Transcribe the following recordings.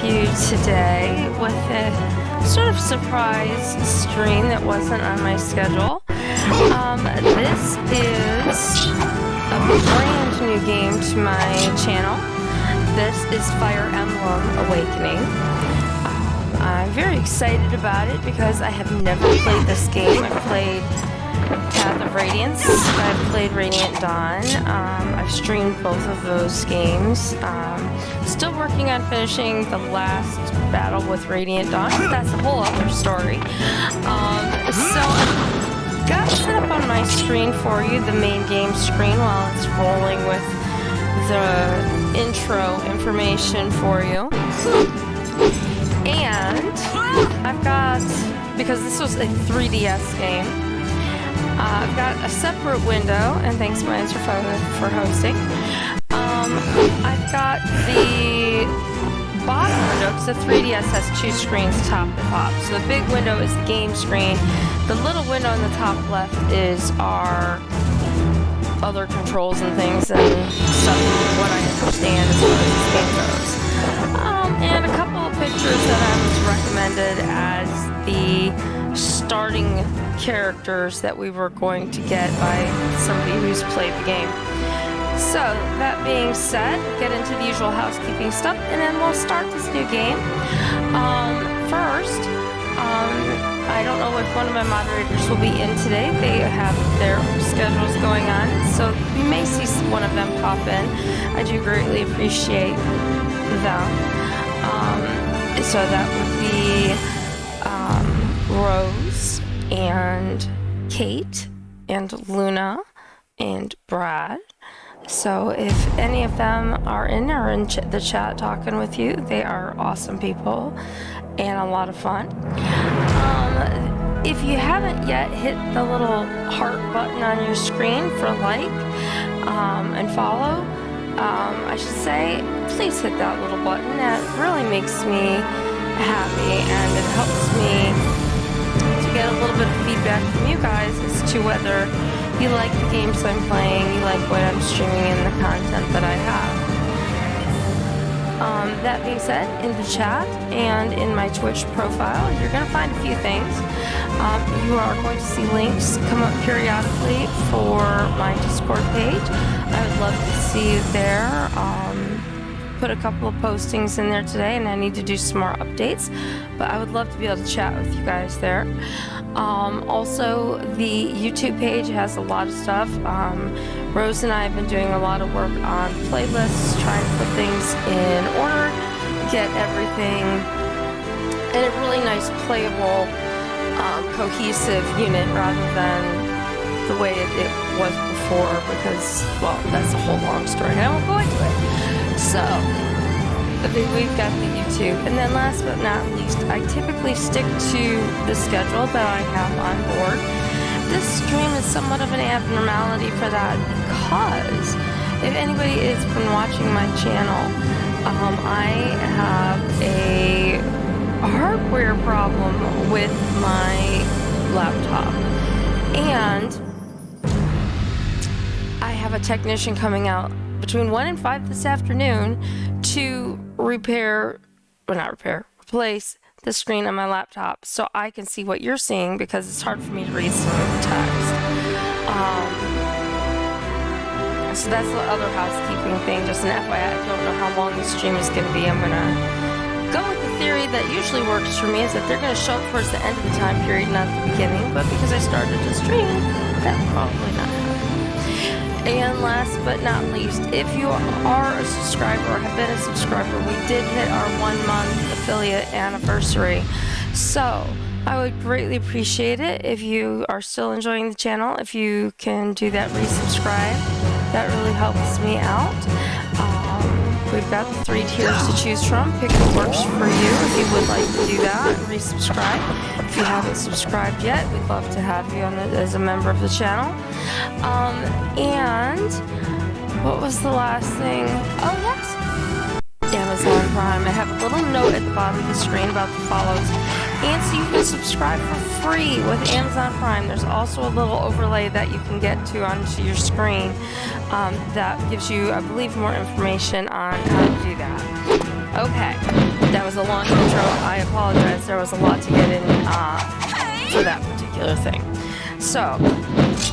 you today with a sort of surprise stream that wasn't on my schedule. This is a brand new game to my channel. This is Fire Emblem Awakening. I'm very excited about it because I have never played this game. I've played Path of Radiance, I've played Radiant Dawn, I've streamed both of those games. Still working on finishing the last battle with Radiant Dawn, but that's a whole other story. So I've got set up on my screen for you, the main game screen, while it's rolling with the intro information for you. And I've got, because this was a 3DS game, I've got a separate window, and thanks Mines for hosting. I've got the bottom window, because the 3DS has two screens, top and bottom. So the big window is the game screen. The little window in the top left is our other controls and things and stuff, what I understand as far as this game goes. And a couple of pictures that I was recommended as the starting characters that we were going to get by somebody who's played the game. So, that being said, get into the usual housekeeping stuff, and then we'll start this new game. First, I don't know if one of my moderators will be in today. They have their schedules going on, so you may see one of them pop in. I do greatly appreciate them. So that would be Rose and Kate and Luna and Brad. So if any of them are in the chat talking with you, they are awesome people and a lot of fun. If you haven't yet hit the little heart button on your screen for like and follow, I should say, please hit that little button. That really makes me happy, and it helps me to get a little bit of feedback from you guys as to whether you like the games I'm playing, you like what I'm streaming, and the content that I have. That being said, in the chat and in my Twitch profile, you're going to find a few things. You are going to see links come up periodically for my Discord page. I would love to see you there. Put a couple of postings in there today, and I need to do some more updates, but I would love to be able to chat with you guys there. Also, the YouTube page has a lot of stuff. Rose and I have been doing a lot of work on playlists, trying to put things in order, get everything in a really nice, playable, cohesive unit rather than the way it was before, because, well, that's a whole long story, and I won't go into it. So, we've got the YouTube. And then last but not least, I typically stick to the schedule that I have on board. This stream is somewhat of an abnormality for that because if anybody has been watching my channel, I have a hardware problem with my laptop. And I have a technician coming out between 1 and 5 this afternoon to replace the screen on my laptop so I can see what you're seeing, because it's hard for me to read some of the text. So that's the other housekeeping thing, just an FYI. I don't know how long the stream is going to be. I'm going to go with the theory that usually works for me, is that they're going to show up towards the end of the time period, not the beginning, but because I started to stream, that's probably not happening. And last but not least, if you are a subscriber or have been a subscriber, we did hit our 1 month affiliate anniversary. So I would greatly appreciate it if you are still enjoying the channel, if you can do that resubscribe. That really helps me out. We've got 3 tiers to choose from. Pick what works for you if you would like to do that and resubscribe. If you haven't subscribed yet, we'd love to have you as a member of the channel. And what was the last thing? Oh, yes. Amazon Prime. I have a little note at the bottom of the screen about the follows. And so you can subscribe for free with Amazon Prime. There's also a little overlay that you can get to onto your screen that gives you, I believe, more information on how to do that. Okay. That was a long intro. I apologize. There was a lot to get in for that particular thing. So,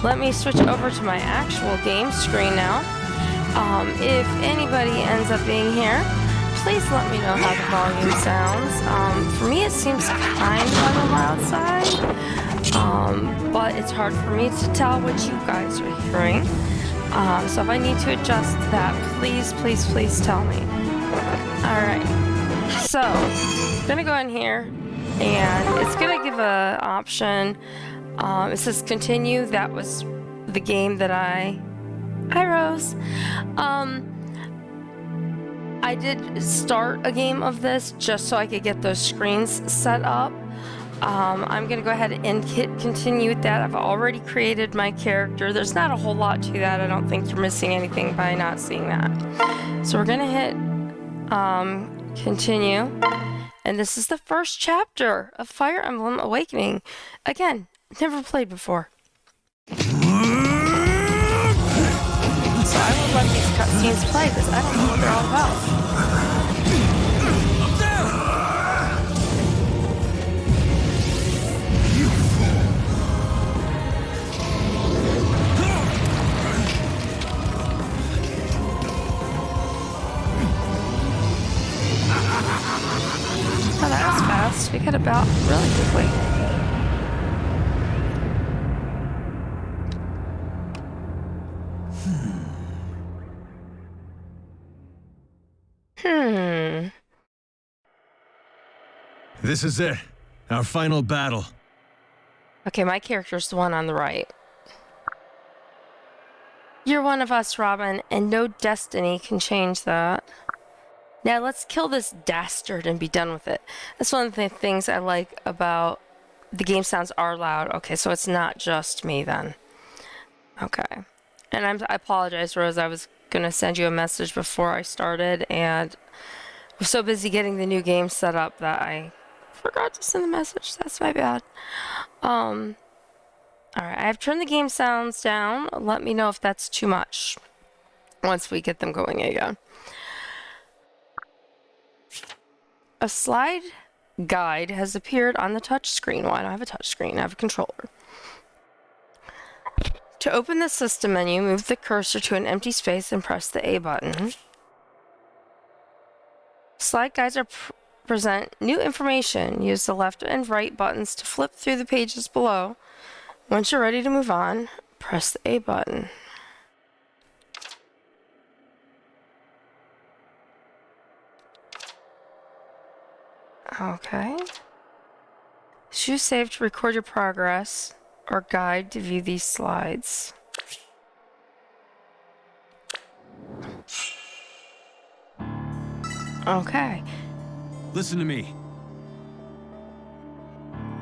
let me switch over to my actual game screen now. If anybody ends up being here, please let me know how the volume sounds. For me, it seems kind of on the loud side, but it's hard for me to tell what you guys are hearing. So if I need to adjust that, please tell me. Alright, so I'm going to go in here, and it's going to give an option. It says continue. That was the game that Hi, Rose. I did start a game of this just so I could get those screens set up. I'm going to go ahead and hit continue with that. I've already created my character. There's not a whole lot to that. I don't think you're missing anything by not seeing that. So we're going to hit continue. And this is the first chapter of Fire Emblem Awakening. Again, never played before. So I will let these cutscenes play because I don't know what they're all about. Oh, that was fast. We got about really quickly. This is it. Our final battle. Okay, my character's the one on the right. You're one of us, Robin, and no destiny can change that. Now let's kill this dastard and be done with it. That's one of the things I like about the game sounds are loud. Okay, so it's not just me then. Okay. And I apologize, Rose. I was going to send you a message before I started, and I was so busy getting the new game set up that I forgot to send the message. That's my bad. Alright, I've turned the game sounds down. Let me know if that's too much once we get them going again. A slide guide has appeared on the touch screen. Well, I don't have a touch screen. I have a controller. To open the system menu, move the cursor to an empty space and press the A button. Slide guides present new information. Use the left and right buttons to flip through the pages below. Once you're ready to move on, press the A button. Okay. Choose save to record your progress or guide to view these slides. Okay. Listen to me.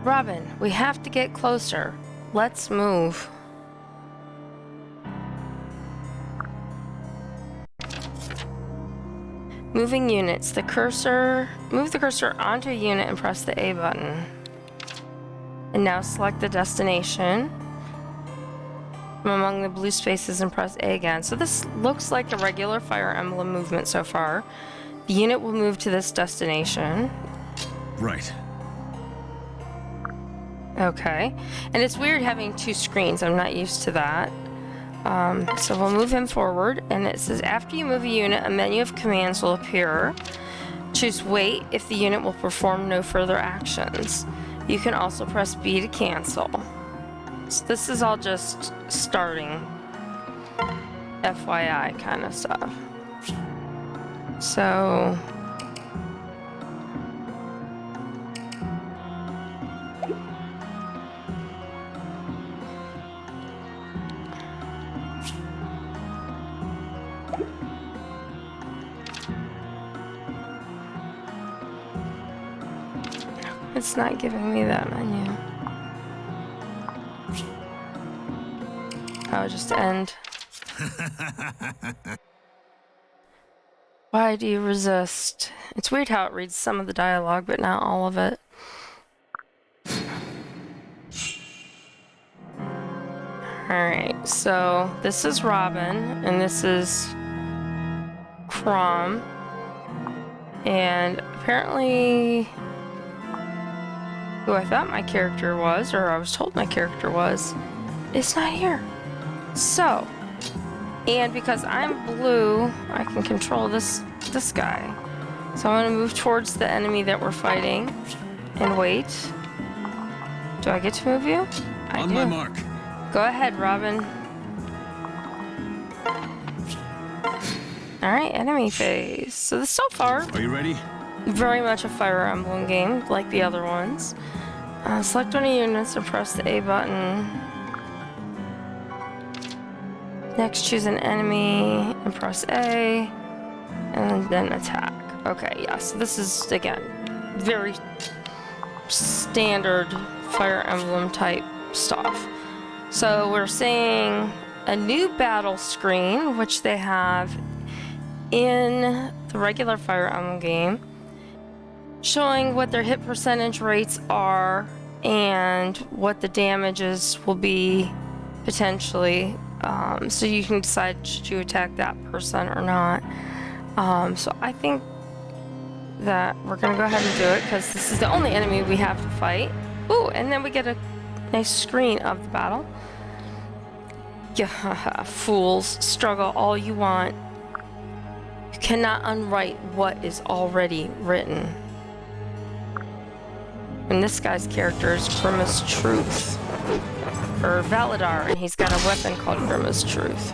Robin, we have to get closer. Let's move. Moving units. Move the cursor onto a unit and press the A button. And now select the destination from among the blue spaces and press A again. So this looks like a regular Fire Emblem movement so far. The unit will move to this destination. Right. Okay. And it's weird having two screens. I'm not used to that. So we'll move him forward, and it says after you move a unit, a menu of commands will appear. Choose wait if the unit will perform no further actions. You can also press B to cancel. So this is all just starting FYI kind of stuff. So it's not giving me that menu. Oh, just end. Why do you resist? It's weird how it reads some of the dialogue, but not all of it. Alright, so this is Robin, and this is Crom. And apparently who I thought my character was, or I was told my character was, is not here. So, and because I'm blue, I can control this guy. So I'm gonna move towards the enemy that we're fighting and wait. Do I get to move you? I On do. my mark. Go ahead, Robin. Alright, enemy phase. So this so far, Are you ready? very much a Fire Emblem game, like the other ones. Select one of your units and press the A button. Next, choose an enemy and press A, and then attack. Okay, yeah, so this is, again, very standard Fire Emblem type stuff. So we're seeing a new battle screen, which they have in the regular Fire Emblem game, showing what their hit percentage rates are and what the damages will be potentially. So you can decide should you attack that person or not. So I think that we're gonna go ahead and do it because this is the only enemy we have to fight. Ooh, and then we get a nice screen of the battle. Yeah, fools, struggle all you want. You cannot unwrite what is already written. And this guy's character is Grimace Truth. Or Validar, and he's got a weapon called Grimace Truth.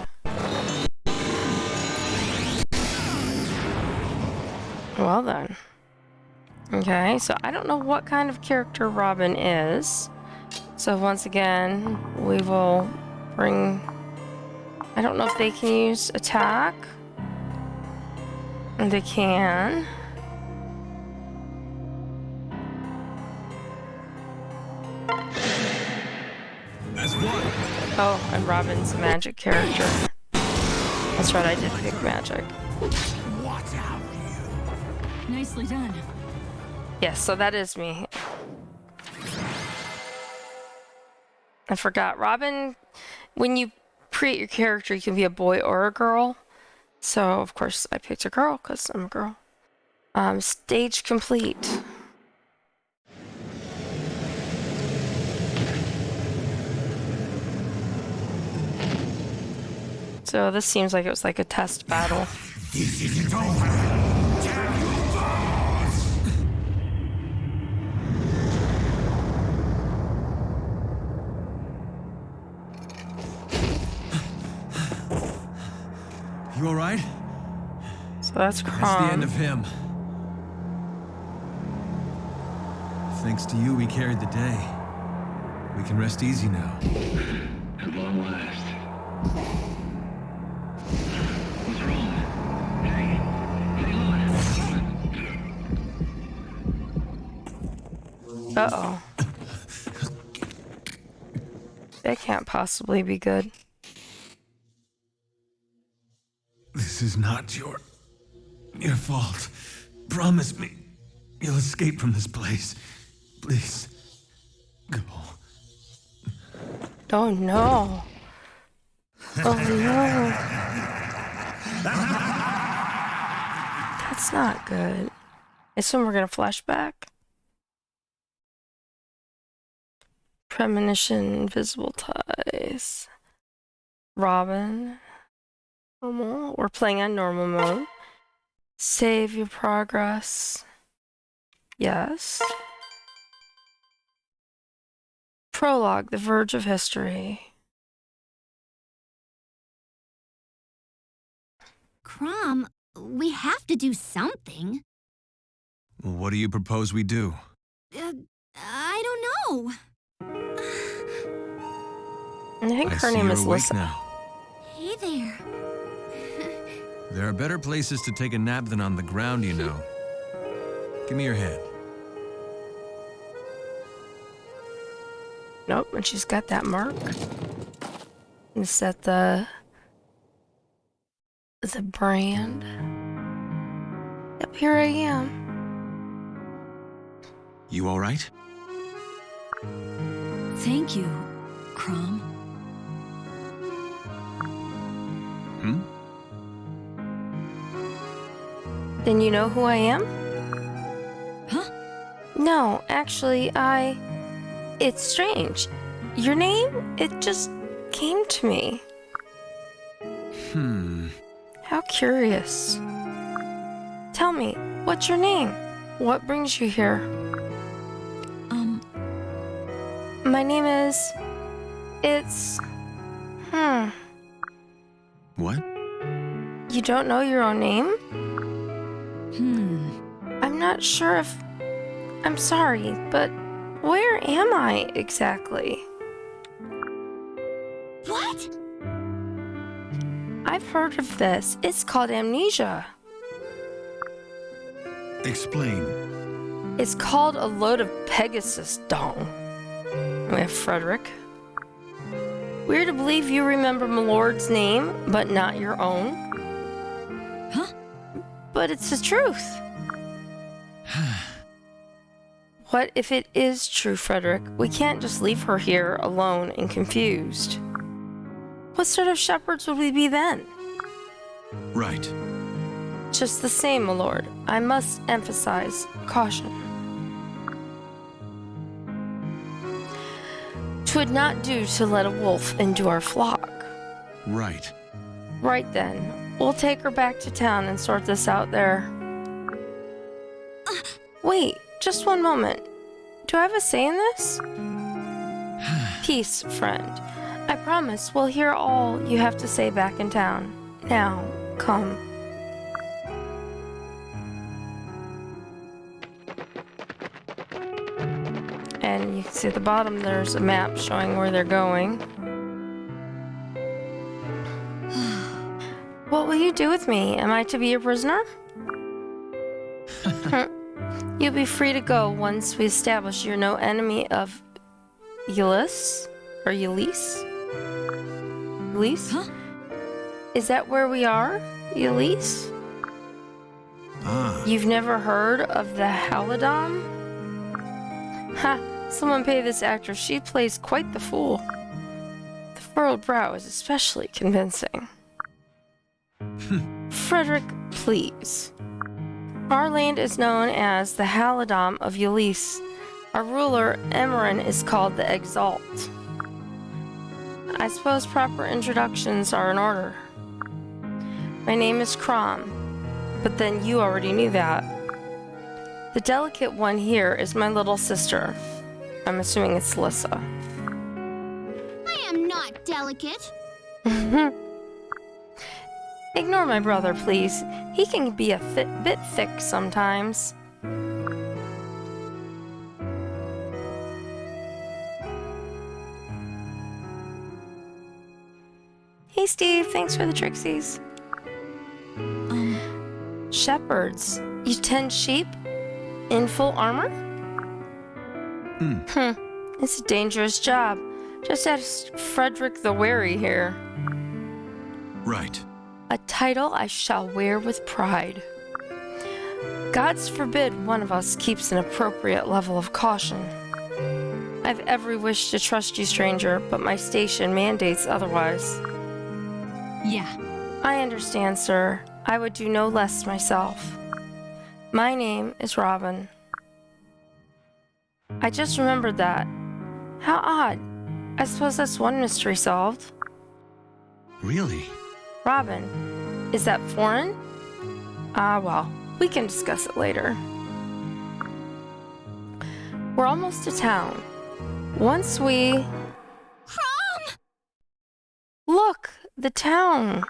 Well then. Okay, so I don't know what kind of character Robin is. So once again, we will bring... I don't know if they can use attack. And they can. As one. Oh, and Robin's a magic character. That's right, I did pick magic. What have you? Nicely done. Yes, so that is me. I forgot. Robin, when you create your character, you can be a boy or a girl. So, of course, I picked a girl because I'm a girl. Stage complete. So this seems like it was like a test battle. This isn't over. You all right? So that's That's the end Crom. of him. Thanks to you, we carried the day. We can rest easy now. At long last. What's wrong? Hey, look. Uh-oh. That can't possibly be good. This is not your fault. Promise me you'll escape from this place. Please, go. Oh no. Oh no. That's not good. I assume we're gonna flash back. Premonition, invisible ties. Robin. Normal. We're playing on normal mode. Save your progress. Yes. Prologue, the verge of history. Crom, we have to do something. What do you propose we do? I don't know. I think I her see name you're is awake Lissa. now. Hey there. There are better places to take a nap than on the ground, you know. Give me your hand. Nope, and she's got that mark. And set the brand. Yep, here I am. You all right? Thank you, Crom. Hmm? Then you know who I am? No, actually, It's strange. Your name, it just came to me. How curious. Tell me, what's your name? What brings you here? My name is... It's... What? You don't know your own name? I'm not sure if... I'm sorry, but where am I exactly? What? I've heard of this. It's called amnesia. Explain. It's called a load of Pegasus dung. We have Frederick. We're to believe you remember Milord's name, but not your own. Huh? But it's the truth. What if it is true, Frederick? We can't just leave her here alone and confused. What sort of shepherds would we be then? Right. Just the same, my lord, I must emphasize caution. 'Twould not do to let a wolf into our flock. Right. Right then, we'll take her back to town and sort this out there. Wait, just one moment. Do I have a say in this? Peace, friend. I promise we'll hear all you have to say back in town. Now, come. And you can see at the bottom there's a map showing where they're going. What will you do with me? Am I to be your prisoner? You'll be free to go once we establish you're no enemy of Ulysses? Or Ulysses? Ulysses? Huh? Is that where we are? Ulysses? Ah. You've never heard of the Halidom? Ha! Someone pay this actress. She plays quite the fool. The furrowed brow is especially convincing. Frederick, please. Our land is known as the Halidom of Ulysses. Our ruler, Emerin, is called the Exalt. I suppose proper introductions are in order. My name is Crom, but then you already knew that. The delicate one here is my little sister. I'm assuming it's Lissa. I am not delicate. Ignore my brother, please. He can be a bit thick sometimes. Hey, Steve. Thanks for the Trixies. Shepherds. You tend sheep? In full armor? It's a dangerous job. Just ask Frederick the Wary here. Right. A title I shall wear with pride. Gods forbid one of us keeps an appropriate level of caution. I've every wish to trust you, stranger, but my station mandates otherwise. Yeah. I understand, sir. I would do no less myself. My name is Robin. I just remembered that. How odd. I suppose that's one mystery solved. Really? Robin, is that foreign? Ah, well, we can discuss it later. We're almost to town. Once we... Crom! Look, the town.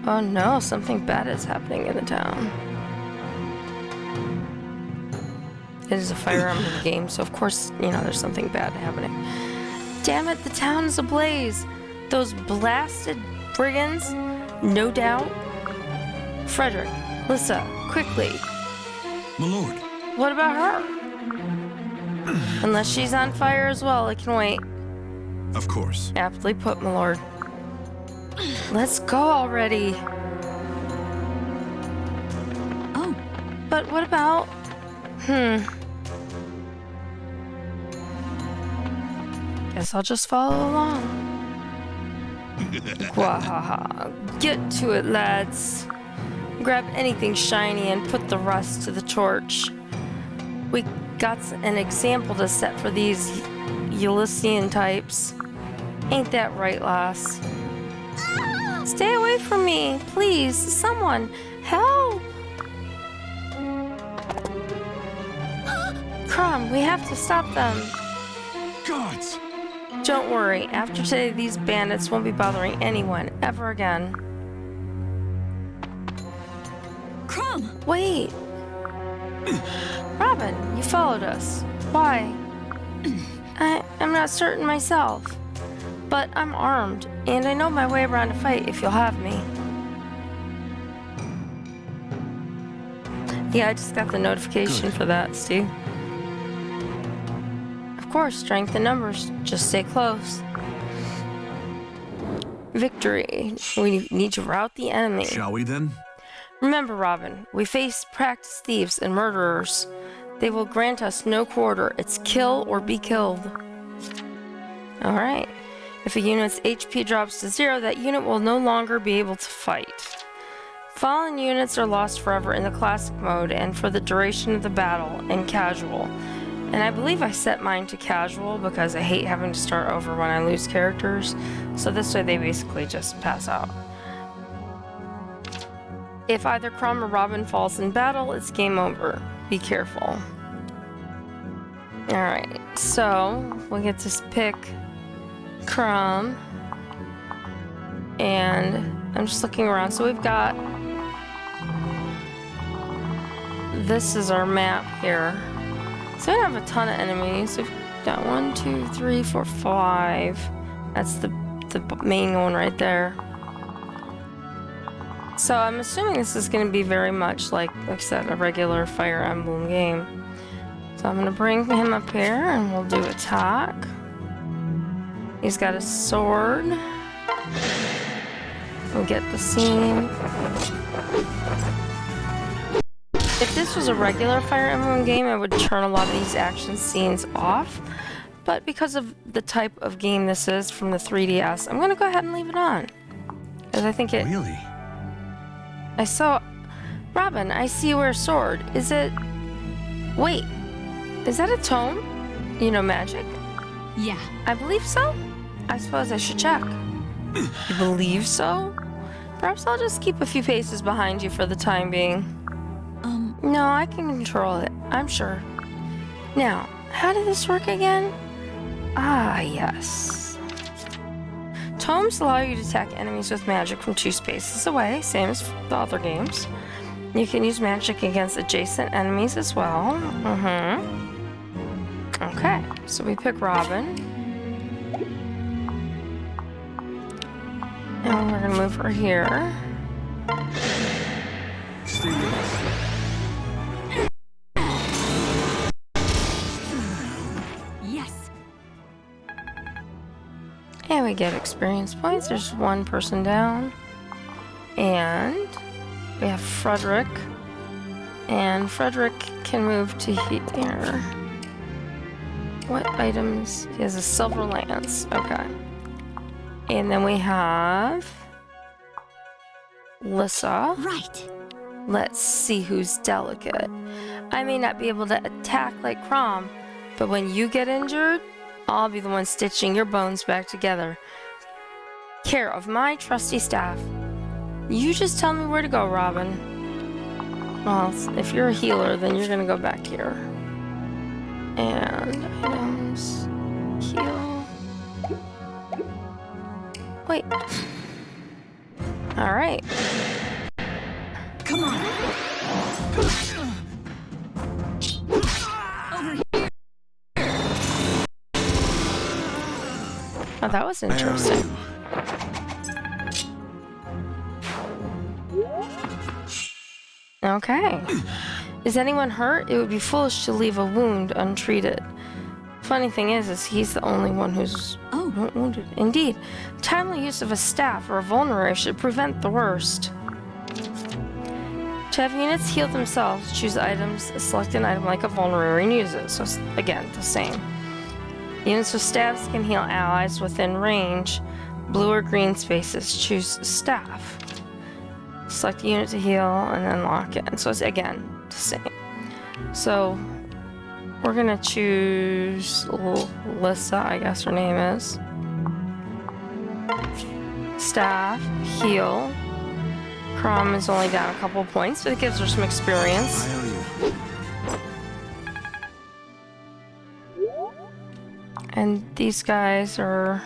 Oh no, something bad is happening in the town. It is a Fire Emblem game, so of course, there's something bad happening. Damn it, the town is ablaze. Those blasted brigands, no doubt. Frederick, Lissa, quickly. My lord. What about her? Unless she's on fire as well, it can wait. Of course. Aptly put, my lord. Let's go already. Oh. But what about... Guess I'll just follow along. Wahaha. Get to it, lads. Grab anything shiny and put the rest to the torch. We got an example to set for these Elysian types. Ain't that right, lass? Stay away from me, please. Someone, help! Crumb, we have to stop them. Gods! Don't worry, after today these bandits won't be bothering anyone ever again. Crumb! Wait! Robin, you followed us. Why? I'm not certain myself. But I'm armed, and I know my way around a fight if you'll have me. Yeah, I just got the notification for that, Steve. Of course, strength in numbers. Just stay close. Victory. We need to rout the enemy. Shall we then? Remember, Robin, we face practiced thieves and murderers. They will grant us no quarter. It's kill or be killed. Alright. If a unit's HP drops to 0, that unit will no longer be able to fight. Fallen units are lost forever in the classic mode and for the duration of the battle in casual. And I believe I set mine to casual because I hate having to start over when I lose characters. So this way they basically just pass out. If either Crumb or Robin falls in battle, it's game over. Be careful. Alright, so we get to pick Crumb. And I'm just looking around. So we've got... This is our map here. So we don't have a ton of enemies. We've got 1, 2, 3, 4, 5. That's the main one right there. So I'm assuming this is going to be very much like I said, a regular Fire Emblem game. So I'm going to bring him up here and we'll do attack. He's got a sword. We'll get the scene. If this was a regular Fire Emblem game, I would turn a lot of these action scenes off. But because of the type of game this is from the 3DS, I'm going to go ahead and leave it on. Because I think it... Really? I saw... Robin, I see you wear a sword. Is it... Wait. Is that a tome? You know magic? Yeah. I believe so? I suppose I should check. You believe so? Perhaps I'll just keep a few paces behind you for the time being. No, I can control it. I'm sure. Now, how did this work again? Ah, yes. Tomes allow you to attack enemies with magic from 2 spaces away, same as the other games. You can use magic against adjacent enemies as well. Okay, so we pick Robin. And we're gonna move her here. Stay with us. And we get experience points. There's 1 person down. And we have Frederick. And Frederick can move to here. What items? He has a silver lance. Okay. And then we have Lissa. Right. Let's see who's delicate. I may not be able to attack like Crom, but when you get injured, I'll be the one stitching your bones back together. Care of my trusty staff. You just tell me where to go, Robin. Well, if you're a healer, then you're gonna go back here. And items. Heal. Wait. Alright. Come on. Over here. Oh, that was interesting. Okay. Is anyone hurt? It would be foolish to leave a wound untreated. Funny thing is he's the only one who's wounded. Indeed, timely use of a staff or a vulnerary should prevent the worst. To have units heal themselves, choose items, select an item like a vulnerary and use it. So again, the same. Units with stabs can heal allies within range, blue or green spaces. Choose staff. Select the unit to heal and then lock in. So it's again the same. So we're gonna choose Lissa, I guess her name is. Staff, heal. Crom is only down a couple points, but it gives her some experience. I owe you. And these guys are...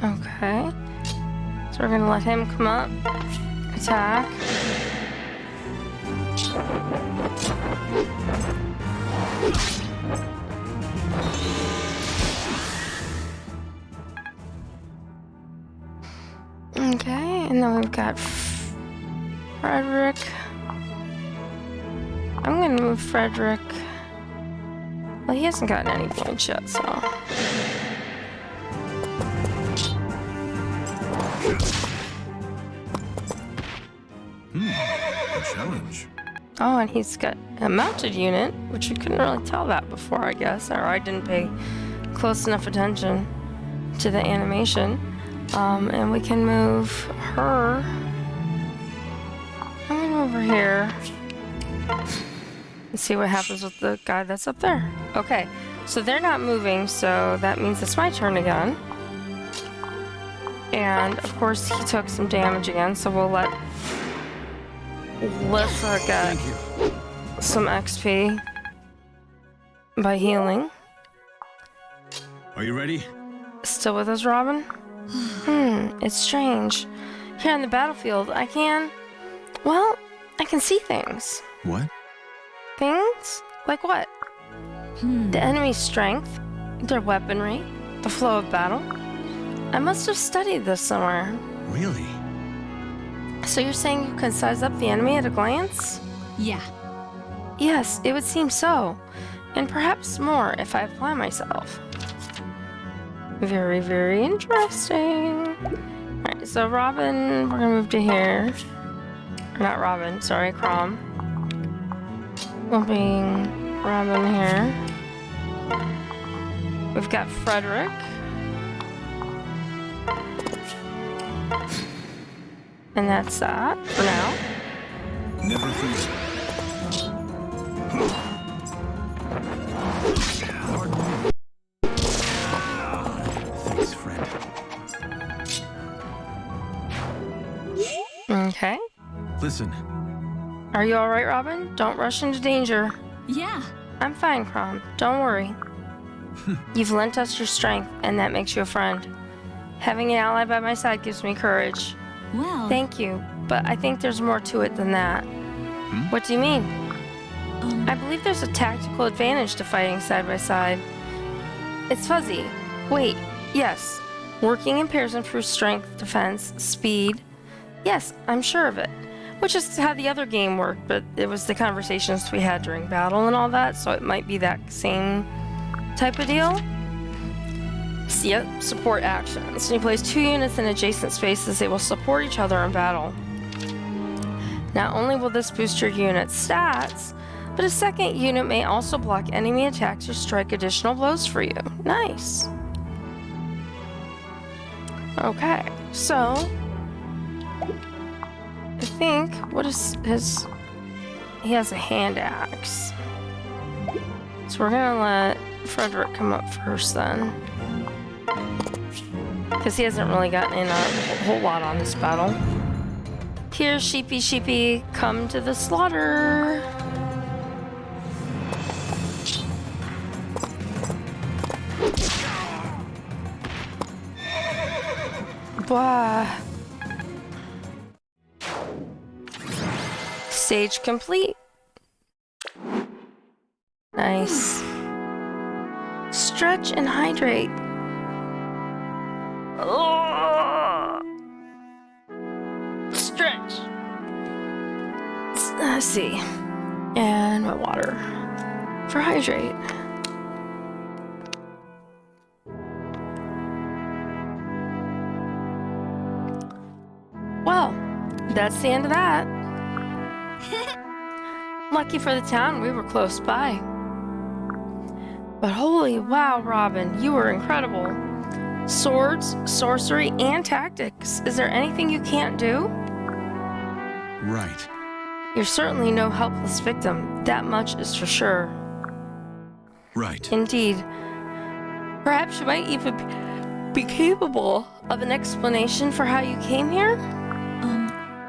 Okay. So we're gonna let him come up. Attack. Okay, and then we've got Frederick. I'm gonna move Frederick. Well, he hasn't gotten any points yet, so. A challenge. Oh, and he's got a mounted unit, which we couldn't really tell that before, I guess, or I didn't pay close enough attention to the animation. And we can move her. I'm gonna move her here. And see what happens with the guy that's up there. Okay, so they're not moving, so that means it's my turn again. And of course he took some damage again, so we'll let Lissa get some XP by healing. Are you ready? Still with us, Robin? It's strange. Here on the battlefield, I can see things. What? Things? Like what? The enemy's strength, their weaponry, the flow of battle. I must have studied this somewhere. Really? So you're saying you can size up the enemy at a glance? Yeah. Yes, it would seem so. And perhaps more if I apply myself. Very, very interesting. Alright, so Robin, we're gonna move to here. Or not Robin, sorry, Crom. Moving Robin here. We've got Frederick. And that's that for now. Never forget. Thanks, friend. Okay. Listen, Are you alright, Robin? Don't rush into danger. Yeah. I'm fine, Crom. Don't worry. You've lent us your strength, and that makes you a friend. Having an ally by my side gives me courage. Well. Thank you, but I think there's more to it than that. What do you mean? I believe there's a tactical advantage to fighting side by side. It's fuzzy. Wait, yes. Working in pairs improves strength, defense, speed. Yes, I'm sure of it. Which is how the other game worked, but it was the conversations we had during battle and all that, so it might be that same type of deal. Yep, support actions. When you place 2 units in adjacent spaces, they will support each other in battle. Not only will this boost your unit's stats, but a second unit may also block enemy attacks or strike additional blows for you. Nice. Okay, so I think, what is his... He has a hand axe. So we're gonna let Frederick come up first then. Because he hasn't really gotten in a whole lot on this battle. Here, sheepy, sheepy, come to the slaughter. Blah. Stage complete. Nice. Stretch and hydrate. Oh. Stretch. Let's see. And my water for hydrate. Well, that's the end of that. Lucky for the town, we were close by. But holy wow, Robin, you were incredible. Swords, sorcery, and tactics. Is there anything you can't do? Right. You're certainly no helpless victim. That much is for sure. Right. Indeed. Perhaps you might even be capable of an explanation for how you came here?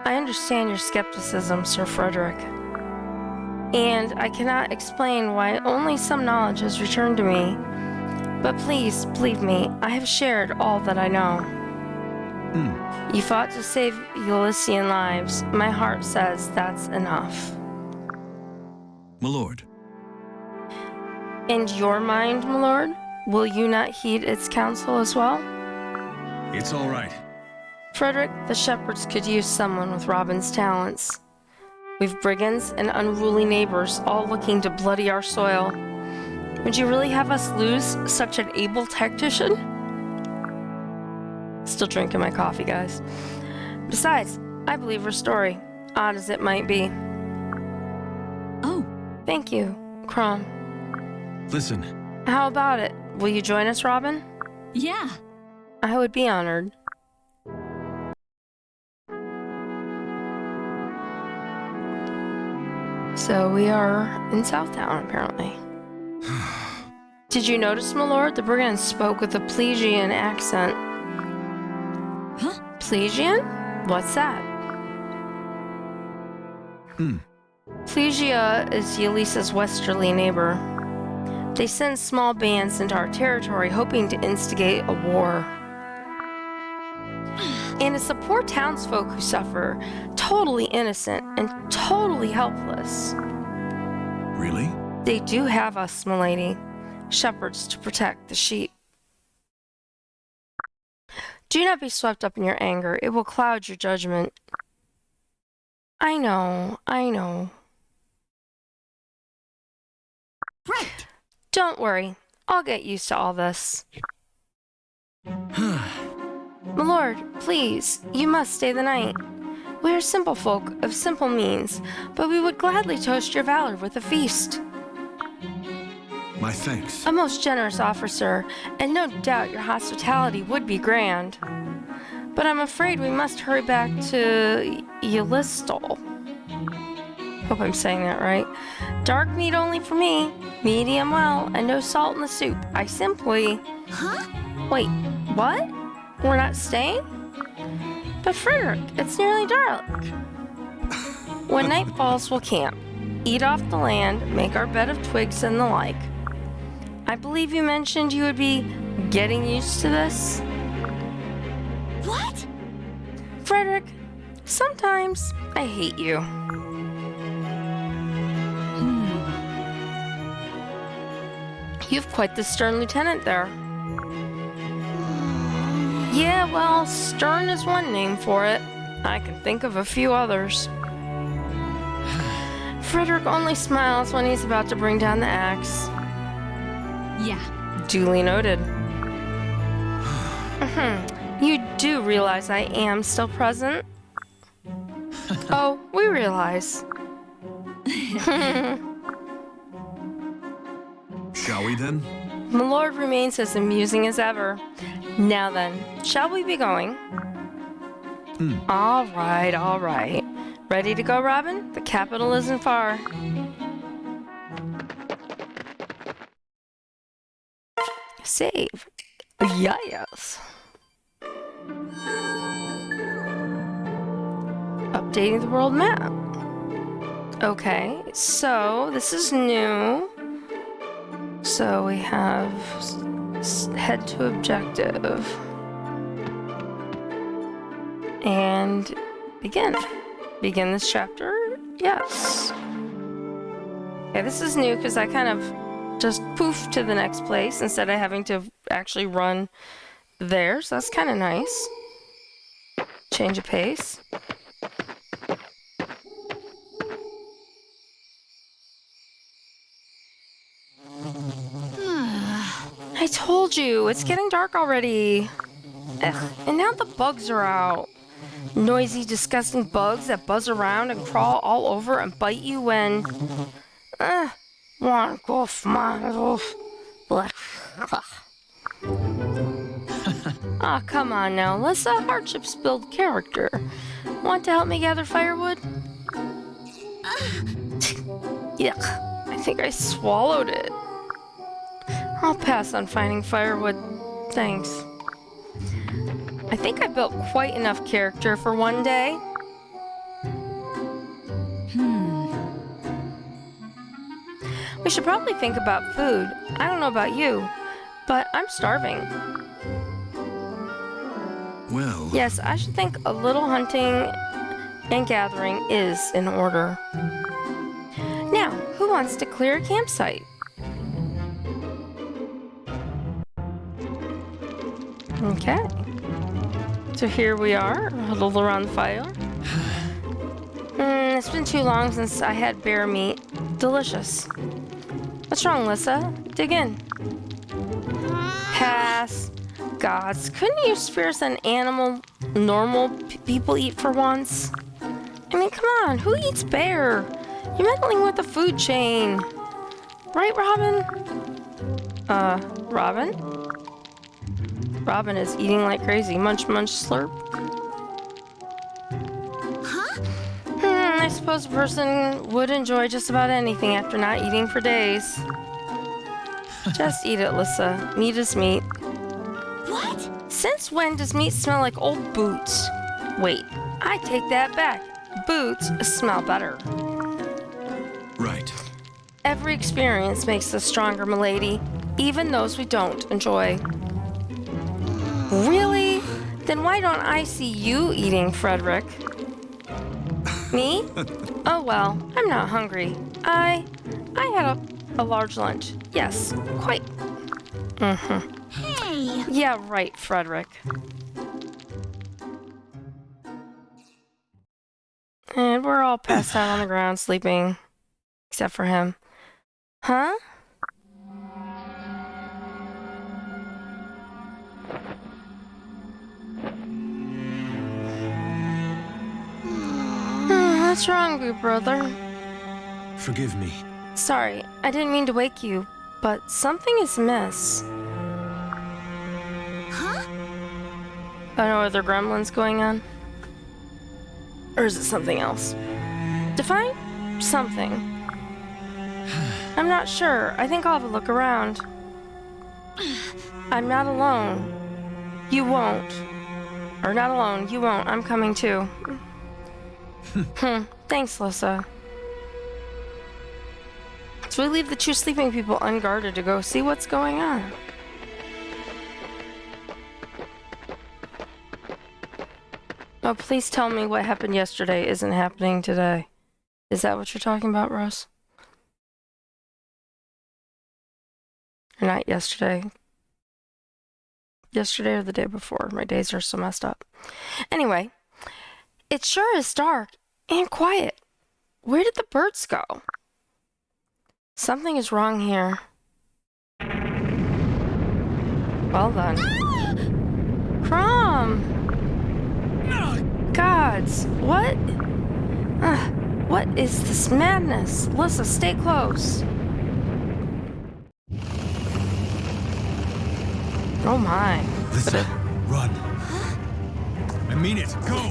I understand your skepticism, Sir Frederick. And I cannot explain why only some knowledge has returned to me. But please, believe me, I have shared all that I know. You fought to save Elysian lives. My heart says that's enough. My lord. And your mind, my lord? Will you not heed its counsel as well? It's all right. Frederick, the shepherds could use someone with Robin's talents. We've brigands and unruly neighbors all looking to bloody our soil. Would you really have us lose such an able tactician? Still drinking my coffee, guys. Besides, I believe her story, odd as it might be. Oh. Thank you, Crom. Listen. How about it? Will you join us, Robin? Yeah. I would be honored. So we are in Southtown, apparently. Did you notice, my lord? The brigand spoke with a Plesian accent. Huh? Plesian? What's that? Plesia is Yelisa's westerly neighbor. They send small bands into our territory hoping to instigate a war. And it's the poor townsfolk who suffer, totally innocent and totally helpless. Really? They do have us, milady, shepherds to protect the sheep. Do not be swept up in your anger. It will cloud your judgment. I know. Right. Don't worry. I'll get used to all this. My lord, please, you must stay the night. We are simple folk of simple means, but we would gladly toast your valor with a feast. My thanks. A most generous offer, sir, and no doubt your hospitality would be grand. But I'm afraid we must hurry back to Ylistal. Hope I'm saying that right. Dark meat only for me, medium well, and no salt in the soup. I simply... Huh? Wait, what? We're not staying? But Frederick, it's nearly dark. When night falls, we'll camp, eat off the land, make our bed of twigs and the like. I believe you mentioned you would be getting used to this? What? Frederick, sometimes I hate you. You've quite the stern lieutenant there. Yeah, well, stern is one name for it. I can think of a few others. Frederick only smiles when he's about to bring down the axe. Yeah. Duly noted. You do realize I am still present? Oh, we realize. Shall we then? My lord remains as amusing as ever. Now then, shall we be going? All right. Ready to go, Robin? The capital isn't far. Save. Yes. Updating the world map. Okay, so this is new. So we have head to objective. And begin. Begin this chapter? Yes. Okay, this is new because I kind of just poof to the next place instead of having to actually run there. So that's kind of nice. Change of pace. I told you, it's getting dark already. Ugh, and now the bugs are out. Noisy, disgusting bugs that buzz around and crawl all over and bite you when... one goof, my goof. Blech. Aw, come on now, Lissa. Hardships build character. Want to help me gather firewood? Yuck. I think I swallowed it. I'll pass on finding firewood. Thanks. I think I built quite enough character for one day. We should probably think about food. I don't know about you, but I'm starving. Well... Yes, I should think a little hunting and gathering is in order. Now, who wants to clear a campsite? Okay. So here we are, huddled around the fire. It's been too long since I had bear meat. Delicious. What's wrong, Lissa? Dig in. Pass. Gods, couldn't you spare us an animal normal people eat for once? I mean, come on, who eats bear? You're meddling with the food chain. Right, Robin? Robin? Robin is eating like crazy. Munch, munch, slurp. I suppose a person would enjoy just about anything after not eating for days. Just eat it, Lissa. Meat is meat. What? Since when does meat smell like old boots? Wait, I take that back. Boots smell better. Right. Every experience makes us stronger, milady. Even those we don't enjoy. Really? Then why don't I see you eating, Frederick? Me? Oh well, I'm not hungry. I had a large lunch. Yes, quite. Hey! Yeah, right, Frederick. And we're all passed out on the ground sleeping. Except for him. Huh? What's wrong, big brother? Forgive me. Sorry, I didn't mean to wake you, but something is amiss. Huh? Oh no, are there gremlins going on? Or is it something else? Define something. I'm not sure. I think I'll have a look around. I'm not alone. You won't. Or not alone. You won't. I'm coming too. Thanks, Lissa. So we leave the two sleeping people unguarded to go see what's going on. Oh, please tell me what happened yesterday isn't happening today. Is that what you're talking about, Rose? Or not yesterday. Yesterday or the day before. My days are so messed up. Anyway, it sure is dark and quiet. Where did the birds go? Something is wrong here. Well done. Crom! Gods, what? What is this madness? Lissa, stay close. Oh my. Lissa, run. I mean it. Go!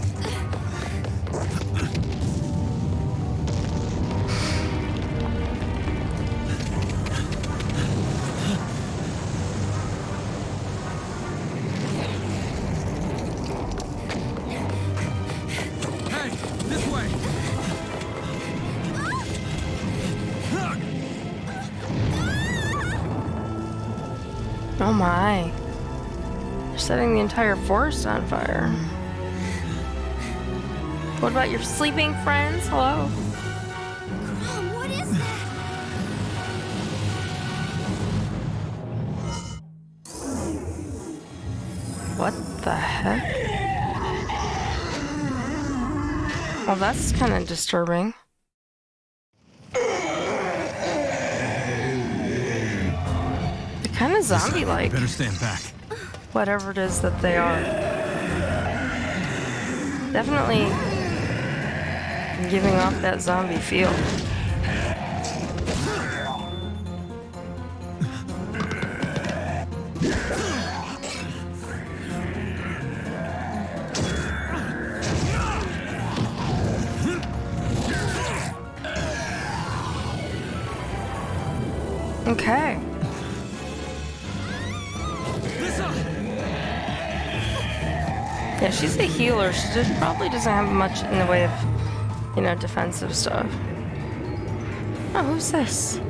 Oh my. They're setting the entire forest on fire. What about your sleeping friends? Hello? Mom, what is that? What the heck? Well, that's kind of disturbing. Kind of zombie-like. Better stand back. Whatever it is that they are. Definitely giving off that zombie feel. Okay. Yeah, she's a healer. She probably doesn't have much in the way of, defensive stuff. Oh, who's this?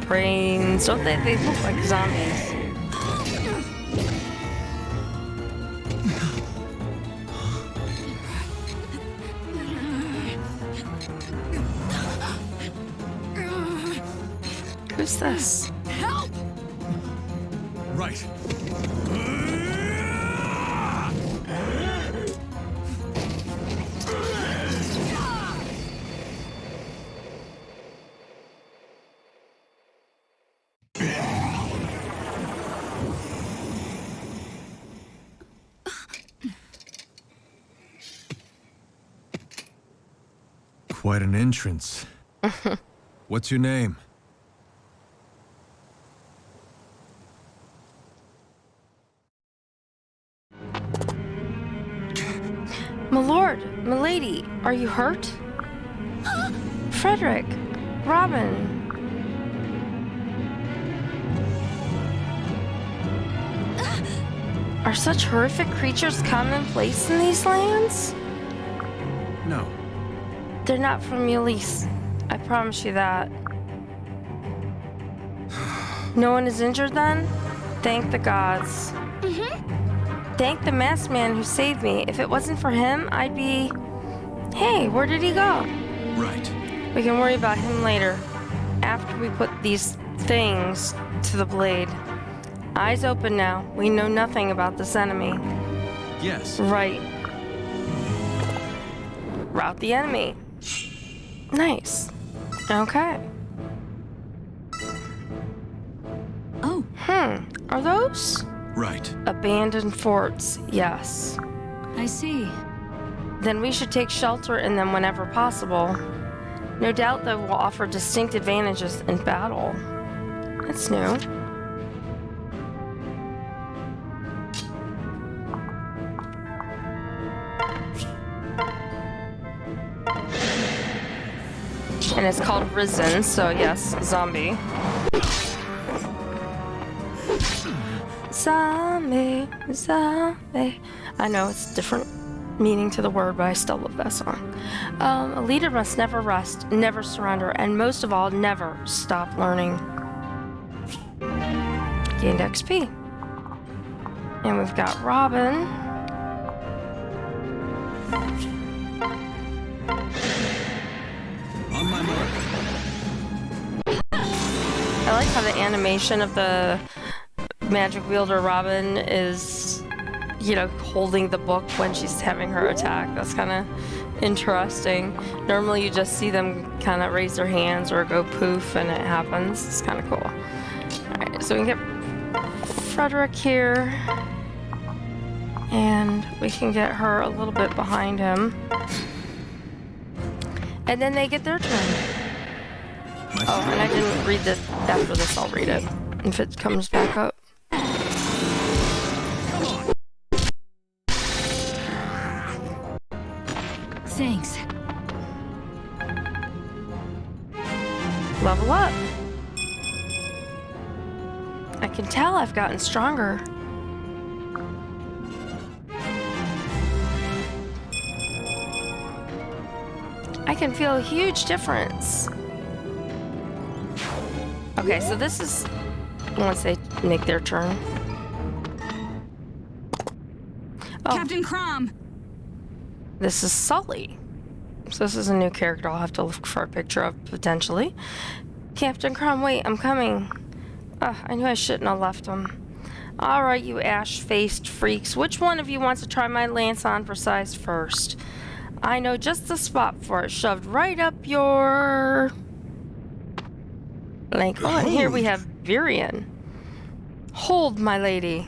Brains. Don't they look like zombies? Who's this? Help! Right. Quite an entrance. What's your name? My lord, milady, are you hurt? Frederick, Robin. Are such horrific creatures commonplace in these lands? No. They're not from Ulysses. I promise you that. No one is injured then? Thank the gods. Thank the masked man who saved me. If it wasn't for him, I'd be... Hey, where did he go? Right. We can worry about him later. After we put these things to the blade. Eyes open now. We know nothing about this enemy. Yes. Right. Rout the enemy. Nice. Okay. Oh, Are those? Right. Abandoned forts, yes. I see. Then we should take shelter in them whenever possible. No doubt they will offer distinct advantages in battle. That's new. And it's called Risen, so yes, zombie. Zombie, zombie. I know it's different meaning to the word, but I still love that song. A leader must never rest, never surrender, and most of all, never stop learning. Gained XP. And we've got Robin. On my mark. I like how the animation of the magic wielder Robin is, holding the book when she's having her attack. That's kind of interesting. Normally you just see them kind of raise their hands or go poof and it happens. It's kind of cool. Alright, so we can get Frederick here. And we can get her a little bit behind him. And then they get their turn. Oh, and I didn't read this. After this, I'll read it. If it comes back up. Thanks. Level up. I can tell I've gotten stronger. I can feel a huge difference. Okay, so this is once they make their turn. Oh, Captain Crom! this is Sully. So this is a new character I'll have to look for a picture of, potentially. Captain Crom, wait, I'm coming. I knew I shouldn't have left him. Alright, you ash-faced freaks. Which one of you wants to try my lance on for size first? I know just the spot for it, shoved right up your... Like, oh, and here we have Virion. Hold, my lady.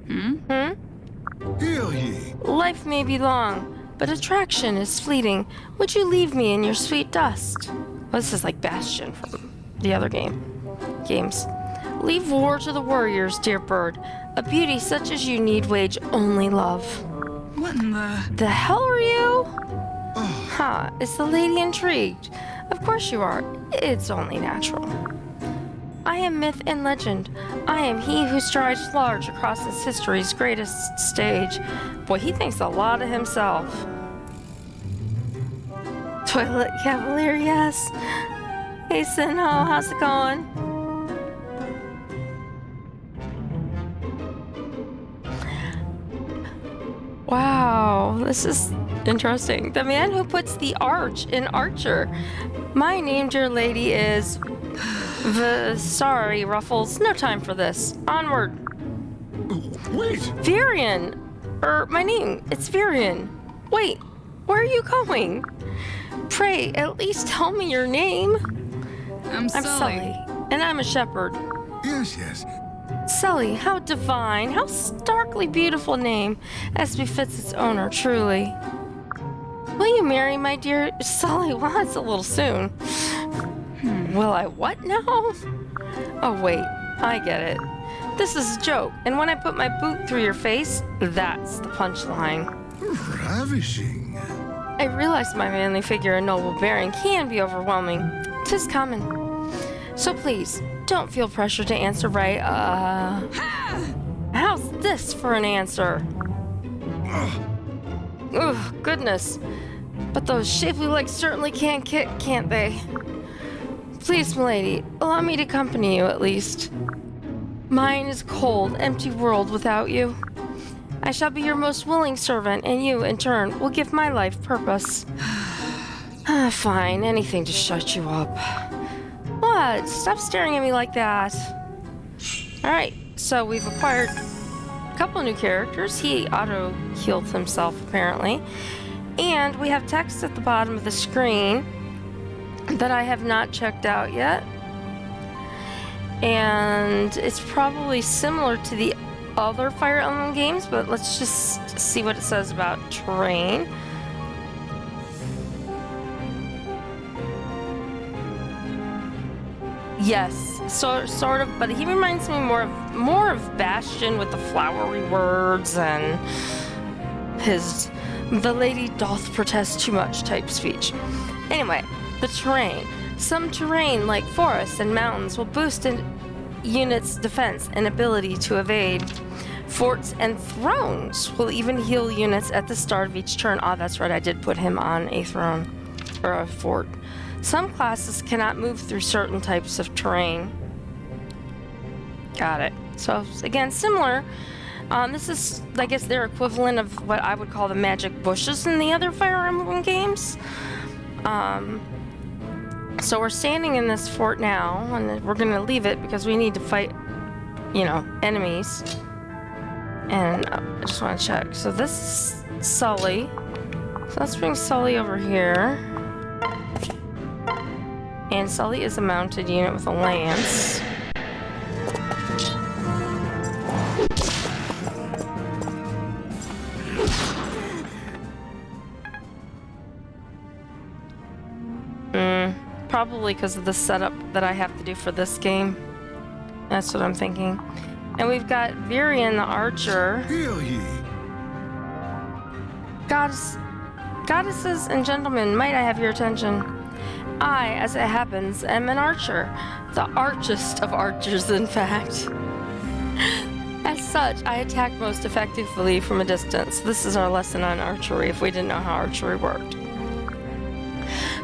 Heal ye. Life may be long, but attraction is fleeting. Would you leave me in your sweet dust? Well, this is like Bastion from the other games. Leave war to the warriors, dear bird. A beauty such as you need wage only love. What in the... The hell are you? Ha, is the lady intrigued? Of course you are. It's only natural. I am myth and legend. I am he who strides large across this history's greatest stage. Boy, he thinks a lot of himself. Toilet Cavalier, yes. Hey, Sinho, how's it going? Wow, this is interesting. The man who puts the arch in Archer. My name, dear lady, is... sorry, Ruffles. No time for this. Onward. Wait! Virion! My name, it's Virion. Wait, where are you going? Pray, at least tell me your name. I'm Sully. And I'm a shepherd. Yes, yes. Sully, how divine, how starkly beautiful name, as befits its owner, truly. Will you marry my dear Sully? Well, that's a little soon. Will I what now? Oh, wait, I get it. This is a joke, and when I put my boot through your face, that's the punchline. Ravishing. I realize my manly figure and noble bearing can be overwhelming. 'Tis common. So please, don't feel pressure to answer right. How's this for an answer? Ugh, goodness. But those shapely legs certainly can kick, can't they? Please, milady, allow me to accompany you at least. Mine is a cold, empty world without you. I shall be your most willing servant, and you, in turn, will give my life purpose. Fine, anything to shut you up. What? Stop staring at me like that. Alright, so we've acquired a couple new characters. He auto-healed himself, apparently. And we have text at the bottom of the screen that I have not checked out yet. And it's probably similar to the other Fire Emblem games, but let's just see what it says about terrain. Yes, sort of, but he reminds me more of Bastion with the flowery words and his "the lady doth protest too much" type speech. Anyway, the terrain. Some terrain, like forests and mountains, will boost a unit's defense and ability to evade. Forts and thrones will even heal units at the start of each turn. Oh, that's right, I did put him on a throne, or a fort. Some classes cannot move through certain types of terrain. Got it. So, again, similar. This is, I guess, their equivalent of what I would call the magic bushes in the other Fire Emblem games. So we're standing in this fort now, and we're going to leave it because we need to fight, enemies. And I just want to check. So this is Sully. So let's bring Sully over here. And Sully is a mounted unit with a lance. Probably because of the setup that I have to do for this game. That's what I'm thinking. And we've got Virion the archer. Heal ye. Goddesses and gentlemen, might I have your attention? I, as it happens, am an archer. The archest of archers, in fact. As such, I attack most effectively from a distance. This is our lesson on archery, if we didn't know how archery worked.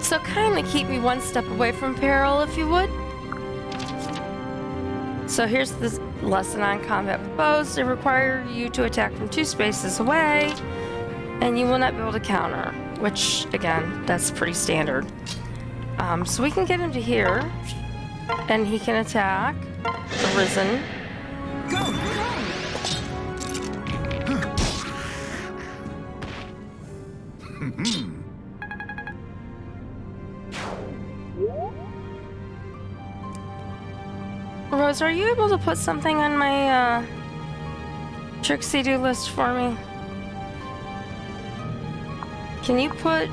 So kindly keep me one step away from peril, if you would. So here's this lesson on combat with bows. They require you to attack from 2 spaces away, and you will not be able to counter, which, again, that's pretty standard. So we can get him to here, and he can attack the Risen. Go, go. Rose, are you able to put something on my Trixie-do list for me? Can you put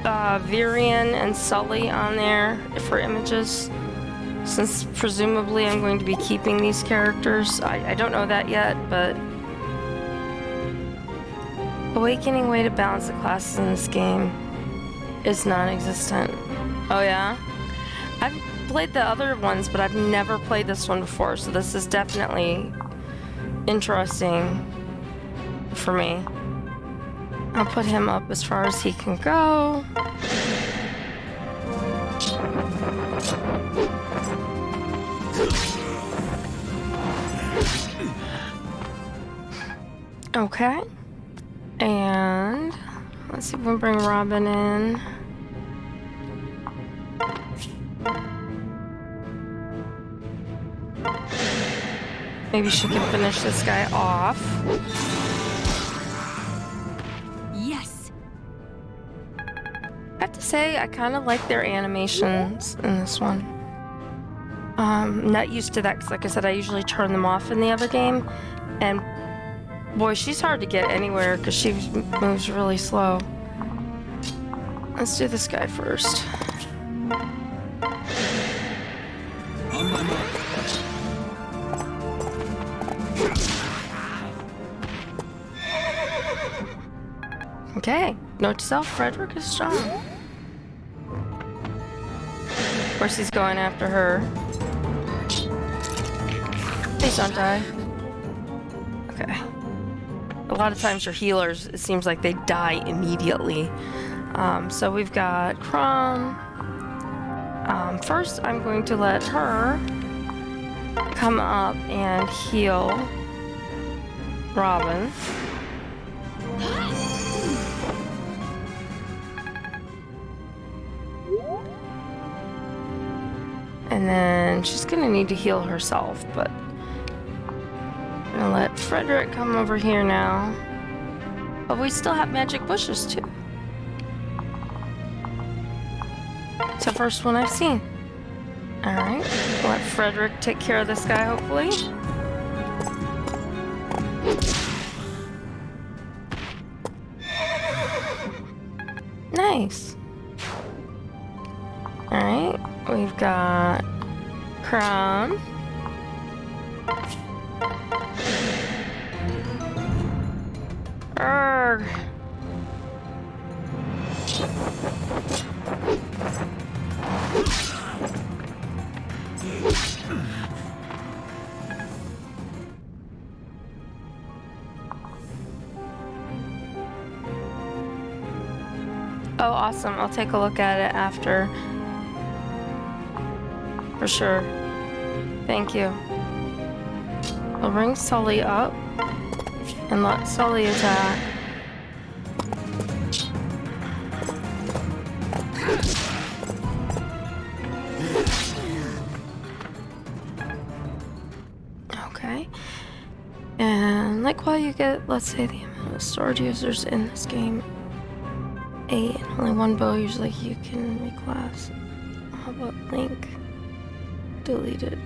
Virion and Sully on there for images? Since presumably I'm going to be keeping these characters. I don't know that yet, but... Awakening way to balance the classes in this game. is non-existent. Oh yeah? I've played the other ones, but I've never played this one before, so this is definitely interesting for me. I'll put him up as far as he can go. Okay. And let's see if we can bring Robin in. Maybe she can finish this guy off. Yes. I have to say, I kind of like their animations in this one. Not used to that because, like I said, I usually turn them off in the other game. And boy, she's hard to get anywhere because she moves really slow. Let's do this guy first. On my mark. Okay, note to self, Frederick is strong. Of course, he's going after her. Please don't die. Okay. A lot of times your healers, it seems like they die immediately. So we've got Crumb. First, I'm going to let her come up and heal Robin. And then she's gonna need to heal herself, but I'm gonna let Frederick come over here now. But we still have magic bushes too. It's the first one I've seen. Alright, let Frederick take care of this guy, hopefully. Nice. Alright, we've got Crown. Arrgh. Oh, awesome. I'll take a look at it after. For sure. Thank you. I'll bring Sully up and let Sully attack. Okay. And like while you get, let's say, the amount of sword users in this game, 8, and only one bow usually you can reclass. How about Link? Deleted.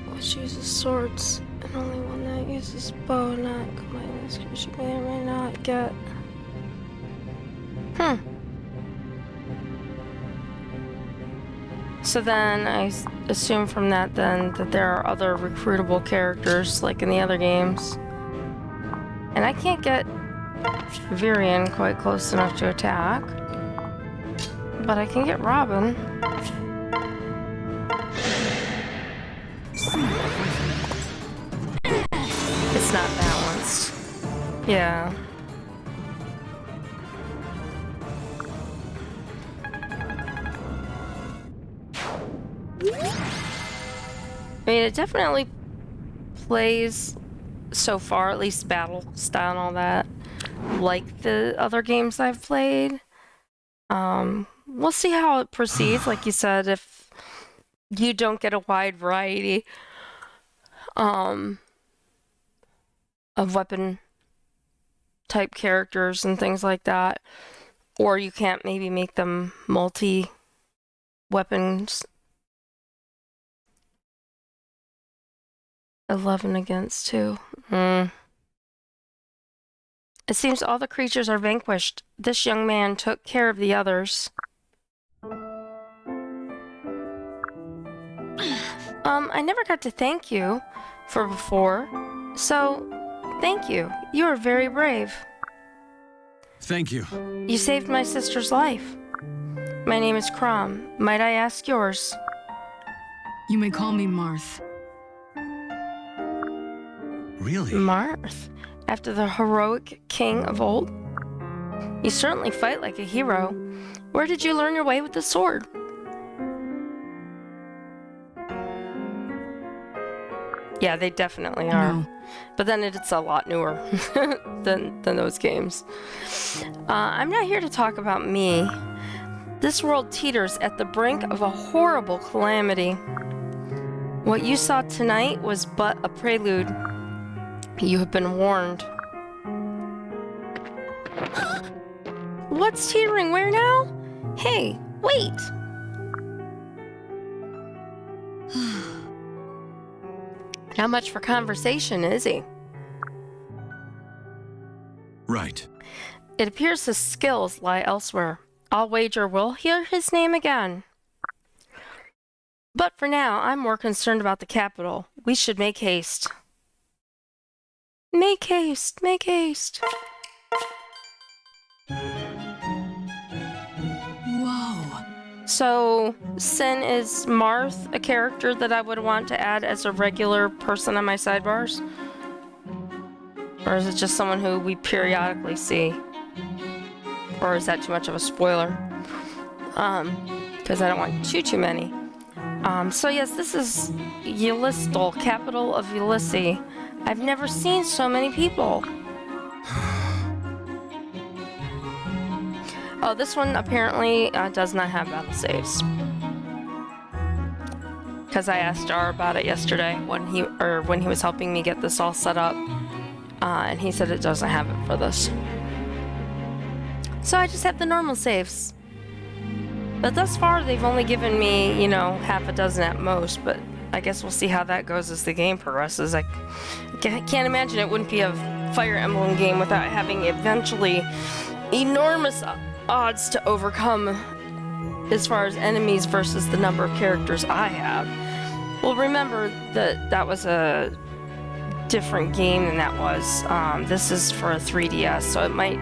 Which uses swords, and only one that uses bow and not combining skills you may or may not get. So then I assume from that then that there are other recruitable characters like in the other games. And I can't get Virion quite close enough to attack. But I can get Robin. It's not balanced. Yeah. I mean, it definitely plays so far, at least battle style and all that, like the other games I've played. We'll see how it proceeds. Like you said, if you don't get a wide variety of weapon type characters and things like that, or you can't maybe make them multi weapons. 11 against 2. It seems all the creatures are vanquished. This young man took care of the others. I never got to thank you for before, so thank you. You are very brave. Thank you. You saved my sister's life. My name is Crom. Might I ask yours? You may call me Marth. Really? Marth? After the heroic king of old? You certainly fight like a hero. Where did you learn your way with the sword? Yeah, they definitely are. No. But then it's a lot newer than those games. I'm not here to talk about me. This world teeters at the brink of a horrible calamity. What you saw tonight was but a prelude. You have been warned. What's teetering where now? Hey, wait! Not much for conversation, is he? Right. It appears his skills lie elsewhere. I'll wager we'll hear his name again. But for now, I'm more concerned about the capital. We should make haste. Make haste, make haste. Whoa. So, Sin is Marth, a character that I would want to add as a regular person on my sidebars? Or is it just someone who we periodically see? Or is that too much of a spoiler? Because I don't want too many. So yes, this is Ulystal, capital of Ulysses. I've never seen so many people. Oh, this one apparently does not have battle saves. Because I asked Jar about it yesterday when he was helping me get this all set up, and he said it doesn't have it for this. So I just have the normal saves. But thus far, they've only given me, half a dozen at most, but I guess we'll see how that goes as the game progresses. I can't imagine it wouldn't be a Fire Emblem game without having eventually enormous odds to overcome as far as enemies versus the number of characters I have. Well, remember that was a different game than that was. This is for a 3DS, so it might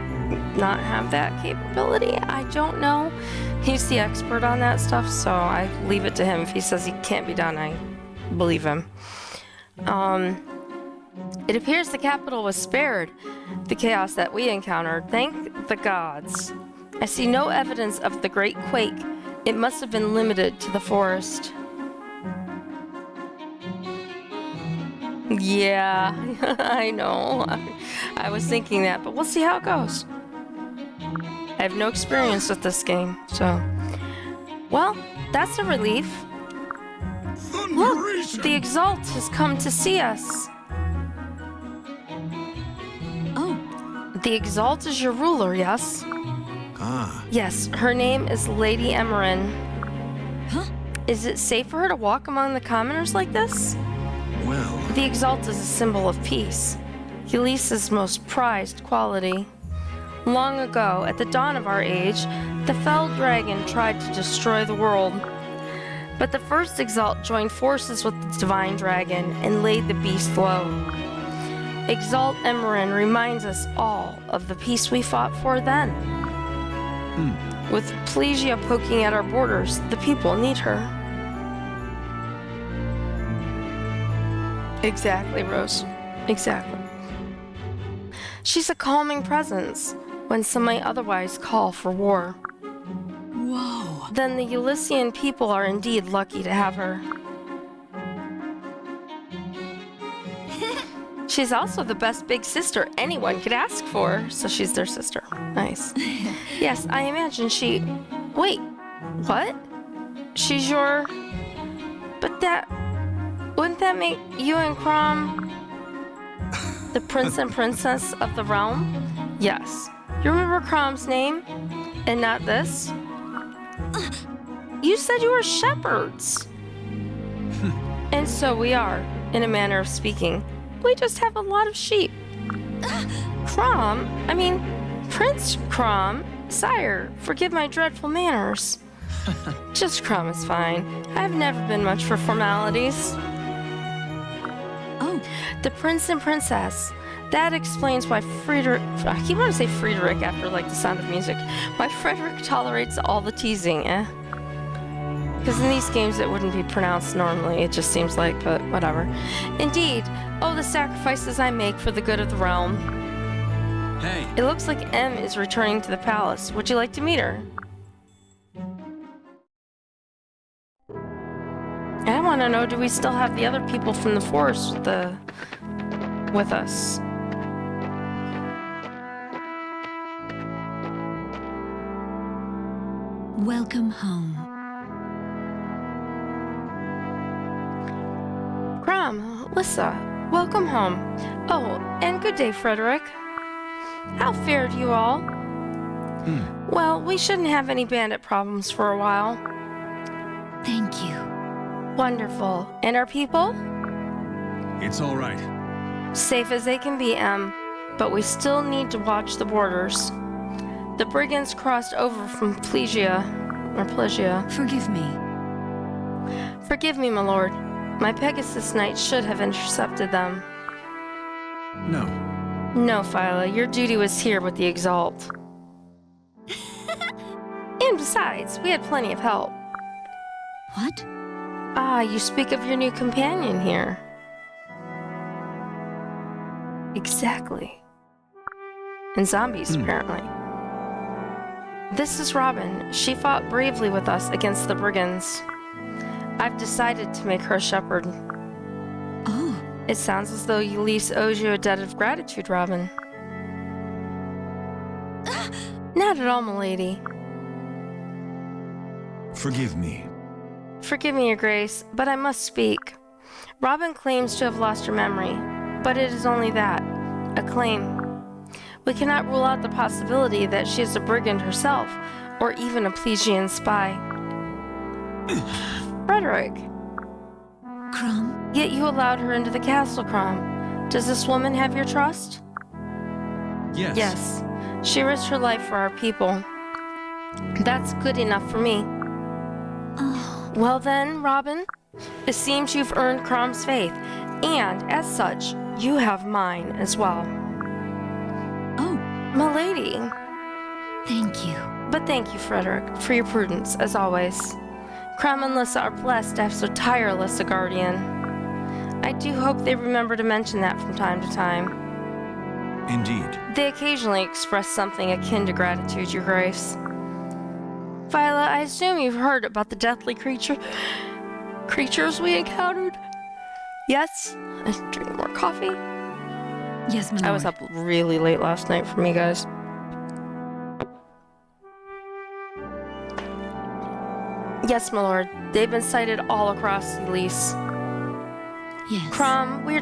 not have that capability. I don't know. He's the expert on that stuff, so I leave it to him. If he says he can't be done, I believe him. It appears the capital was spared the chaos that we encountered. Thank the gods. I see no evidence of the great quake. It must have been limited to the forest. Yeah, I know. I was thinking that, but we'll see how it goes. I have no experience with this game, so... Well, that's a relief. Look, the Exalt has come to see us. Oh, The Exalt is your ruler, yes? Ah. Yes, her name is Lady Emerin. huh? Is it safe for her to walk among the commoners like this? Well. The Exalt is a symbol of peace, Ulysses' most prized quality. Long ago, at the dawn of our age, the fell dragon tried to destroy the world. But the first Exalt joined forces with the divine dragon and laid the beast low. Exalt Emerin reminds us all of the peace we fought for then. With Plegia poking at our borders, the people need her. Exactly, Rose. Exactly. She's a calming presence when some might otherwise call for war. Whoa. Then the Ulyssian people are indeed lucky to have her. She's also the best big sister anyone could ask for, so she's their sister. Nice. Yes, I imagine she... Wait, what? She's your... But that... Wouldn't that make you and Crom the prince and princess of the realm? Yes. You remember Crom's name? And not this? You said you were shepherds. And so we are, in a manner of speaking. We just have a lot of sheep. Prince Crom, sire, forgive my dreadful manners. Just Crom is fine. I've never been much for formalities. Oh, The prince and princess, That explains why Frederick, I keep wanting to say Frederick after like the sound of music, why Frederick tolerates all the teasing, Because in these games it wouldn't be pronounced normally, it just seems like, but whatever. Indeed, oh, the sacrifices I make for the good of the realm. Hey, It looks like M is returning to the palace. Would you like to meet her? I want to know, do we still have the other people from the forest with us? Welcome home. Crom, Lissa, welcome home. Oh, and good day, Frederick. How fared you all? Well, we shouldn't have any bandit problems for a while. Thank you. Wonderful. And our people? it's all right. Safe as they can be, Em, but we still need to watch the borders. The brigands crossed over from Plegia. Forgive me. Forgive me, my lord. My Pegasus Knight should have intercepted them. No. No, Phyla, your duty was here with the Exalt. And besides, we had plenty of help. What? Ah, you speak of your new companion here. Exactly. And zombies, apparently. This is Robin. She fought bravely with us against the brigands. I've decided to make her a shepherd. Oh, It sounds as though Ulysses owes you a debt of gratitude, Robin. Not at all, milady. Forgive me. Forgive me, your grace, but I must speak. Robin claims to have lost her memory, but it is only that, a claim. We cannot rule out the possibility that she is a brigand herself, or even a Plesian spy. Frederick, Crom? yet you allowed her into the castle, Crom. Does this woman have your trust? Yes. Yes. She risked her life for our people. That's good enough for me. Oh, Well then, Robin, it seems you've earned Crom's faith, and as such, you have mine as well. oh, Milady. thank you. But thank you, Frederick, for your prudence, as always. Crom and Lissa are blessed to have so tireless a guardian. I do hope they remember to mention that from time to time. Indeed. They occasionally express something akin to gratitude, your grace. Phyla, I assume you've heard about the deathly creatures we encountered? Yes? I should drink more coffee. Yes, my lord. I was up really late last night for me, guys. Yes, my lord. They've been sighted all across Elise. Yes. Crom, we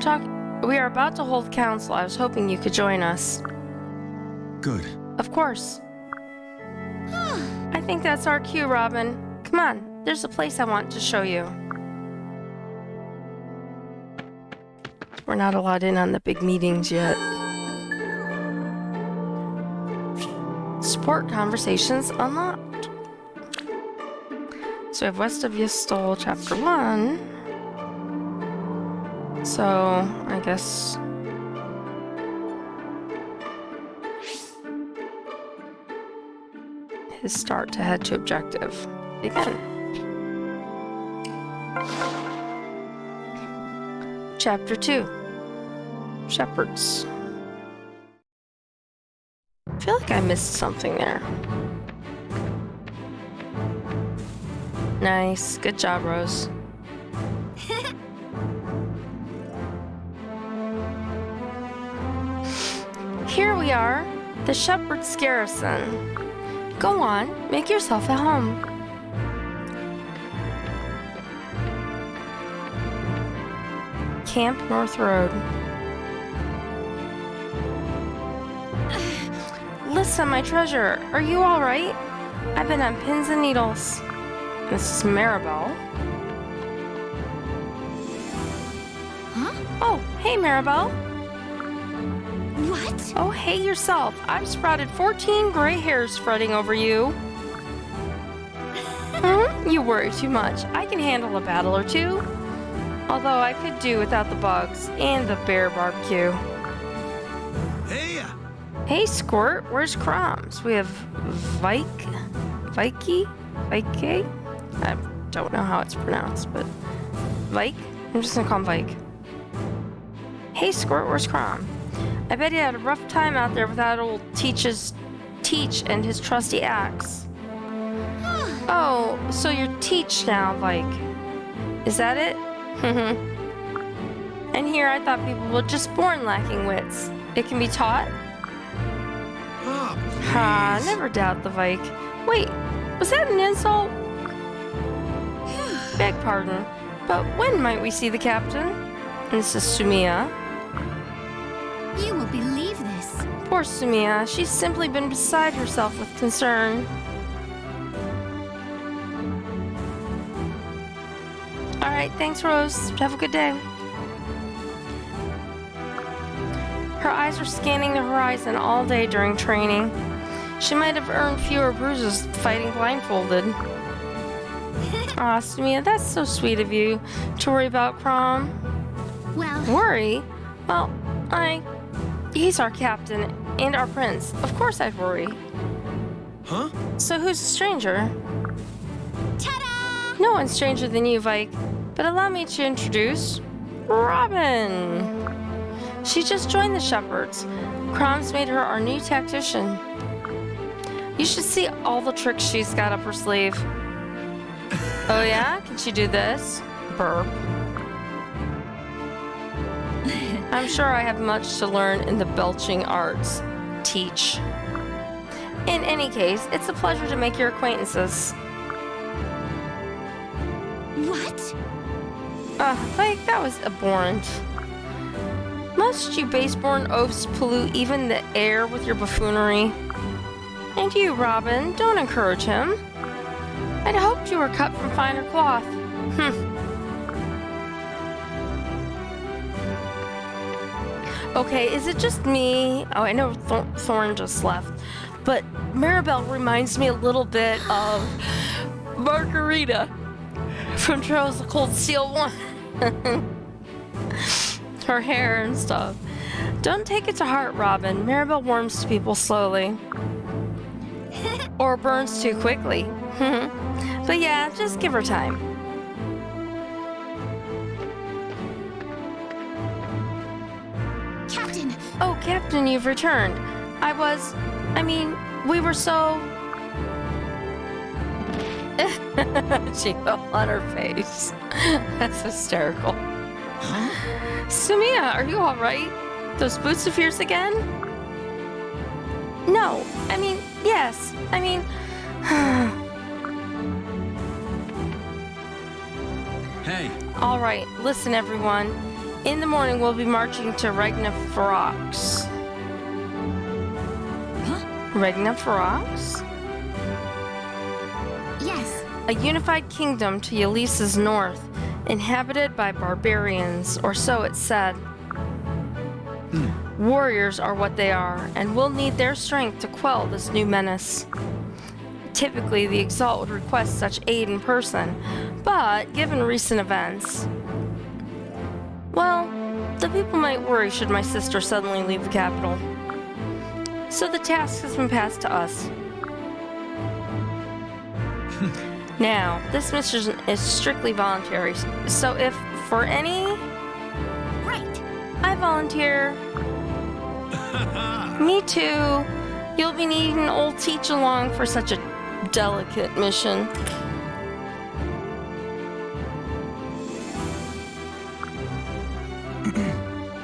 are about to hold council. I was hoping you could join us. Good. Of course. I think that's our cue, Robin. Come on, there's a place I want to show you. We're not allowed in on the big meetings yet. Support conversations unlocked. So we have West of Yestol, Chapter 1. So, I guess... his start to head to objective. Begin. Chapter 2. Shepherds. I feel like I missed something there. Nice. Good job, Rose. Here we are, the Shepherd's Garrison. Go on, make yourself at home. Camp North Road. Listen, my treasure, are you all right? I've been on pins and needles. This is Maribel. Huh? Oh, hey, Maribel. What? Oh, hey yourself. I've sprouted 14 gray hairs fretting over you. You worry too much. I can handle a battle or two. Although I could do without the bugs and the bear barbecue. Hey, Squirt, where's Crumbs? We have Vike? I don't know how it's pronounced, but Vike? I'm just gonna call him Vike. Hey, Squirt, where's Crom? I bet he had a rough time out there without old Teach and his trusty axe. Oh, so you're Teach now, Vike. Is that it? And here I thought people were just born lacking wits. It can be taught? Ha, never doubt the Vike. Wait, was that an insult? Beg pardon, but when might we see the captain? This is Sumia. You won't believe this. Poor Sumia, she's simply been beside herself with concern. Alright, thanks, Rose. Have a good day. Her eyes were scanning the horizon all day during training. She might have earned fewer bruises fighting blindfolded. Aw, Sumia, that's so sweet of you to worry about Crom. Well, Worry? Well, he's our captain and our prince. Of course I'd worry. Huh? So who's a stranger? ta-da! No one's stranger than you, Vike. But allow me to introduce Robin. She just joined the Shepherds. Crom's made her our new tactician. You should see all the tricks she's got up her sleeve. Oh yeah? Can she do this? Burp. I'm sure I have much to learn in the belching arts. Teach. In any case, it's a pleasure to make your acquaintances. What? Like, that was abhorrent. Must you baseborn oafs pollute even the air with your buffoonery? And you, Robin, don't encourage him. I'd hoped you were cut from finer cloth. Okay, is it just me? Oh, I know Thorn just left. But Maribel reminds me a little bit of Margarita from Trails of Cold Steel 1. Her hair and stuff. Don't take it to heart, Robin. Maribel warms to people slowly. Or burns too quickly. But yeah, just give her time. Captain! Oh, Captain, you've returned. We were so... She fell on her face. That's hysterical. Sumia, are you alright? Those boots of yours again? No, yes. Hey, Alright, listen everyone. In the morning we'll be marching to Regna Ferox. Huh? Regna Ferox? Yes. A unified kingdom to Yalisa's north, inhabited by barbarians, or so it's said. Warriors are what they are, and we'll need their strength to quell this new menace. Typically, the Exalt would request such aid in person, but given recent events, well, the people might worry should my sister suddenly leave the capital. So the task has been passed to us. Now, this mission is strictly voluntary, so if for any... Right. I volunteer. Me too. You'll be needing old Teach along for such a delicate mission.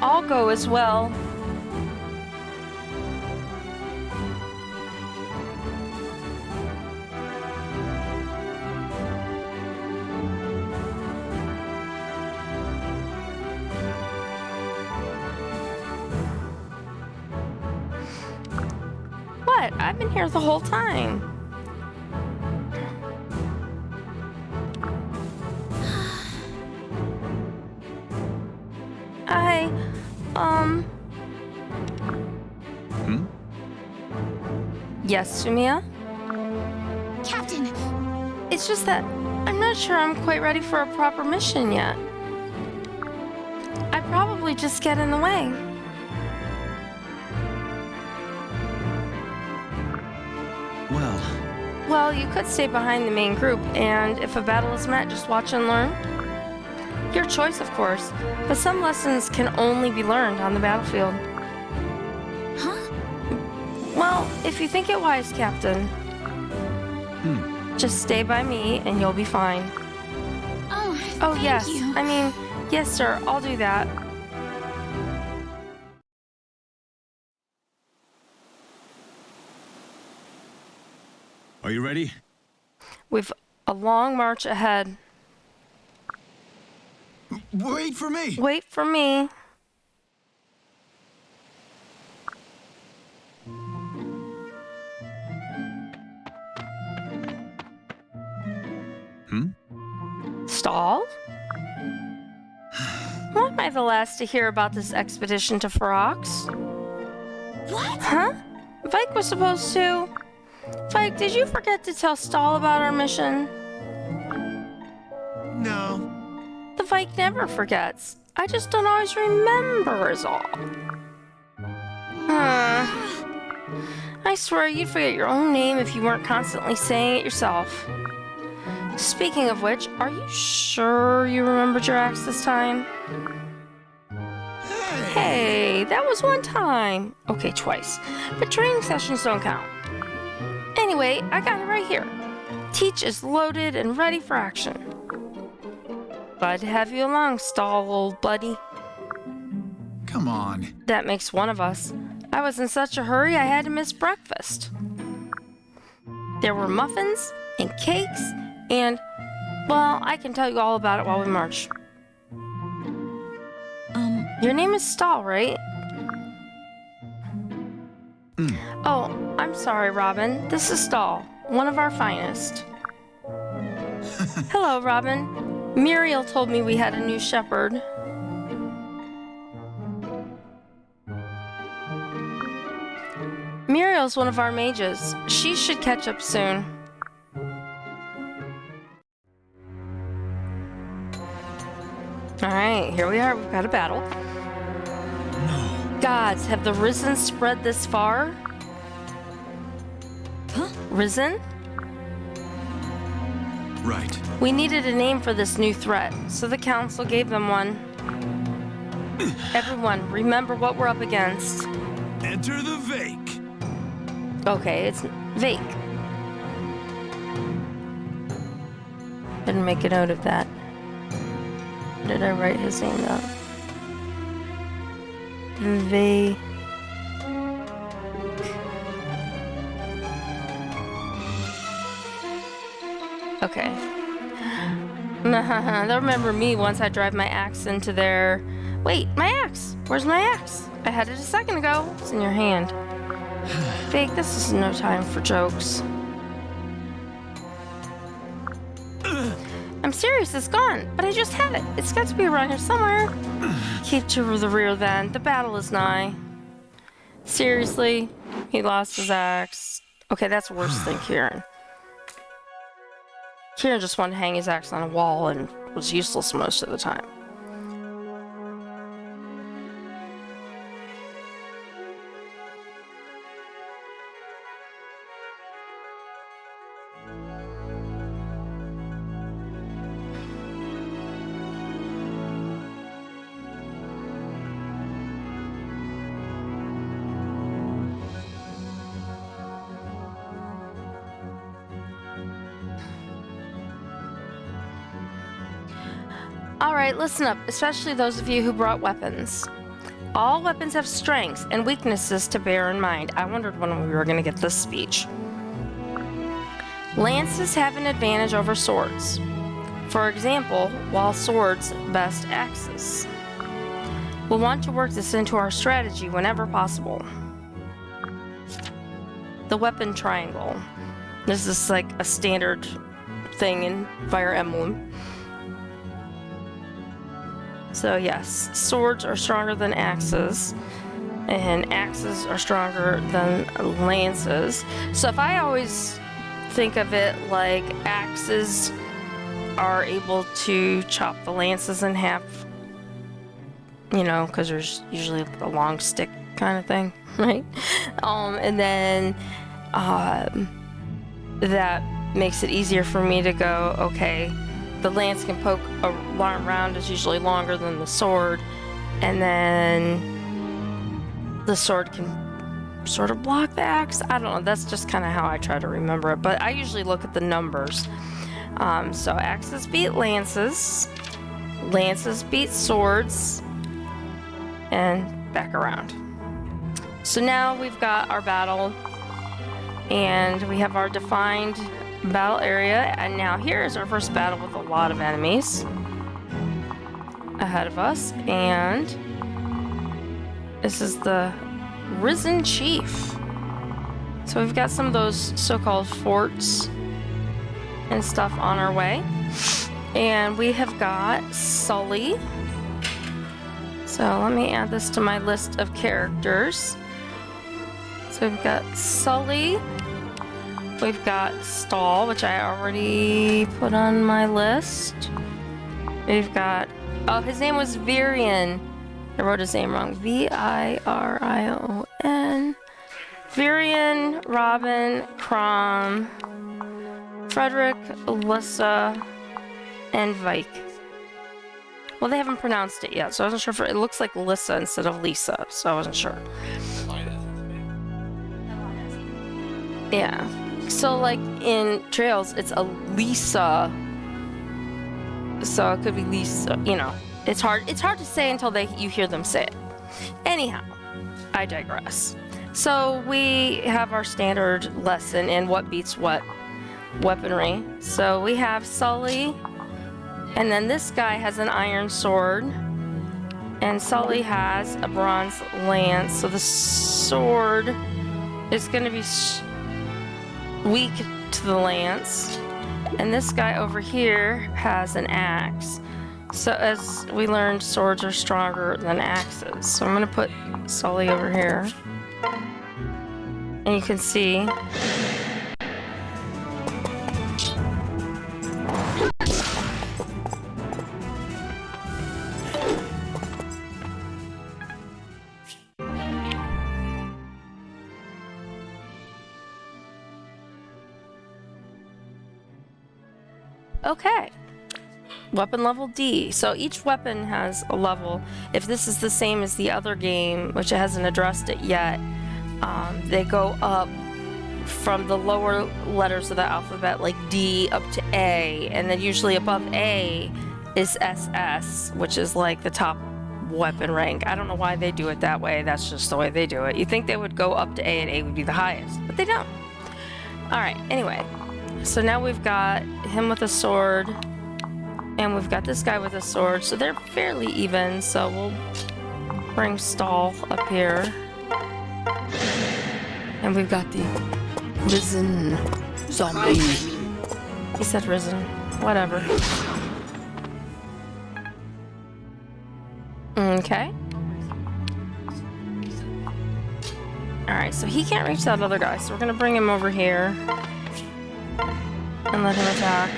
I'll go as well. What? I've been here the whole time. Yes, Sumia? Captain! It's just that I'm not sure I'm quite ready for a proper mission yet. I probably just get in the way. Well, you could stay behind the main group, and if a battle is met, just watch and learn. Your choice, of course, but some lessons can only be learned on the battlefield. Huh? Well, if you think it wise, Captain, just stay by me and you'll be fine. Oh, Oh, thank yes. you. I mean, yes, sir, I'll do that. Are you ready? We've a long march ahead. Wait for me. Wait for me. Stall? Why am I the last to hear about this expedition to Ferox? What? Huh? Vike was supposed to. Vike, did you forget to tell Stall about our mission? No. The Vike never forgets. I just don't always remember is all. I swear you'd forget your own name if you weren't constantly saying it yourself. Speaking of which, are you sure you remembered your axe this time? Hey, that was one time. Okay, twice. But training sessions don't count. Anyway, I got it right here. Teach is loaded and ready for action. Glad to have you along, Stall, old buddy. Come on. That makes one of us. I was in such a hurry I had to miss breakfast. There were muffins and cakes and, well, I can tell you all about it while we march. Your name is Stall, right? Oh, I'm sorry, Robin. This is Stall, one of our finest. Hello, Robin. Muriel told me we had a new shepherd. Muriel's one of our mages. She should catch up soon. Alright, here we are. We've got a battle. Gods, have the Risen spread this far? Huh? Risen? Right. We needed a name for this new threat, so the council gave them one. Everyone, remember what we're up against. Enter the Vake. Okay, it's Vake. Didn't make a note of that. Did I write his name down? Vake. Okay. They'll remember me once I drive my axe into their... Wait, my axe! Where's my axe? I had it a second ago. It's in your hand. Vake, this is no time for jokes. I'm serious, it's gone, but I just had it. It's got to be around here somewhere. Keep to the rear then. The battle is nigh. Seriously? He lost his axe. Okay, that's worse than Kieran. Kieran just wanted to hang his axe on a wall and was useless most of the time. Alright, listen up, especially those of you who brought weapons. All weapons have strengths and weaknesses to bear in mind. I wondered when we were going to get this speech. Lances have an advantage over swords. For example, while swords best axes. We'll want to work this into our strategy whenever possible. The weapon triangle. This is like a standard thing in Fire Emblem. So yes, swords are stronger than axes, and axes are stronger than lances. So if I always think of it like axes are able to chop the lances in half, you know, because there's usually a long stick kind of thing, right? And then that makes it easier for me to go, okay, the lance can poke a round is usually longer than the sword, and then the sword can sort of block the axe. I don't know, that's just kind of how I try to remember it, but I usually look at the numbers. So axes beat lances, lances beat swords, and back around. So now we've got our battle, and we have our defined battle area, and now here is our first battle with a lot of enemies ahead of us, and this is the Risen Chief. So we've got some of those so-called forts and stuff on our way, and we have got Sully. So let me add this to my list of characters. So we've got Sully, we've got Stall, which I already put on my list. We've got, oh, his name was Virion. I wrote his name wrong. Virion. Virion, Robin, Crom, Frederick, Alyssa, and Vike. Well, they haven't pronounced it yet, so I wasn't sure if it looks like Lissa instead of Lisa, so I wasn't sure. Yeah. So, like, in Trails, it's a Lisa. So it could be Lisa, you know. It's hard to say until you hear them say it. Anyhow, I digress. So we have our standard lesson in what beats what weaponry. So we have Sully, and then this guy has an iron sword, and Sully has a bronze lance. So the sword is going to be weak to the lance, and this guy over here has an axe. So as we learned, swords are stronger than axes. So I'm going to put Sully over here, and you can see okay. Weapon level D. So each weapon has a level. If this is the same as the other game, which it hasn't addressed it yet, they go up from the lower letters of the alphabet, like D, up to A, and then usually above A is SS, which is like the top weapon rank. I don't know why they do it that way. That's just the way they do it. You think they would go up to A and A would be the highest, but they don't. Alright, anyway. So now we've got him with a sword, and we've got this guy with a sword, so they're fairly even, so we'll bring Stall up here. And we've got the Risen Zombie. He said Risen. Whatever. Okay. Alright, so he can't reach that other guy, so we're gonna bring him over here and let him attack.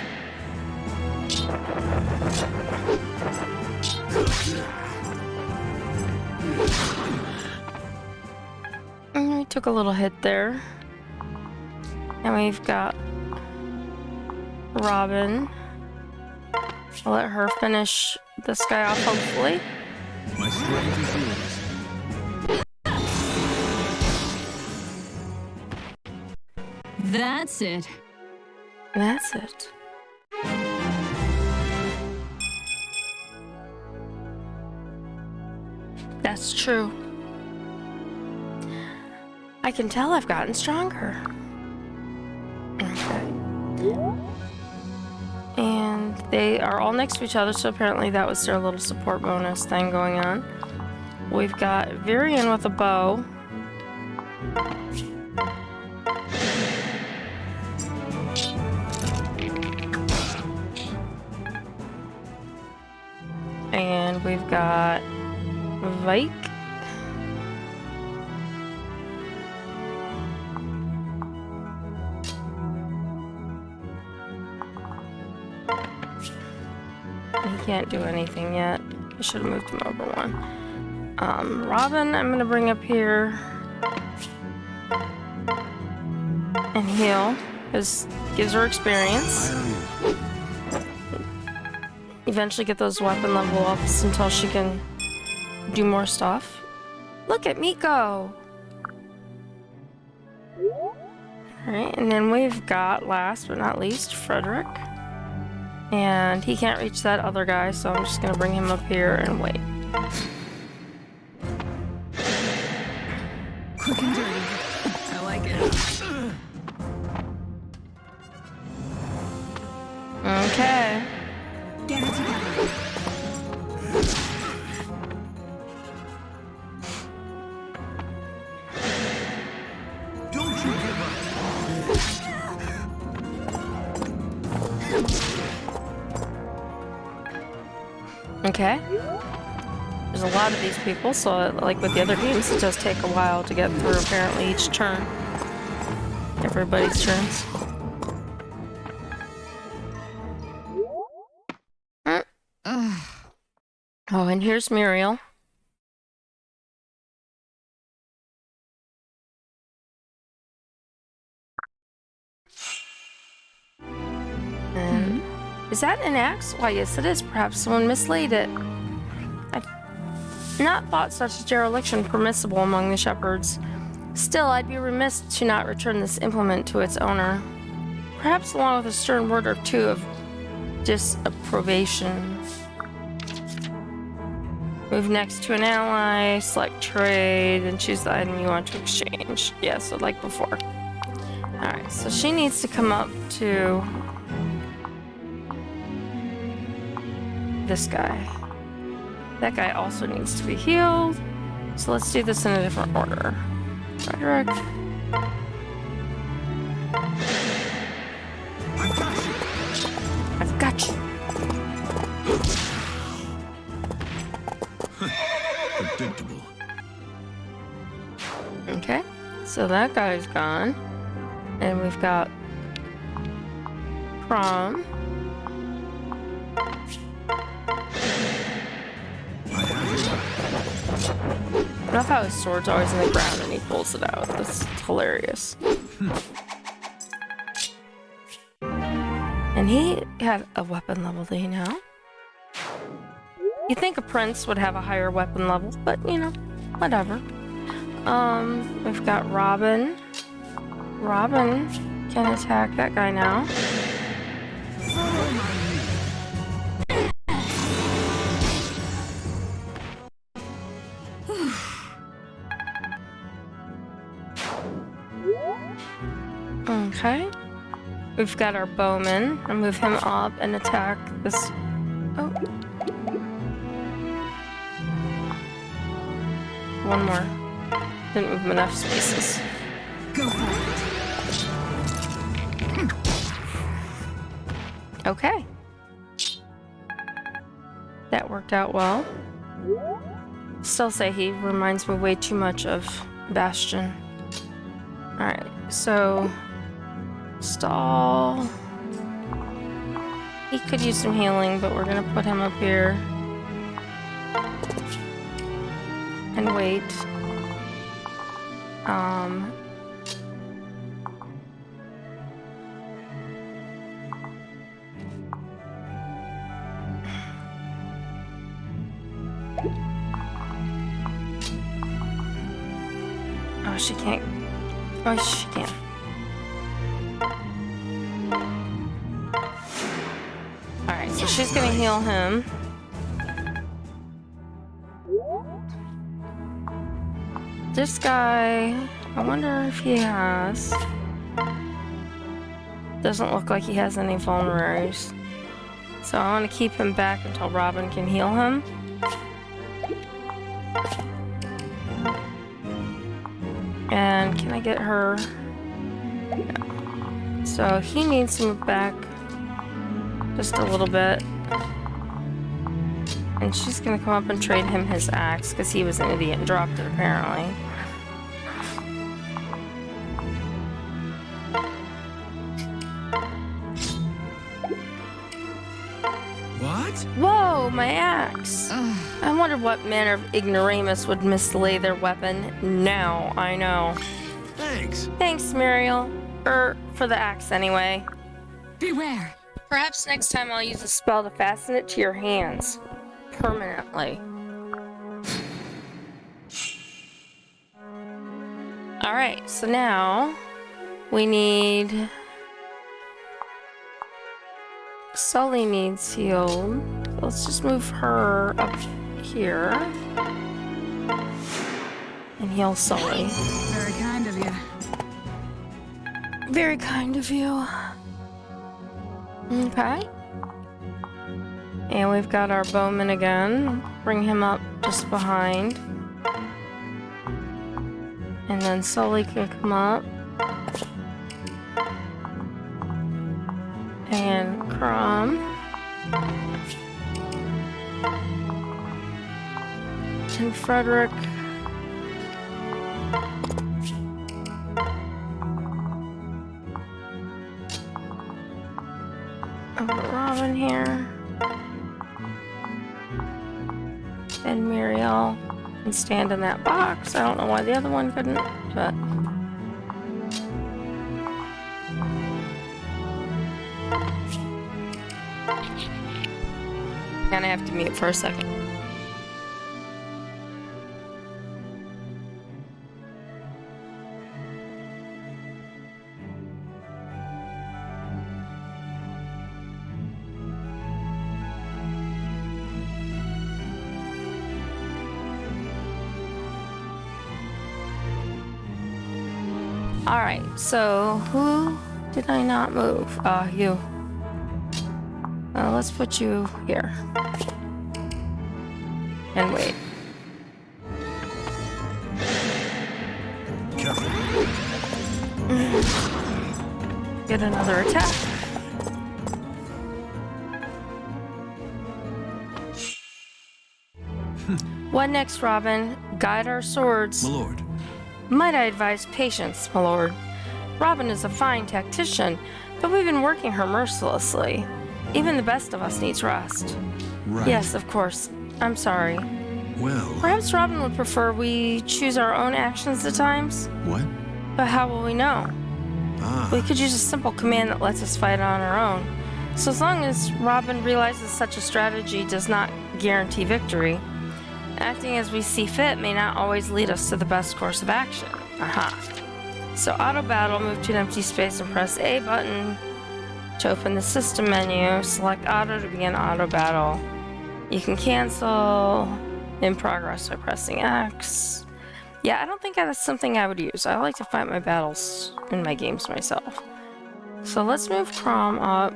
We took a little hit there. And we've got Robin. I'll let her finish this guy off, hopefully. My strength is yours. That's it. That's it. That's true. I can tell I've gotten stronger. Okay. And they are all next to each other, so apparently that was their little support bonus thing going on. We've got Virion with a bow. And we've got Vike. He can't do anything yet. I should have moved him over one. Robin, I'm gonna bring up here and heal. Because it gives her experience. Eventually get those weapon level ups until she can do more stuff. Look at Miko! Alright, and then we've got, last but not least, Frederick. And he can't reach that other guy, so I'm just gonna bring him up here and wait. Quick and dirty. I like it. Okay. Get it together. Don't you give up. Okay. There's a lot of these people, so like with the other games, it does take a while to get through apparently each turn. Everybody's turns. Oh, and here's Muriel. And is that an axe? Why, yes it is. Perhaps someone mislaid it. I've not thought such dereliction permissible among the shepherds. Still, I'd be remiss to not return this implement to its owner. Perhaps along with a stern word or two of disapprobation. Move next to an ally, select trade, and choose the item you want to exchange. Yeah, so like before. Alright, so she needs to come up to this guy. That guy also needs to be healed. So let's do this in a different order. Frederick. I've got you. Predictable. Okay, so that guy's gone. And we've got Prom. I love how his sword's always in the ground and he pulls it out. That's hilarious. And he had a weapon level, do you know? You'd think a prince would have a higher weapon level, but you know, whatever. We've got Robin. Robin can attack that guy now. Okay. We've got our bowman. I'll move him up and attack this. Oh. One more. Didn't move him enough spaces. Go for it. Okay. That worked out well. Still say he reminds me way too much of Bastion. Alright, so stall. He could use some healing, but we're gonna put him up here. And wait. Oh, she can't. Oh, she can. Alright, so she's gonna heal him. This guy, I wonder if he has. Doesn't look like he has any vulneraries. So I want to keep him back until Robin can heal him. And can I get her? No. So he needs to move back just a little bit. And she's gonna come up and trade him his axe because he was an idiot and dropped it apparently. What? Whoa, my axe! I wonder what manner of ignoramus would mislay their weapon. Now I know. Thanks. Thanks, Muriel. For the axe anyway. Beware. Perhaps next time I'll use a spell to fasten it to your hands. Permanently. Alright, so now we need... Sully needs healed. So let's just move her up here. And heal Sully. Very kind of you. Very kind of you. Okay. And we've got our bowman again. Bring him up just behind. And then Sully can come up. And Crom. And Frederick. Robin here. And Muriel can stand in that box. I don't know why the other one couldn't, but... Gonna have to mute for a second. Alright, so who did I not move? You. Let's put you here. And wait. Careful. Get another attack. What next, Robin? Guide our swords. My lord. Might I advise patience, my lord? Robin is a fine tactician, but we've been working her mercilessly. Even the best of us needs rest. Right. Yes, of course. I'm sorry. Well, Perhaps Robin would prefer we choose our own actions at times? what? But how will we know? We could use a simple command that lets us fight on our own. So as long as Robin realizes such a strategy does not guarantee victory, acting as we see fit may not always lead us to the best course of action. Aha. So auto battle, move to an empty space and press A button to open the system menu. Select auto to begin auto battle. You can cancel in progress by pressing X. Yeah, I don't think that's something I would use. I like to fight my battles in my games myself. So let's move Crom up.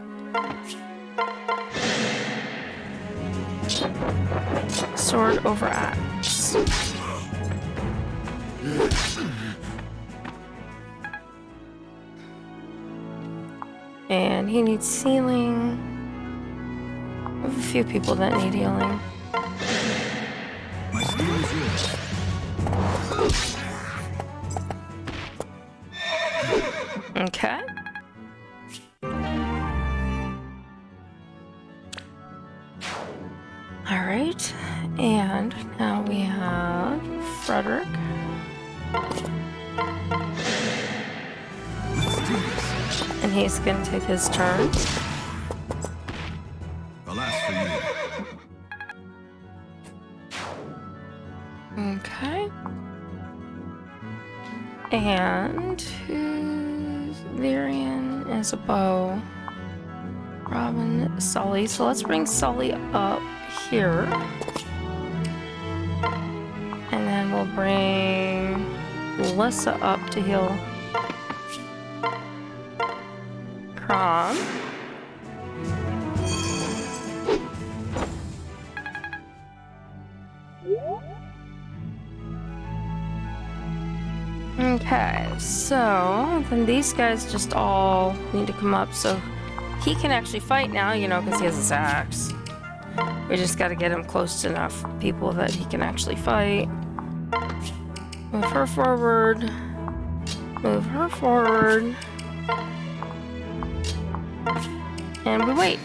Sword over axe. And he needs healing. I have a few people that need healing. My steel is yours. Okay. Alright, and now we have Frederick. And he's gonna take his turn. Alas for you. Okay. And who's Lyrian is a bow. Robin, Sully. So let's bring Sully up here. And then we'll bring Melissa up to heal Crom. Okay, so then these guys just all need to come up so he can actually fight now, you know, because he has his axe. We just got to get him close to enough people that he can actually fight. Move her forward. Move her forward. And we wait.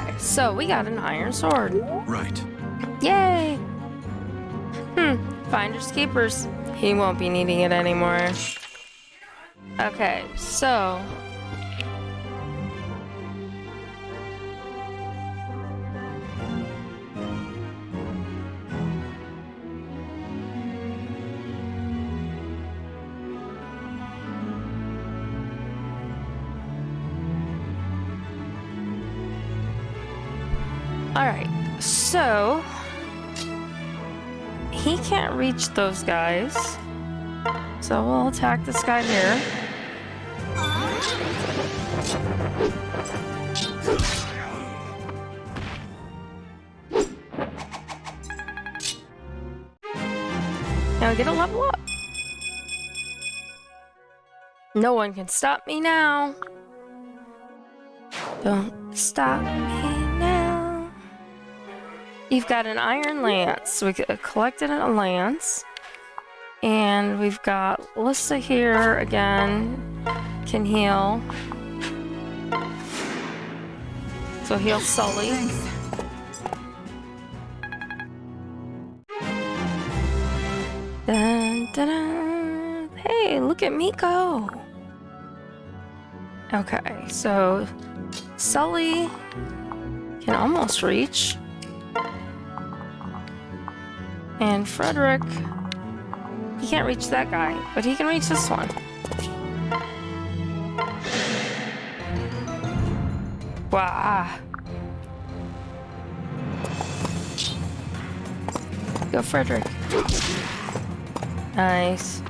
Okay, so we got an iron sword. Right. Yay! Finders keepers. He won't be needing it anymore. Okay, so... Alright, so... He can't reach those guys. So we'll attack this guy here. Now get a level up. No one can stop me now. Don't stop me now. You've got an iron lance. We collected a lance. And we've got Lissa here again. Can heal. So heal Sully. Dun, dun, dun. Hey, look at me go. Okay, so Sully can almost reach. And Frederick, he can't reach that guy, but he can reach this one. Wow. Go, Frederick. Nice.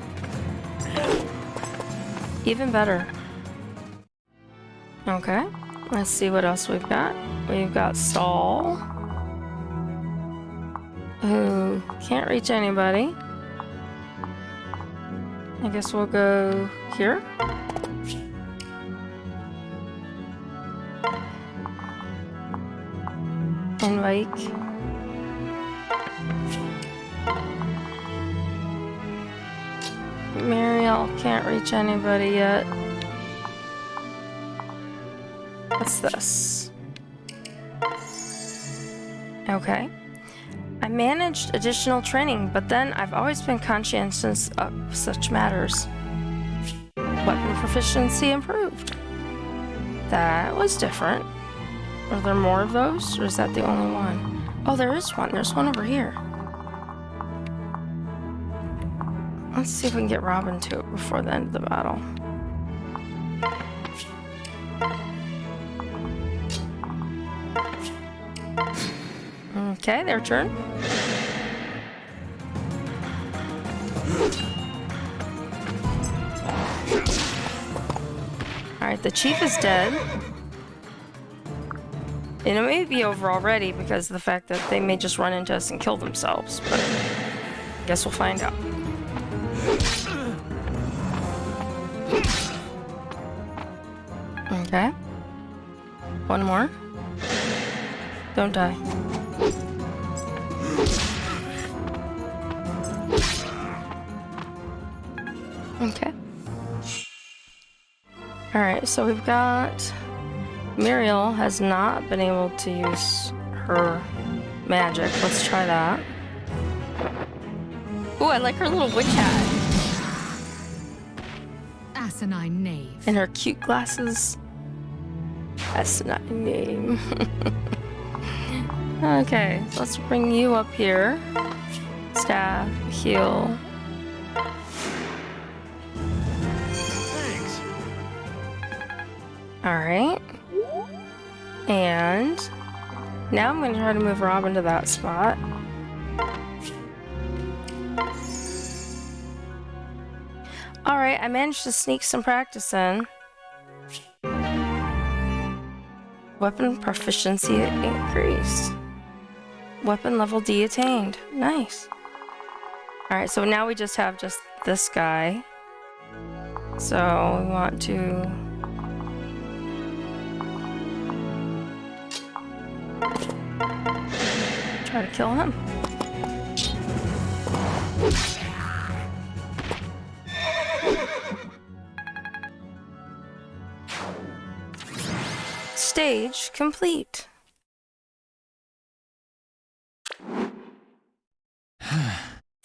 Even better. Okay, let's see what else we've got. We've got Saul, who can't reach anybody. I guess we'll go here. And Mike. Mariel can't reach anybody yet. What's this? Okay. I managed additional training, but then I've always been conscientious of such matters. Weapon proficiency improved. That was different. Are there more of those, or is that the only one? Oh, there is one. There's one over here. Let's see if we can get Robin to it before the end of the battle. Okay, their turn. Alright, the chief is dead. And it may be over already because of the fact that they may just run into us and kill themselves, but I guess we'll find out. Okay. One more. Don't die. Okay. Alright, so we've got... Muriel has not been able to use her magic. Let's try that. Ooh, I like her little witch hat. Asinine knave. And her cute glasses. Asinine name. Okay, so let's bring you up here. Staff, heal. Thanks. Alright. And now I'm going to try to move Robin to that spot. Alright, I managed to sneak some practice in. Weapon proficiency increased. Weapon level D attained. Nice. Alright, so now we just have this guy. So we want to... try to kill him. Stage complete.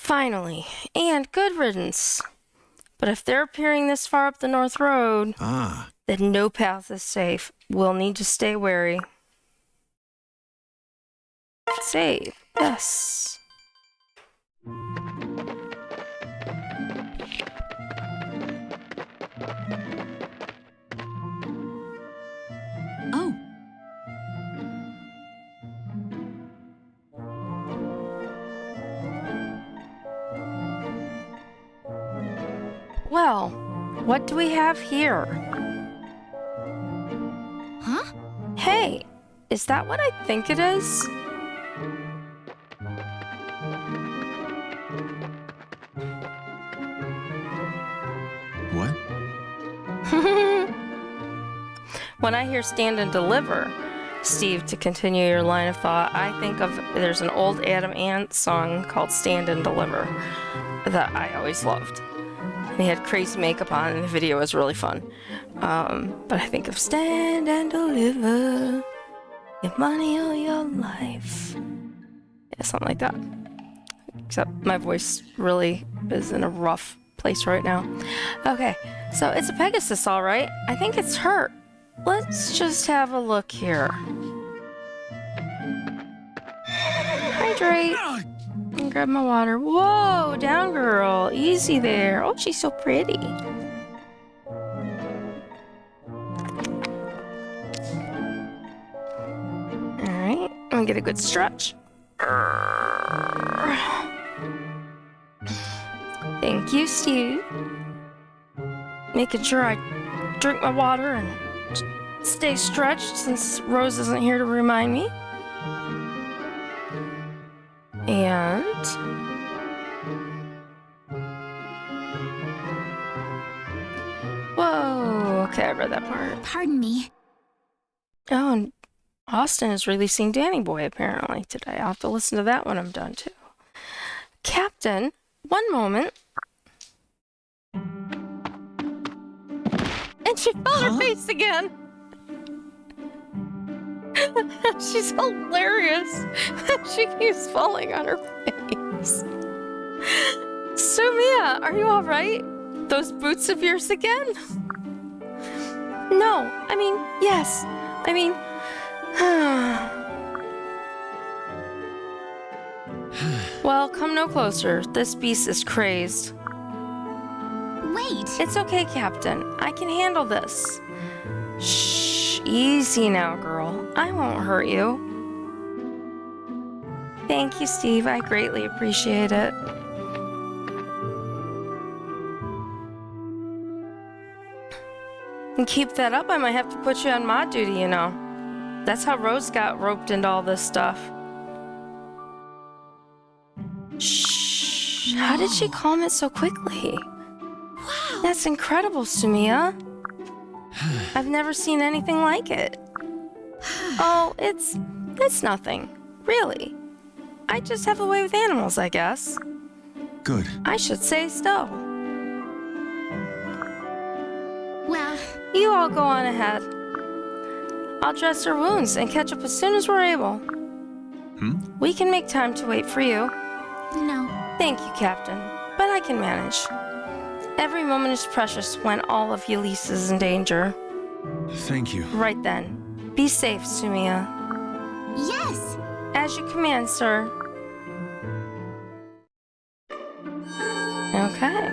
Finally, and good riddance. But if they're appearing this far up the North Road, Ah, then no path is safe. We'll need to stay wary. Save. Yes. Oh, Well, what do we have here? Huh? Hey, is that what I think it is? What? When I hear stand and deliver, Steve, to continue your line of thought, I think of there's an old Adam Ant song called Stand and Deliver that I always loved. And he had crazy makeup on, and the video was really fun. But I think of stand and deliver your money or your life. Yeah, something like that. Except my voice really is in a rough place right now. Okay, so it's a Pegasus, all right. I think it's her. Let's just have a look here. Hydrate. And grab my water. Whoa, down girl. Easy there. Oh, she's so pretty. Alright, I'm gonna get a good stretch. Thank you, Steve. Making sure I drink my water and stay stretched since Rose isn't here to remind me. And whoa, okay, I read that part. Pardon me. Oh, and Austin is releasing Danny Boy apparently today. I'll have to listen to that when I'm done too. Captain, one moment. And she fell her face again. She's hilarious. She keeps falling on her face. Sumia, are you all right? Those boots of yours again? No, I mean, yes. I mean, well, come no closer. This beast is crazed. Wait. It's okay, Captain. I can handle this. Shh, easy now, girl. I won't hurt you. Thank you, Steve. I greatly appreciate it. And keep that up, I might have to put you on mod duty, you know. That's how Rose got roped into all this stuff. Shh. How did she calm it so quickly? Wow. That's incredible, Sumia. I've never seen anything like it. Oh, it's nothing. Really. I just have a way with animals, I guess. Good. I should say so. Well, You all go on ahead. I'll dress her wounds and catch up as soon as we're able. We can make time to wait for you. no. Thank you, Captain, but I can manage. Every moment is precious when all of Ulysses is in danger. Thank you. Right then. Be safe, Sumia. Yes. As you command, sir. Okay.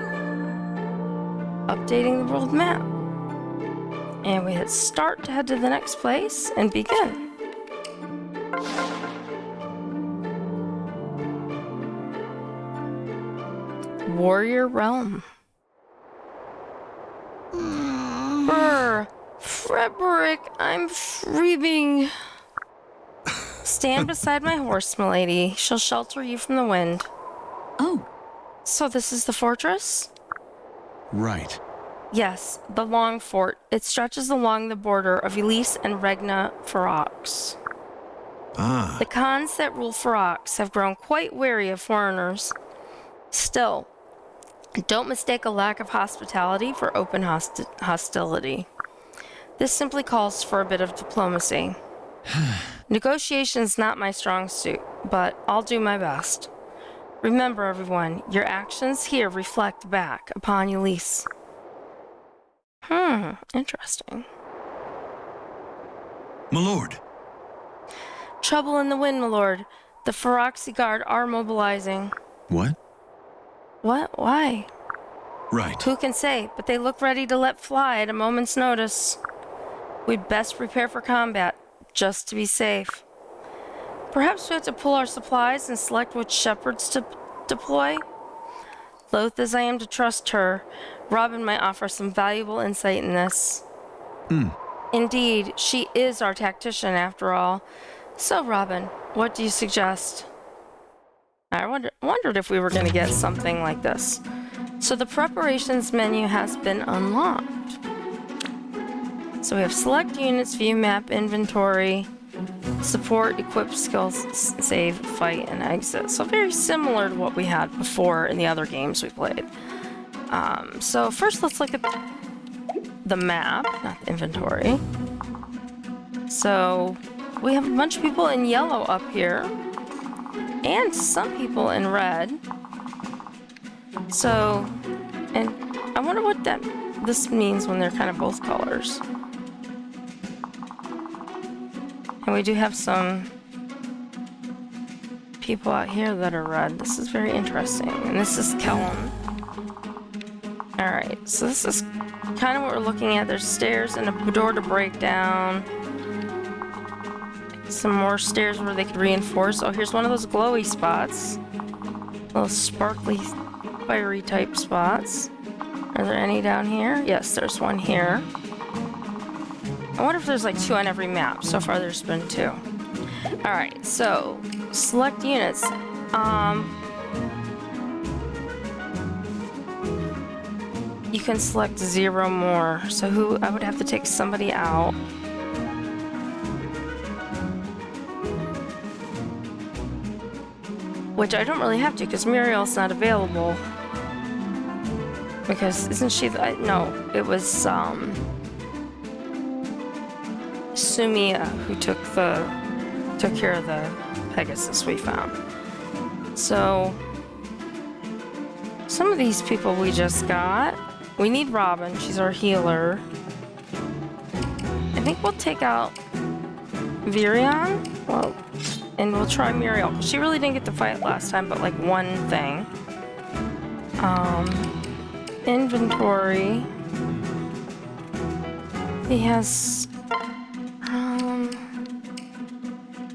Updating the world map. And we hit start to head to the next place and begin. Warrior Realm. Frederick, I'm freezing. Stand beside my horse, milady. She'll shelter you from the wind. oh, So this is the fortress? Right. Yes, the Long Fort. It stretches along the border of Elise and Regna Ferox. Ah, The Khans that rule Ferox have grown quite wary of foreigners. Still, don't mistake a lack of hospitality for open hostility. This simply calls for a bit of diplomacy. Negotiation's not my strong suit, but I'll do my best. Remember, everyone, your actions here reflect back upon Ulysses. Interesting. My lord. Trouble in the wind, my lord. The Feroxy Guard are mobilizing. What? What? Why? Right. Who can say? But they look ready to let fly at a moment's notice. We'd best prepare for combat, just to be safe. Perhaps we have to pull our supplies and select which shepherds to deploy? Loath as I am to trust her, Robin might offer some valuable insight in this. Indeed, she is our tactician after all. So, Robin, what do you suggest? I wondered if we were going to get something like this. So the preparations menu has been unlocked. So we have select units, view map, inventory, support, equip skills, save, fight, and exit. So very similar to what we had before in the other games we played. So first let's look at the map, not the inventory. So we have a bunch of people in yellow up here, and some people in red. So, and I wonder what this means when they're kind of both colors. And we do have some people out here that are red. This is very interesting. And this is Kellum. Alright, so this is kind of what we're looking at. There's stairs and a door to break down. Some more stairs where they could reinforce. Oh, here's one of those glowy spots. Little sparkly, fiery type spots. Are there any down here? Yes, there's one here. I wonder if there's like 2 on every map. So far there's been 2. Alright, so select units. You can select 0 more. So I would have to take somebody out. Which I don't really have to because Muriel's not available. Because isn't she no, it was Sumia who took care of the Pegasus we found. So some of these people we just got. We need Robin, she's our healer. I think we'll take out Virion. Well, and we'll try Muriel. She really didn't get to fight last time, but like one thing. Inventory. He has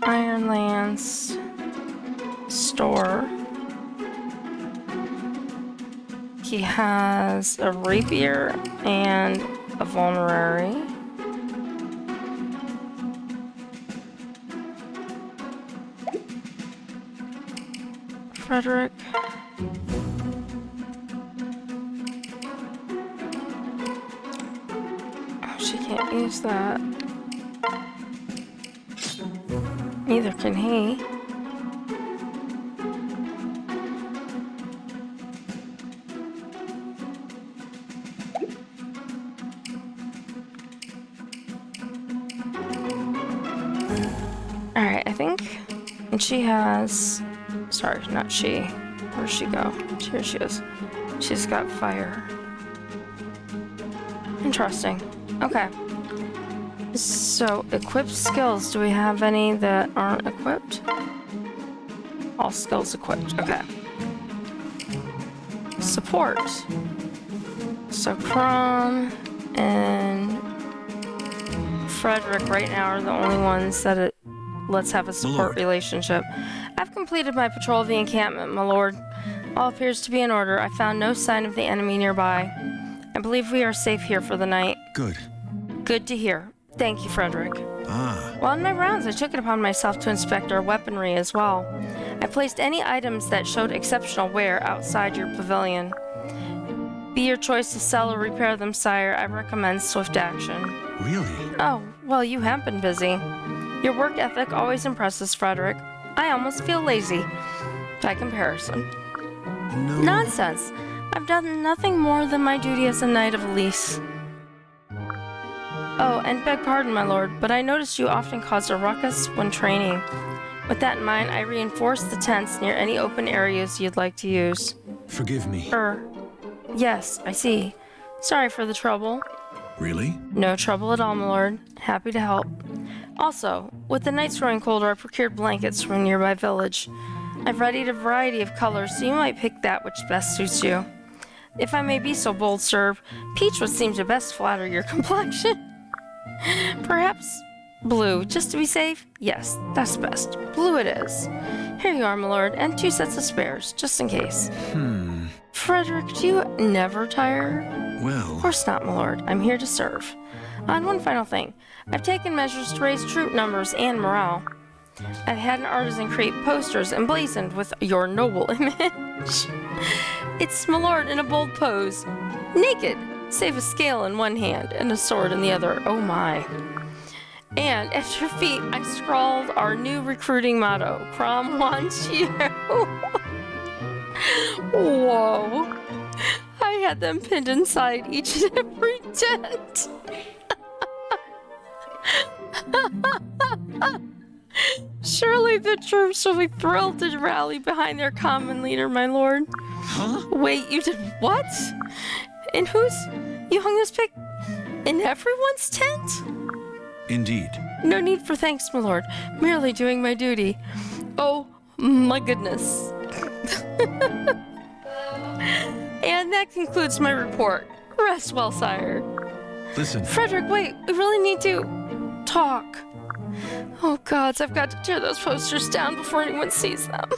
Iron Lance store. He has a rapier and a vulnerary. Frederick. Oh, she can't use that. Neither can he. Alright, I think. And she has. Sorry, not she. Where'd she go? Here she is. She's got fire. Interesting. Okay. So, equipped skills. Do we have any that aren't equipped? All skills equipped. Okay. Support. So, Crom and Frederick right now are the only ones that let's have a support relationship. I've completed my patrol of the encampment, my lord. All appears to be in order. I found no sign of the enemy nearby. I believe we are safe here for the night. Good. Good to hear. Thank you, Frederick. Ah. While on my rounds, I took it upon myself to inspect our weaponry as well. I placed any items that showed exceptional wear outside your pavilion. Be your choice to sell or repair them, sire. I recommend swift action. Really? Oh, well, you have been busy. Your work ethic always impresses, Frederick. I almost feel lazy by comparison. No. Nonsense. I've done nothing more than my duty as a knight of Elise. Oh, and beg pardon, my lord, but I noticed you often caused a ruckus when training. With that in mind, I reinforced the tents near any open areas you'd like to use. Forgive me. Yes, I see. Sorry for the trouble. Really? No trouble at all, my lord. Happy to help. Also, with the nights growing colder, I procured blankets from a nearby village. I've readied a variety of colors, so you might pick that which best suits you. If I may be so bold, sir, peach would seem to best flatter your complexion. Perhaps blue, just to be safe? Yes, that's best. Blue it is. Here you are, my lord, and 2 sets of spares, just in case. Frederick, do you never tire? Well... Of course not, my lord. I'm here to serve. On one final thing, I've taken measures to raise troop numbers and morale. I've had an artisan create posters emblazoned with your noble image. It's my lord in a bold pose, naked, save a scale in one hand and a sword in the other. Oh my. And at your feet, I scrawled our new recruiting motto, Crom wants you. Whoa. I had them pinned inside each and every tent. Surely the troops will be thrilled to rally behind their common leader, my lord. Huh? Wait, you did what? In whose? You hung this pic in everyone's tent? Indeed. No need for thanks, my lord. Merely doing my duty. Oh, my goodness. And that concludes my report. Rest well, sire. Listen. Frederick, wait. We really need to talk. Oh, gods, I've got to tear those posters down before anyone sees them.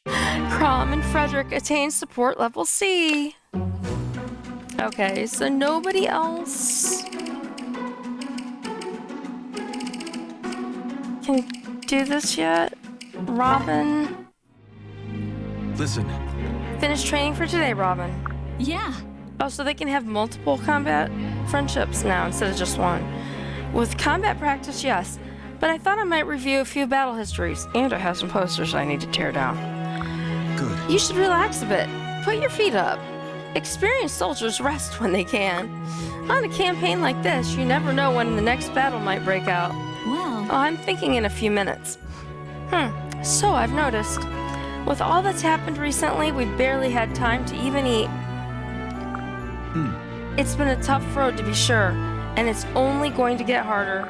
Crom and Frederick attain support level C. Okay, so nobody else can do this yet? Robin? Listen. Finished training for today, Robin. Yeah. Oh, so they can have multiple combat friendships now instead of just one. With combat practice, yes. But I thought I might review a few battle histories, and I have some posters I need to tear down. Good. You should relax a bit. Put your feet up. Experienced soldiers rest when they can. On a campaign like this, you never know when the next battle might break out. Well... Oh, I'm thinking in a few minutes. So I've noticed. With all that's happened recently, we've barely had time to even eat. It's been a tough road to be sure, and it's only going to get harder.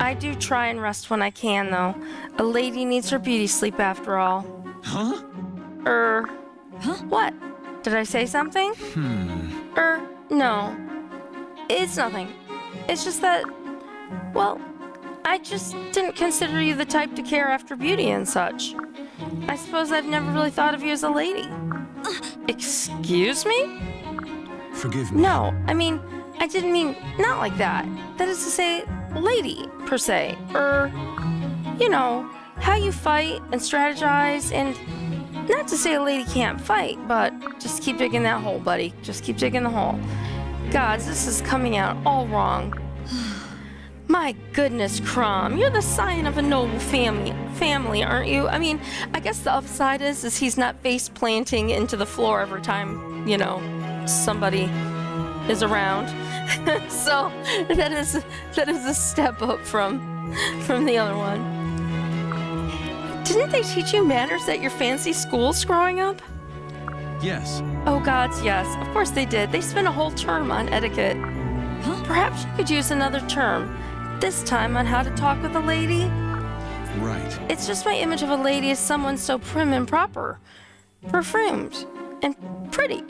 I do try and rest when I can, though. A lady needs her beauty sleep after all. Huh? What? Did I say something? No. It's nothing. It's just that, well, I just didn't consider you the type to care after beauty and such. I suppose I've never really thought of you as a lady. Excuse me? Forgive me. No, I mean, I didn't mean not like that. That is to say, lady, per se. You know, how you fight and strategize, and not to say a lady can't fight, but just keep digging that hole, buddy. Just keep digging the hole. Gods, this is coming out all wrong. My goodness, Crom, you're the scion of a noble family, aren't you? I mean, I guess the upside is he's not face planting into the floor every time, you know, somebody is around. So that is a step up from the other one. Didn't they teach you manners at your fancy schools growing up? Yes. Oh gods, yes. Of course they did. They spent a whole term on etiquette. Perhaps you could use another term. This time on how to talk with a lady. Right. It's just my image of a lady as someone so prim and proper, perfumed, and pretty.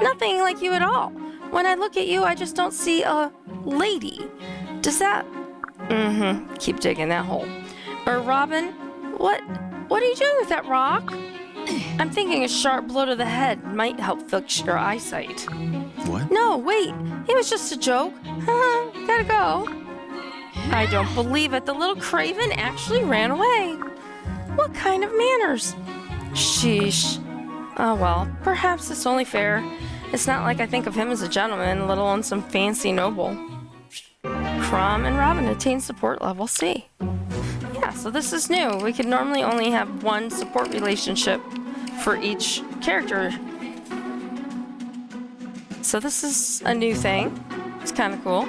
Nothing like you at all. When I look at you, I just don't see a lady. Does that? Keep digging that hole. Robin, what are you doing with that rock? I'm thinking a sharp blow to the head might help fix your eyesight. What? No, wait. It was just a joke. Gotta go. I don't believe it. The little craven actually ran away. What kind of manners? Sheesh. Oh well, perhaps it's only fair. It's not like I think of him as a gentleman, let alone some fancy noble. Crom and Robin attain support level C. Yeah, so this is new. We could normally only have one support relationship for each character. So this is a new thing. It's kind of cool.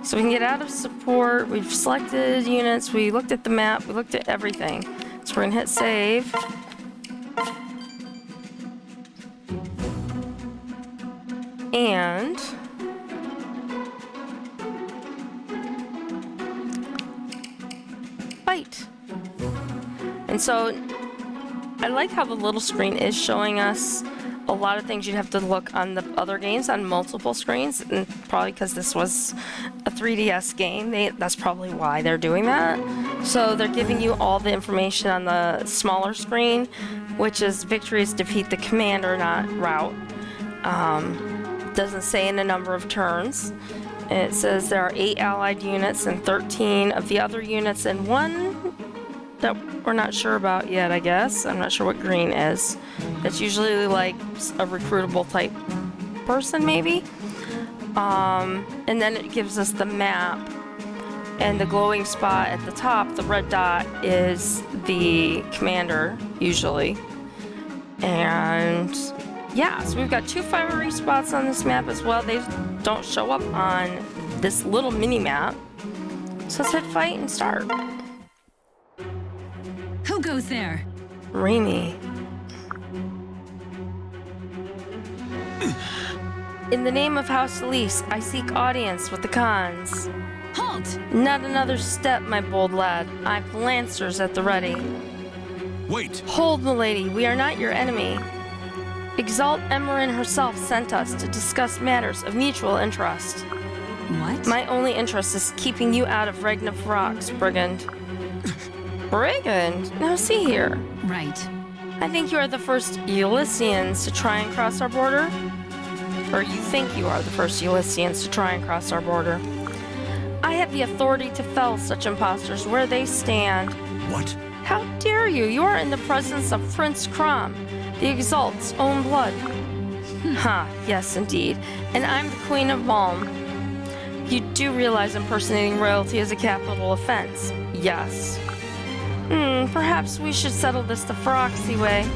So we can get out of support. We've selected units. We looked at the map. We looked at everything. So we're gonna hit save. And fight. And so I like how the little screen is showing us a lot of things you'd have to look on the other games on multiple screens, and probably because this was a 3DS game, that's probably why they're doing that. So they're giving you all the information on the smaller screen, which is victories defeat the commander, not route. Doesn't say in a number of turns. It says there are 8 allied units and 13 of the other units, and 1 that we're not sure about yet, I guess. I'm not sure what green is. It's usually like a recruitable type person, maybe. And then it gives us the map, and the glowing spot at the top, the red dot, is the commander, usually. And yeah, so we've got 2 fiery spots on this map as well. They don't show up on this little mini map. So let's hit fight and start. Who goes there? Remy. In the name of House Elise, I seek audience with the Khans. Halt! Not another step, my bold lad. I've lancers at the ready. Wait! Hold, milady, we are not your enemy. Exalt Emmeryn herself sent us to discuss matters of mutual interest. What? My only interest is keeping you out of Regna Rocks, brigand. Brigand? Now see here. Right. I think you are the first Elysians to try and cross our border. Or you think you are the first Elysians to try and cross our border. I have the authority to fell such impostors where they stand. What? How dare you? You are in the presence of Prince Crom, the Exalt's own blood. Ha, yes indeed. And I'm the Queen of Malm. You do realize impersonating royalty is a capital offense? Yes. Perhaps we should settle this the Feroxy way.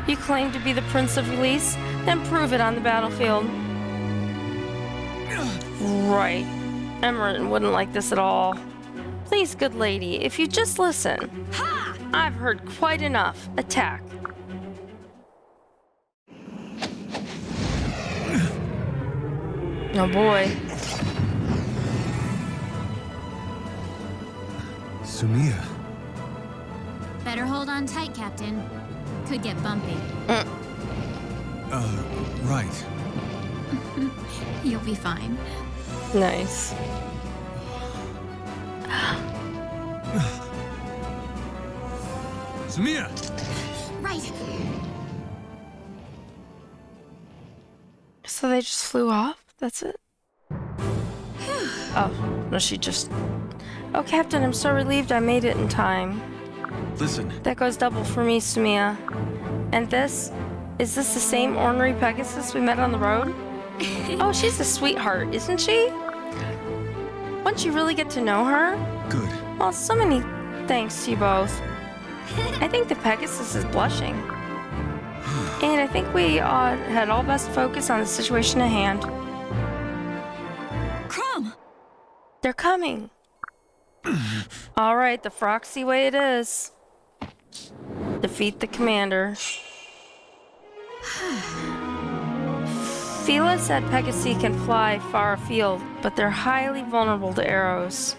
You claim to be the Prince of Release, then prove it on the battlefield. Right. Emmeryn wouldn't like this at all. Please, good lady, if you just listen. Ha! I've heard quite enough. Attack. Oh boy. Sumia. Better hold on tight, Captain. Could get bumpy. Right. You'll be fine. Nice. Sumia! Right. So they just flew off? That's it? Oh, no, she just... Oh, Captain, I'm so relieved I made it in time. Listen. That goes double for me, Sumia. And this? Is this the same ornery Pegasus we met on the road? Oh, she's a sweetheart, isn't she? Once you really get to know her? Good. Well, so many thanks to you both. I think the Pegasus is blushing. And I think we had all best focus on the situation at hand. Crom! They're coming. All right, the Feroxy way it is. Defeat the commander. Fila said Pegasi can fly far afield, but they're highly vulnerable to arrows.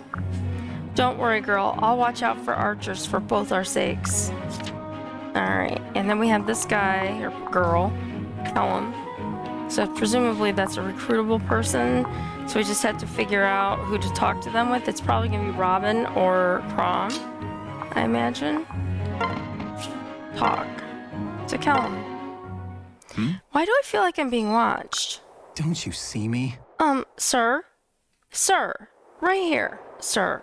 Don't worry, girl. I'll watch out for archers for both our sakes. Alright, and then we have this guy, or girl, Callum. So presumably that's a recruitable person. So we just have to figure out who to talk to them with. It's probably going to be Robin or Crom, I imagine. Talk to Callum. Why do I feel like I'm being watched? Don't you see me? Sir? Sir, right here, sir.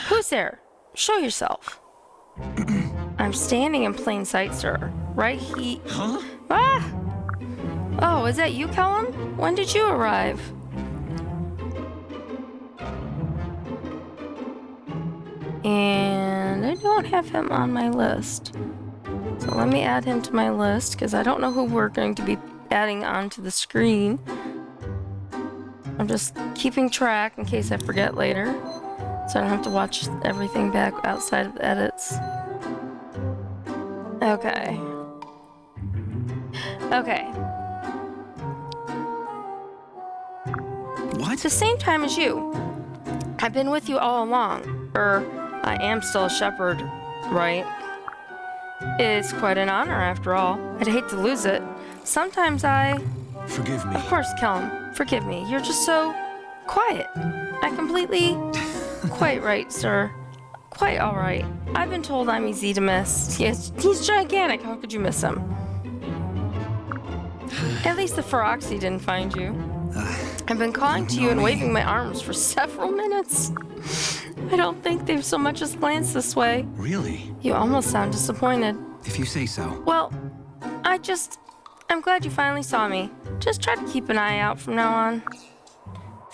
Who's there? Show yourself. I'm standing in plain sight, sir. Right Huh? Ah! Oh, is that you, Callum? When did you arrive? And I don't have him on my list. So let me add him to my list, because I don't know who we're going to be adding onto the screen. I'm just keeping track in case I forget later, so I don't have to watch everything back outside of the edits. Okay. Okay. What? At the same time as you. I've been with you all along. I am still a shepherd, right? It's quite an honor, after all. I'd hate to lose it. Sometimes Forgive me. Of course, Callum, forgive me. You're just so quiet. I completely... Quite right, sir. Quite all right. I've been told I'm easy to miss. He's gigantic. How could you miss him? At least the Feroxy didn't find you. I've been calling to you and waving my arms for several minutes. I don't think they've so much as glanced this way. Really? You almost sound disappointed. If you say so. Well, I'm glad you finally saw me. Just try to keep an eye out from now on.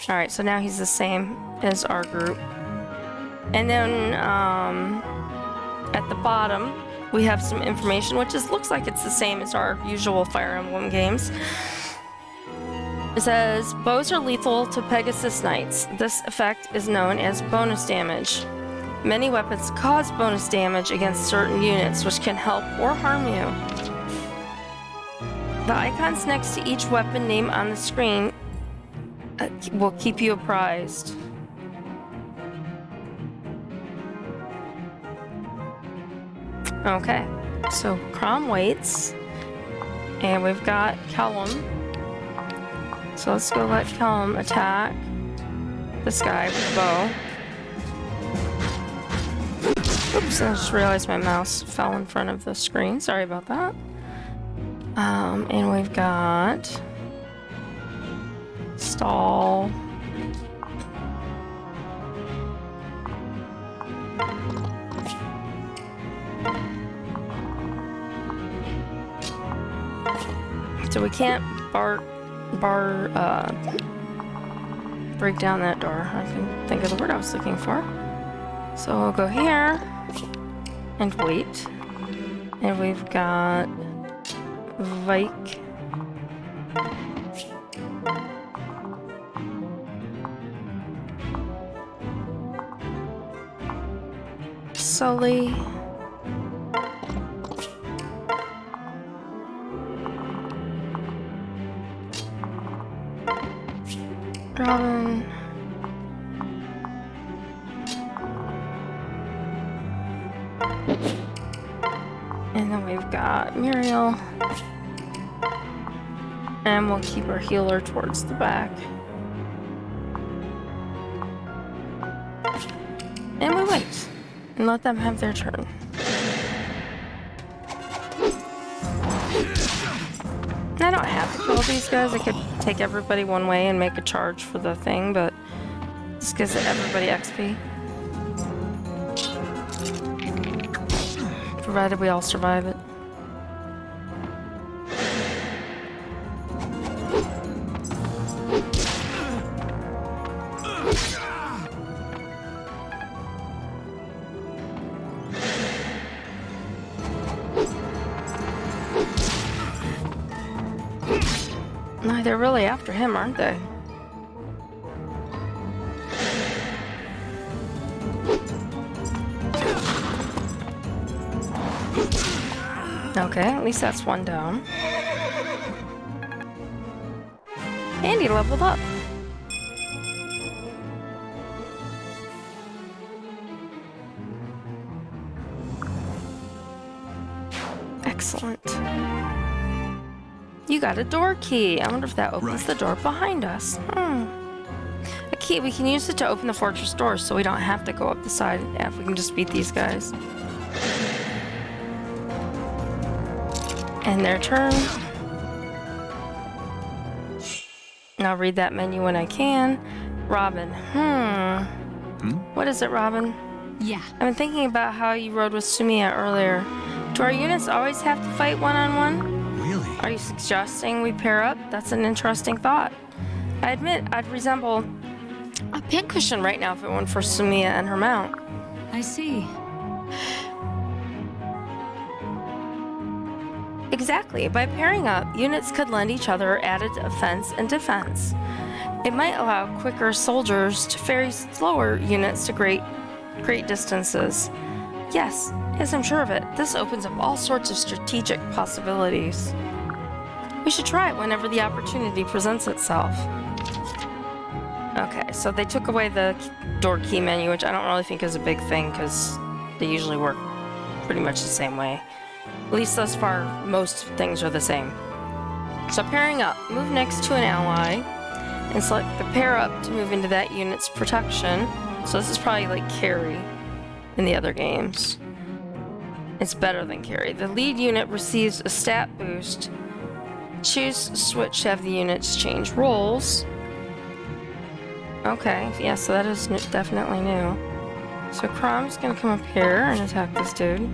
Alright, so now he's the same as our group. And then, at the bottom, we have some information, which looks like it's the same as our usual Fire Emblem games. It says, bows are lethal to Pegasus Knights. This effect is known as bonus damage. Many weapons cause bonus damage against certain units, which can help or harm you. The icons next to each weapon name on the screen will keep you apprised. Okay, so Crom waits, and we've got Callum. So let's go let Callum attack this guy with the bow. Oops, I just realized my mouse fell in front of the screen. Sorry about that. And we've got Stall. So we can't break down that door. I can think of the word I was looking for. So we'll go here and wait. And we've got Vike. Sully. Robin. And then we've got Muriel. And we'll keep our healer towards the back. And we wait. And let them have their turn. I don't have to kill these guys. I could take everybody one way and make a charge for the thing, but this gives everybody XP. Provided we all survive it. No, they're really after him, aren't they? Okay, at least that's one down. And he leveled up. Excellent. You got a door key. I wonder if that opens the door behind us. A key. We can use it to open the fortress doors so we don't have to go up the side if we can just beat these guys. And their turn. And I'll read that menu when I can. Robin. What is it, Robin? Yeah. I've been thinking about how you rode with Sumiya earlier. Do our units always have to fight one-on-one? Really? Are you suggesting we pair up? That's an interesting thought. I admit I'd resemble a pincushion right now if it weren't for Sumiya and her mount. I see. Exactly. By pairing up, units could lend each other added offense and defense. It might allow quicker soldiers to ferry slower units to great distances. Yes, I'm sure of it. This opens up all sorts of strategic possibilities. We should try it whenever the opportunity presents itself. Okay, so they took away the door key menu, which I don't really think is a big thing because they usually work pretty much the same way. At least thus far, most things are the same. So pairing up, move next to an ally and select the pair up to move into that unit's protection. So this is probably like carry in the other games. It's better than carry. The lead unit receives a stat boost. Choose switch to have the units change roles. Okay, yeah, so that is definitely new. So Crom's gonna come up here and attack this dude.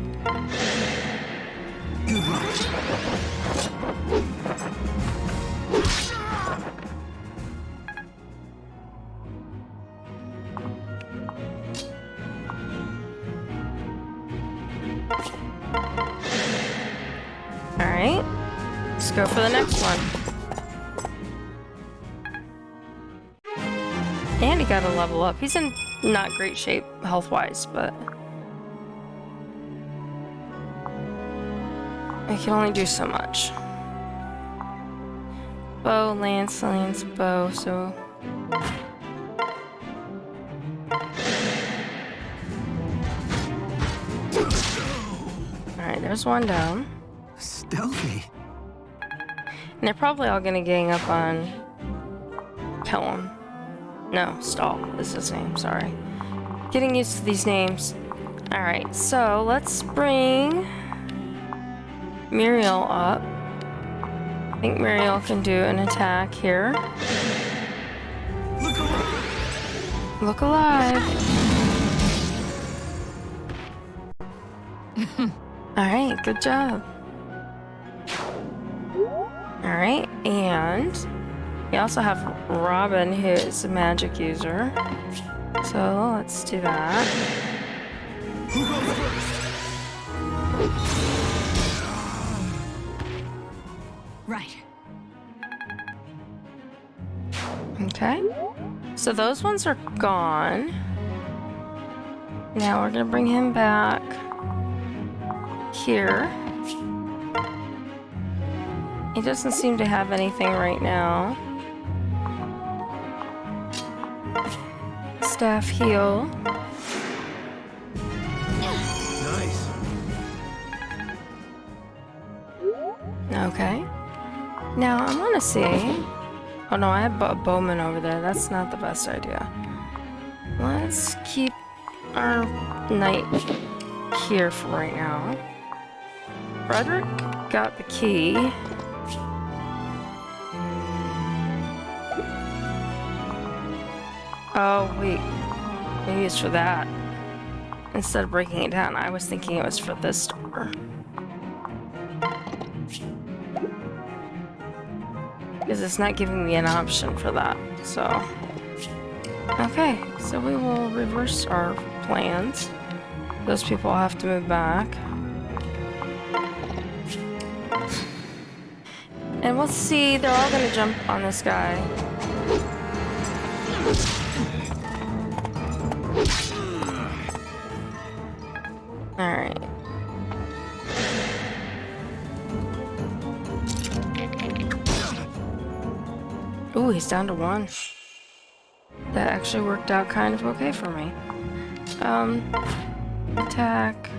Alright, let's go for the next one. And he got a level up. He's in not great shape health-wise, but I can only do so much. Bow, lance, bow, so... Alright, there's one down. Stealthy. And they're probably all gonna gang up on Kellum. No, Stahl is his name, sorry. Getting used to these names. Alright, so let's bring Muriel up. I think Muriel can do an attack here. Look alive! Look alive! Alright, good job. Alright, and we also have Robin, who is a magic user. So let's do that. Who goes first? Right. Okay. So those ones are gone. Now we're gonna bring him back here. He doesn't seem to have anything right now. Staff heal. Nice. Okay. Now I want to see. Oh no, I have a bowman over there. That's not the best idea. Let's keep our knight here for right now. Frederick got the key. Oh, wait. Maybe it's for that. Instead of breaking it down, I was thinking it was for this door. Because it's not giving me an option for that, so... Okay, so we will reverse our plans. Those people will have to move back. And we'll see, they're all gonna jump on this guy. Alright. Ooh, he's down to 1. That actually worked out kind of okay for me. Attack.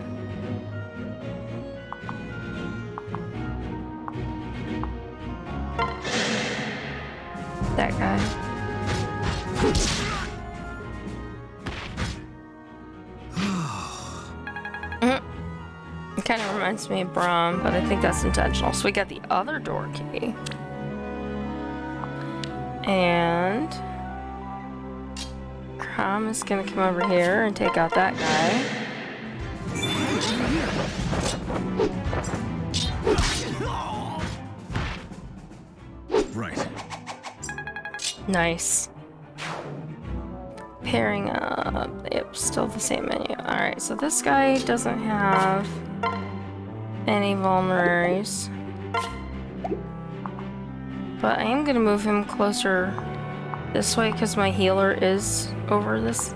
That guy. It kind of reminds me of Braum, but I think that's intentional. So we got the other door key. And Crom is gonna come over here and take out that guy. Right. Nice. Pairing up. Yep, still the same menu. Alright, so this guy doesn't have any vulneraries. But I am gonna move him closer this way because my healer is over this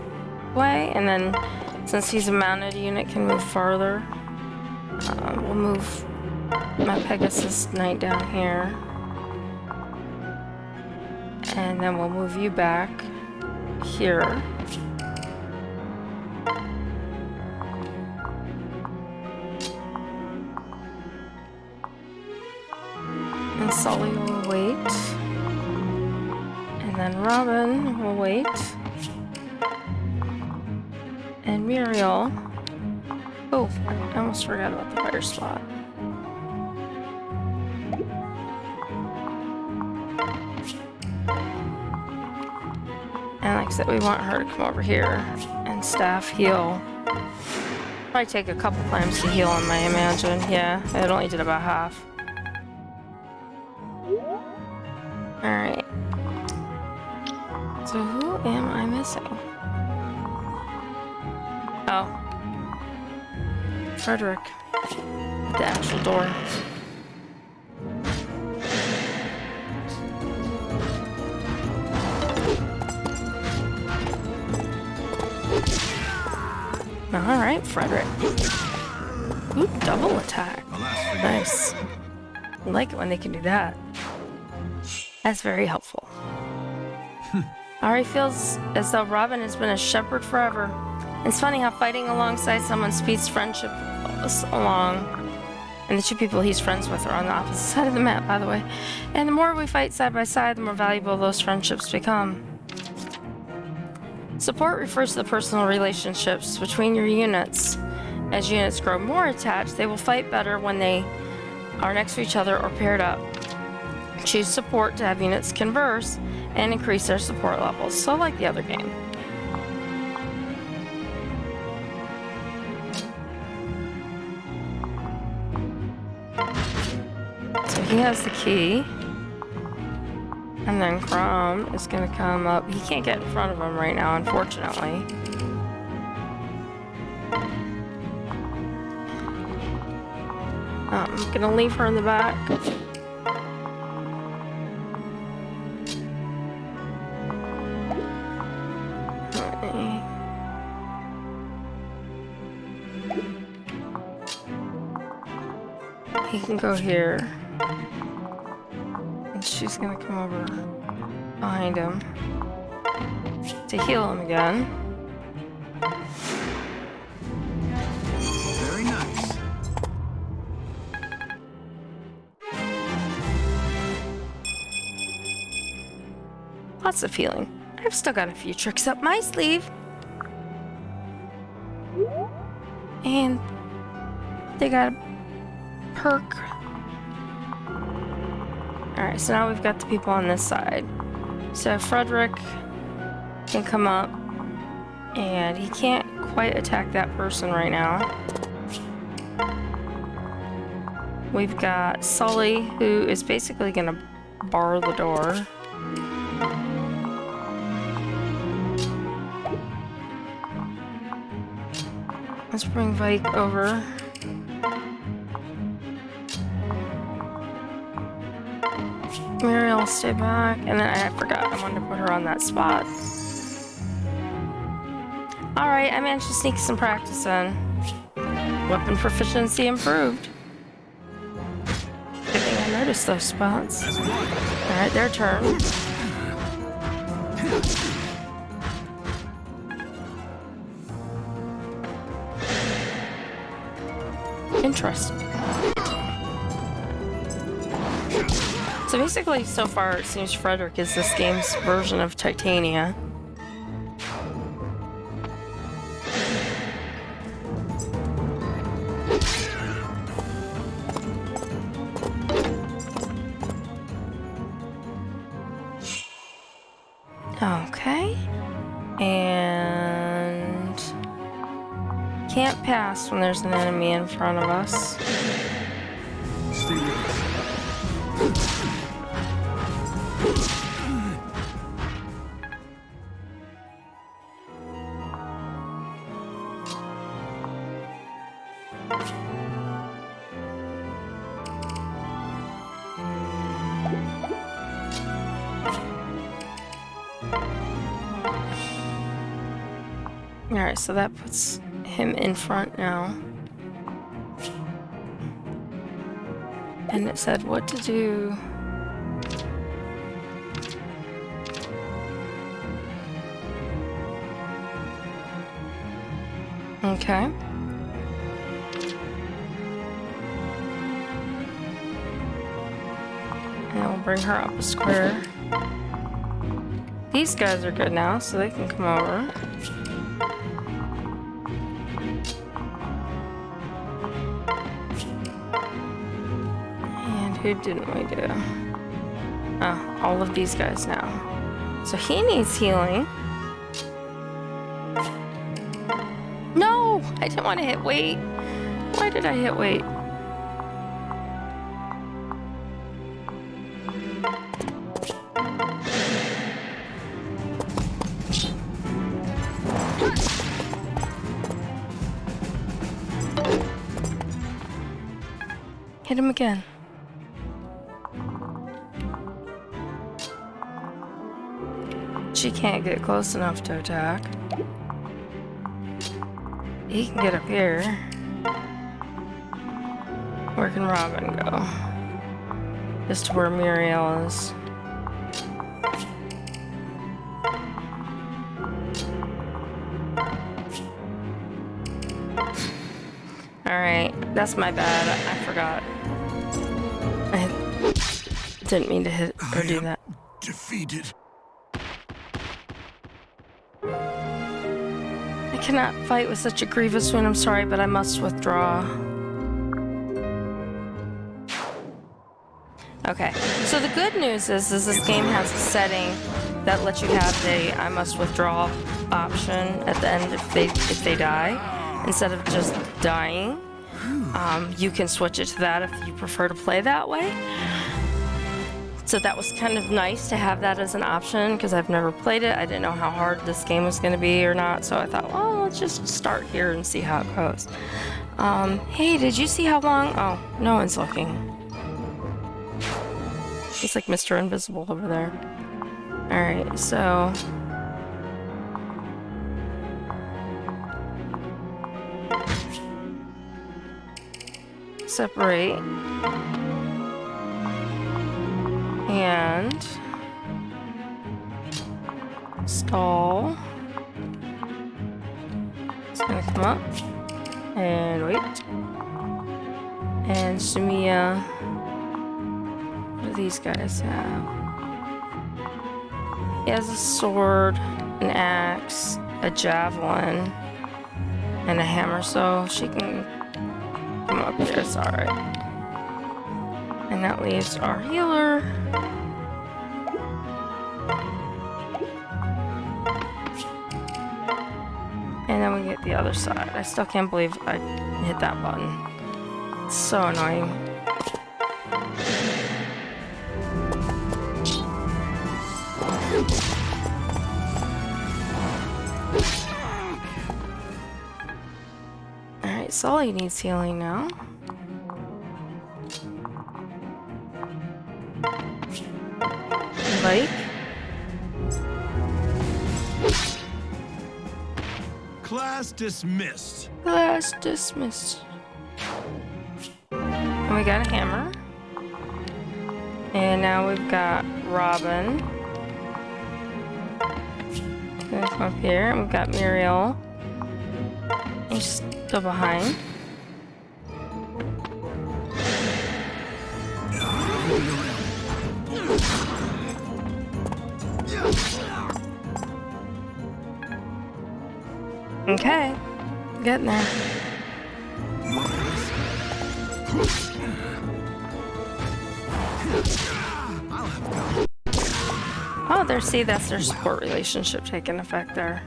way, and then since he's a mounted unit, can move farther. We'll move my Pegasus Knight down here, and then we'll move you back here. And Sully will wait. And then Robin will wait. And Muriel. Oh, I almost forgot about the fire spot. And like I said, we want her to come over here and staff heal. Probably take a couple times to heal on my Imagine. Yeah, it only did about half. Alright. So who am I missing? Oh. Frederick. At the actual door. Alright, Frederick. Ooh, double attack. Nice. I like it when they can do that. That's very helpful. Ari feels as though Robin has been a shepherd forever. It's funny how fighting alongside someone speeds friendship along. And the two people he's friends with are on the opposite side of the map, by the way. And the more we fight side by side, the more valuable those friendships become. Support refers to the personal relationships between your units. As units grow more attached, they will fight better when they are next to each other or paired up. Choose support to have units converse and increase their support levels, so like the other game. So he has the key. And then Crom is going to come up. He can't get in front of him right now, unfortunately. I'm going to leave her in the back. He can go here. And she's gonna come over behind him to heal him again. Very nice. Lots of healing. I've still got a few tricks up my sleeve. And they got a perk. Alright, so now we've got the people on this side. So Frederick can come up, and he can't quite attack that person right now. We've got Sully, who is basically gonna bar the door. Let's bring Vike over. Muriel, stay back. And then I forgot, I wanted to put her on that spot. Alright, I managed to sneak some practice in. Weapon proficiency improved. Good thing I noticed those spots. Alright, their turn. Interesting. So basically, so far, it seems Frederick is this game's version of Titania. Okay. And can't pass when there's an enemy in front of us. Stay with us. Alright, so that puts him in front now. And it said what to do. Okay. And we'll bring her up a square. These guys are good now, so they can come over. And who didn't we do? Oh, all of these guys now. So he needs healing. No! I didn't want to hit wait. Why did I hit wait? Hit him again. She can't get close enough to attack. He can get up here. Where can Robin go? Just to where Muriel is. Alright, that's my bad. I forgot. I didn't mean to hit or do that. Defeated. I cannot fight with such a grievous wound. I'm sorry, but I must withdraw. Okay, so the good news is this game has a setting that lets you have the I must withdraw option at the end if they die, instead of just dying. You can switch it to that if you prefer to play that way. So that was kind of nice to have that as an option because I've never played it. I didn't know how hard this game was going to be or not, so I thought, well, let's just start here and see how it goes. Hey, did you see how long? Oh, no one's looking. It's like Mr. Invisible over there. Alright, so... separate. And... stall. It's gonna come up. And wait. And Sumiya. What do these guys have? He has a sword, an axe, a javelin, and a hammer, so she can come up here. It's alright. And that leaves our healer. And then we get the other side. I still can't believe I hit that button. It's so annoying. Alright, Sully needs healing now. Like? Class dismissed. Class dismissed. And we got a hammer. And now we've got Robin. Gonna come up here, and we've got Muriel. And she's still behind. Okay, getting there. Oh, there, see, that's their support relationship taking effect there.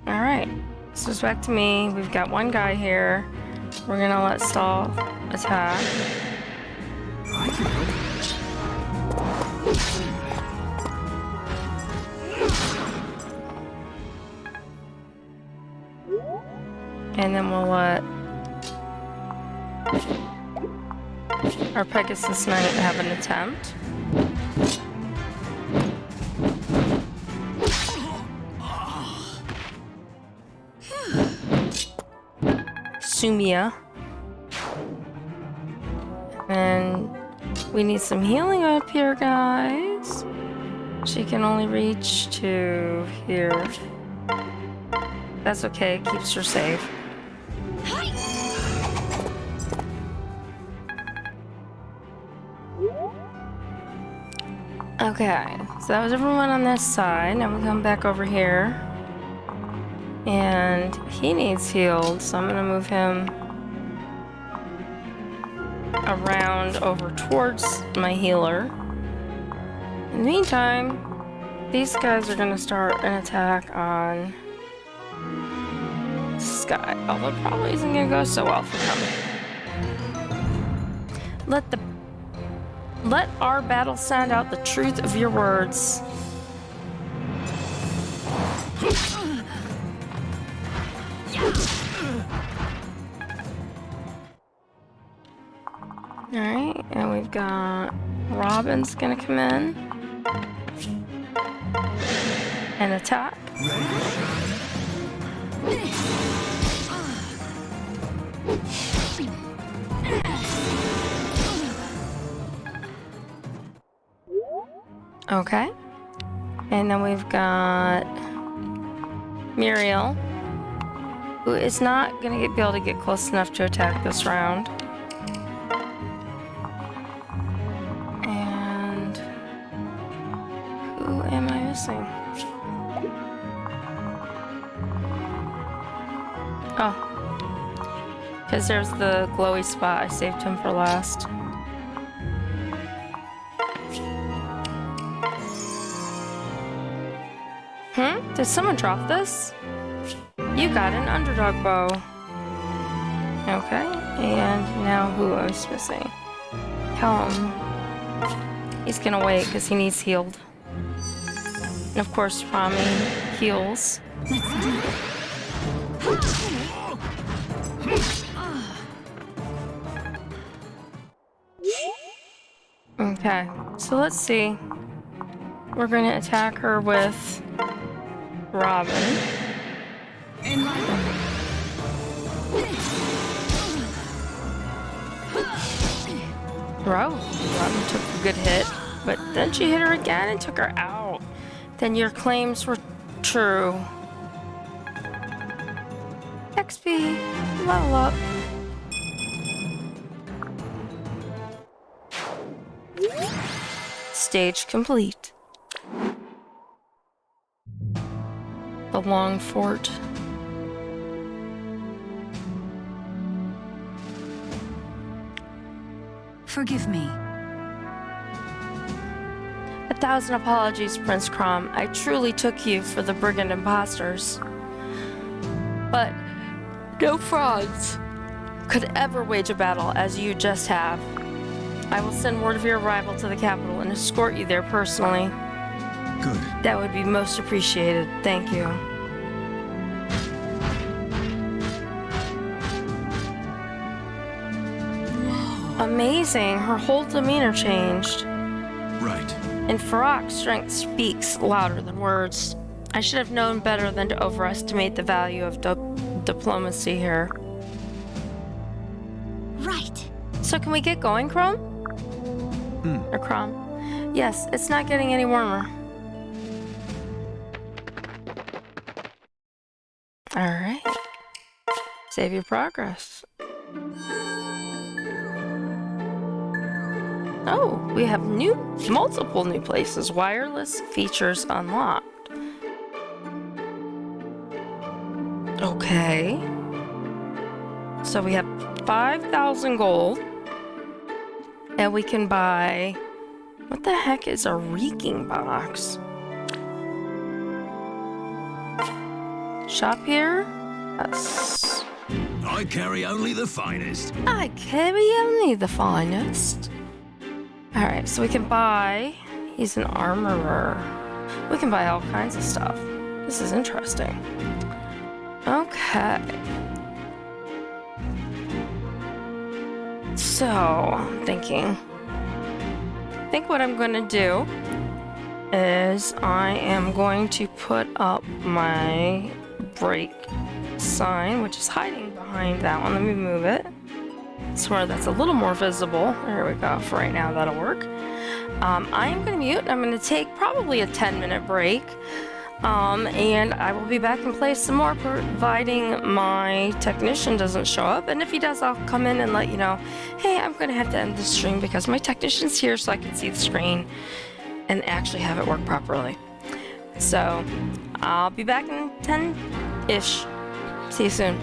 Alright, so it's back to me. We've got one guy here. We're gonna let Stall attack. I can help. And then we'll let our Pegasus Knight have an attempt. Sumia. And we need some healing up here, guys. She can only reach to here. That's okay, it keeps her safe. Okay, so that was everyone on this side. Now we come back over here. And he needs healed, so I'm gonna move him around over towards my healer. In the meantime, these guys are gonna start an attack on Sky, although it probably isn't gonna go so well for them. Let our battle sound out the truth of your words. Alright, and we've got Robin's gonna come in and attack. Okay. And then we've got Muriel, who is not gonna be able to get close enough to attack this round. And who am I missing? Oh. Because there's the glowy spot. I saved him for last. Did someone drop this? You got an underdog bow. Okay, and now who is missing? Helm. He's gonna wait because he needs healed. And of course, Rami heals. Okay, so let's see. We're gonna attack her with Robin. Robin took a good hit, but then she hit her again and took her out. Then your claims were true. XP, level up. Stage complete. The Long Fort. Forgive me. 1,000 apologies, Prince Crom. I truly took you for the brigand imposters. But no frauds could ever wage a battle as you just have. I will send word of your arrival to the capital and escort you there personally. Good. That would be most appreciated. Thank you. Amazing. Her whole demeanor changed. Right. And Farak's strength speaks louder than words. I should have known better than to overestimate the value of diplomacy here. Right. So can we get going, Chrome? Or Crom? Yes, it's not getting any warmer. Alright. Save your progress. Oh, we have multiple new places. Wireless features unlocked. Okay. So we have 5,000 gold. And we can buy... What the heck is a reeking box? Shop here? Yes. I carry only the finest. I carry only the finest. Alright, so we can buy... He's an armorer. We can buy all kinds of stuff. This is interesting. Okay. So, I'm thinking... I think what I'm going to do is I am going to put up my break sign, which is hiding behind behind that one. Let me move it so where that's a little more visible. There we go. For right now, that'll work. I am going to mute. I'm going to take probably a 10-minute break. And I will be back in place some more, providing my technician doesn't show up. And if he does, I'll come in and let you know, hey, I'm going to have to end the stream because my technician's here so I can see the screen and actually have it work properly. So I'll be back in 10-ish. See you soon.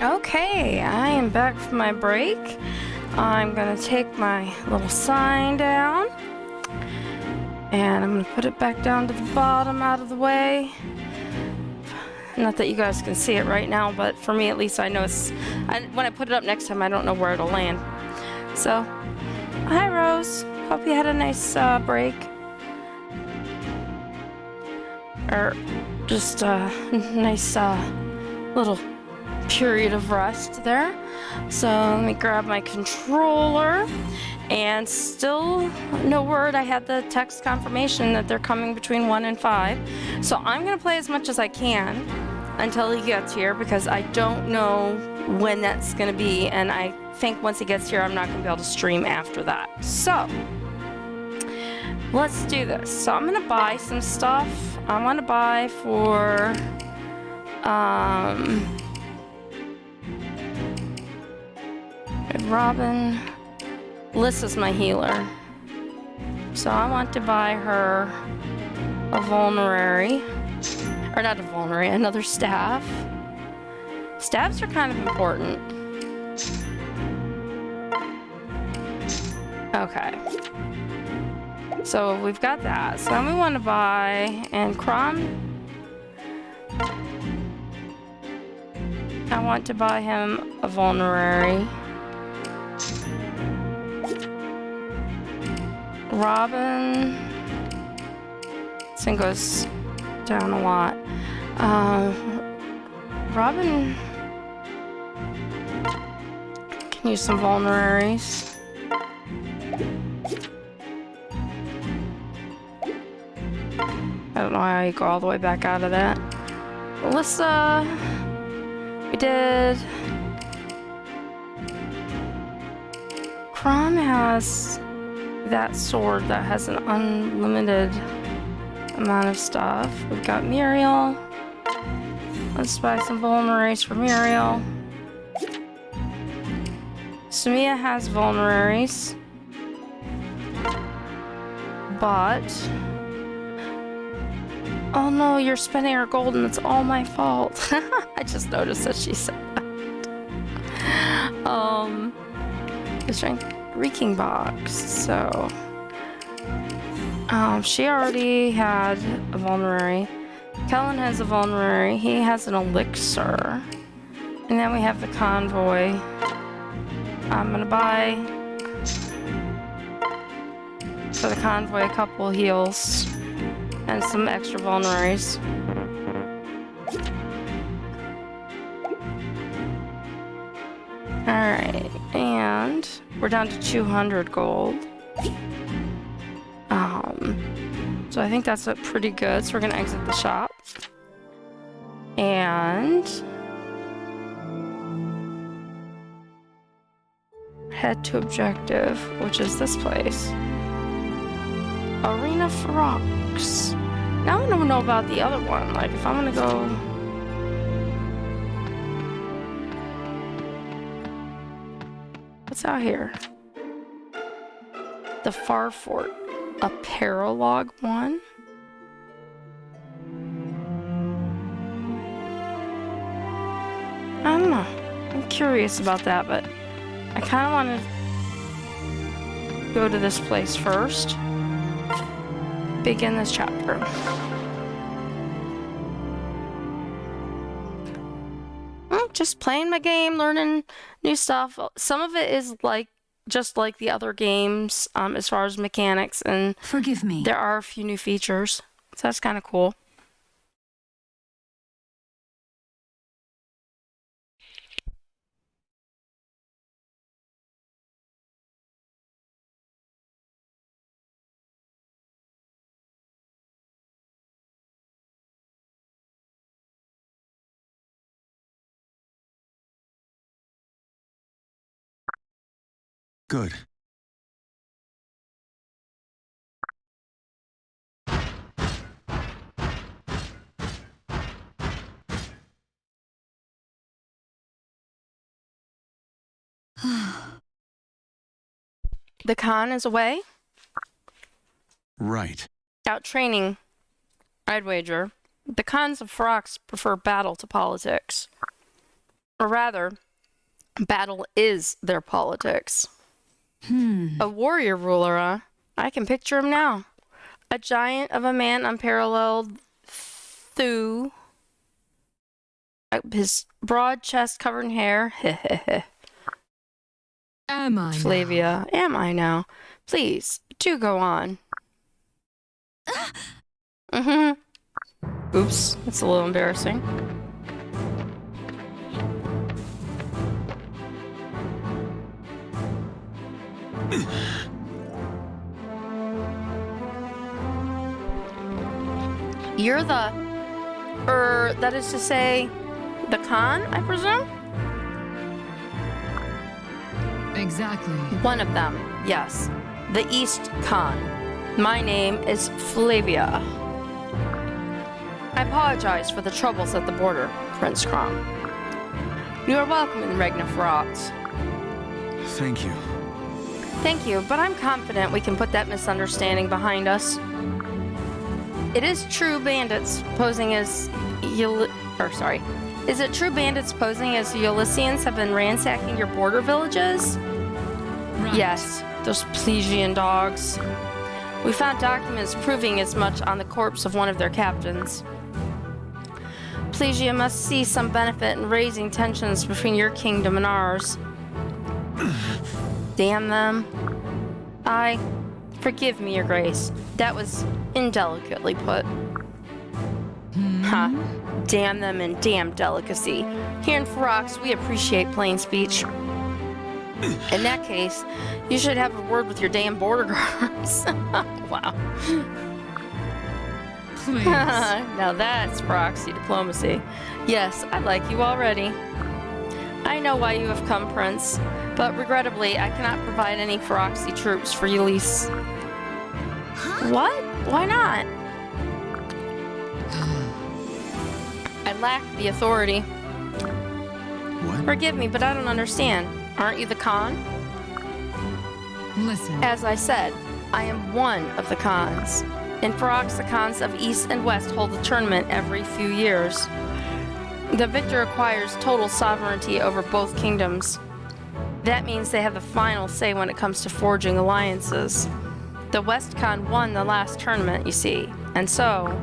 Okay, I am back from my break. I'm gonna take my little sign down and I'm gonna put it back down to the bottom out of the way. Not that you guys can see it right now, but for me at least I know when I put it up next time I don't know where it'll land. So, hi Rose. Hope you had a nice break. Or just a nice little period of rest there. So let me grab my controller, and still no word. I had the text confirmation that they're coming between 1 and 5. So I'm gonna play as much as I can until he gets here, because I don't know when that's gonna be, and I think once he gets here I'm not gonna be able to stream after that. So let's do this. So I'm gonna buy some stuff. I want to buy for Robin. Lissa's my healer, so I want to buy her a vulnerary, or not a vulnerary, another staff. Staffs are kind of important. Okay. So we've got that. So then we want to buy, and Crom, I want to buy him a vulnerary. Robin, this thing goes down a lot. Robin can use some vulneraries. I don't know how you go all the way back out of that. Alyssa, we did. Crom has that sword that has an unlimited amount of stuff. We've got Muriel. Let's buy some vulneraries for Muriel. Samia has vulneraries, but oh no, you're spending her gold and it's all my fault. I just noticed that she said that. The strength reeking box. So she already had a vulnerary. Kellen has a vulnerary. He has an elixir. And then we have the convoy. I'm gonna buy for the convoy a couple heals and some extra vulneraries. Alright, and we're down to 200 gold. So I think that's pretty good. So we're gonna exit the shop. And head to objective, which is this place. Arena for Rocks. Now I don't know about the other one. Like, if I'm gonna go... What's out here? The Far Fort. A Prologue one? I don't know. I'm curious about that, but I kind of want to go to this place first. Begin this chapter. Just playing my game, learning new stuff. Some of it is like just like the other games, as far as mechanics, and Forgive me. there are a few new features, so that's kind of cool. Good. The Khan is away, Right. out training, I'd wager. The Khans of Ferox prefer battle to politics. Or rather, battle is their politics. A warrior ruler, huh? I can picture him now. A giant of a man unparalleled through his broad chest covered in hair. Am I Flavia, am I now? Please, do go on. Oops, that's a little embarrassing. You're the, that is to say, the Khan, I presume? Exactly. One of them, yes. The East Khan. My name is Flavia. I apologize for the troubles at the border, Prince Crom. You are welcome in Regna Ferox. Thank you. Thank you, but I'm confident we can put that misunderstanding behind us. It is true bandits posing as Is it true bandits posing as Ulyssians have been ransacking your border villages? Right. Yes, those Plesian dogs. We found documents proving as much on the corpse of one of their captains. Plesia must see some benefit in raising tensions between your kingdom and ours. Damn them. Forgive me, Your Grace. That was indelicately put. Damn them and damn delicacy. Here in Ferox, we appreciate plain speech. In that case, you should have a word with your damn border guards. Wow. Please. Now that's proxy diplomacy. Yes, I like you already. I know why you have come, Prince, but regrettably, I cannot provide any Feroxy troops for Ulysse. What? Why not? I lack the authority. What? Forgive me, but I don't understand. Aren't you the Khan? Listen. As I said, I am one of the Khans. In Ferox, the Khans of East and West hold a tournament every few years. The victor acquires total sovereignty over both kingdoms. That means they have the final say when it comes to forging alliances. The West Khan won the last tournament, you see, and so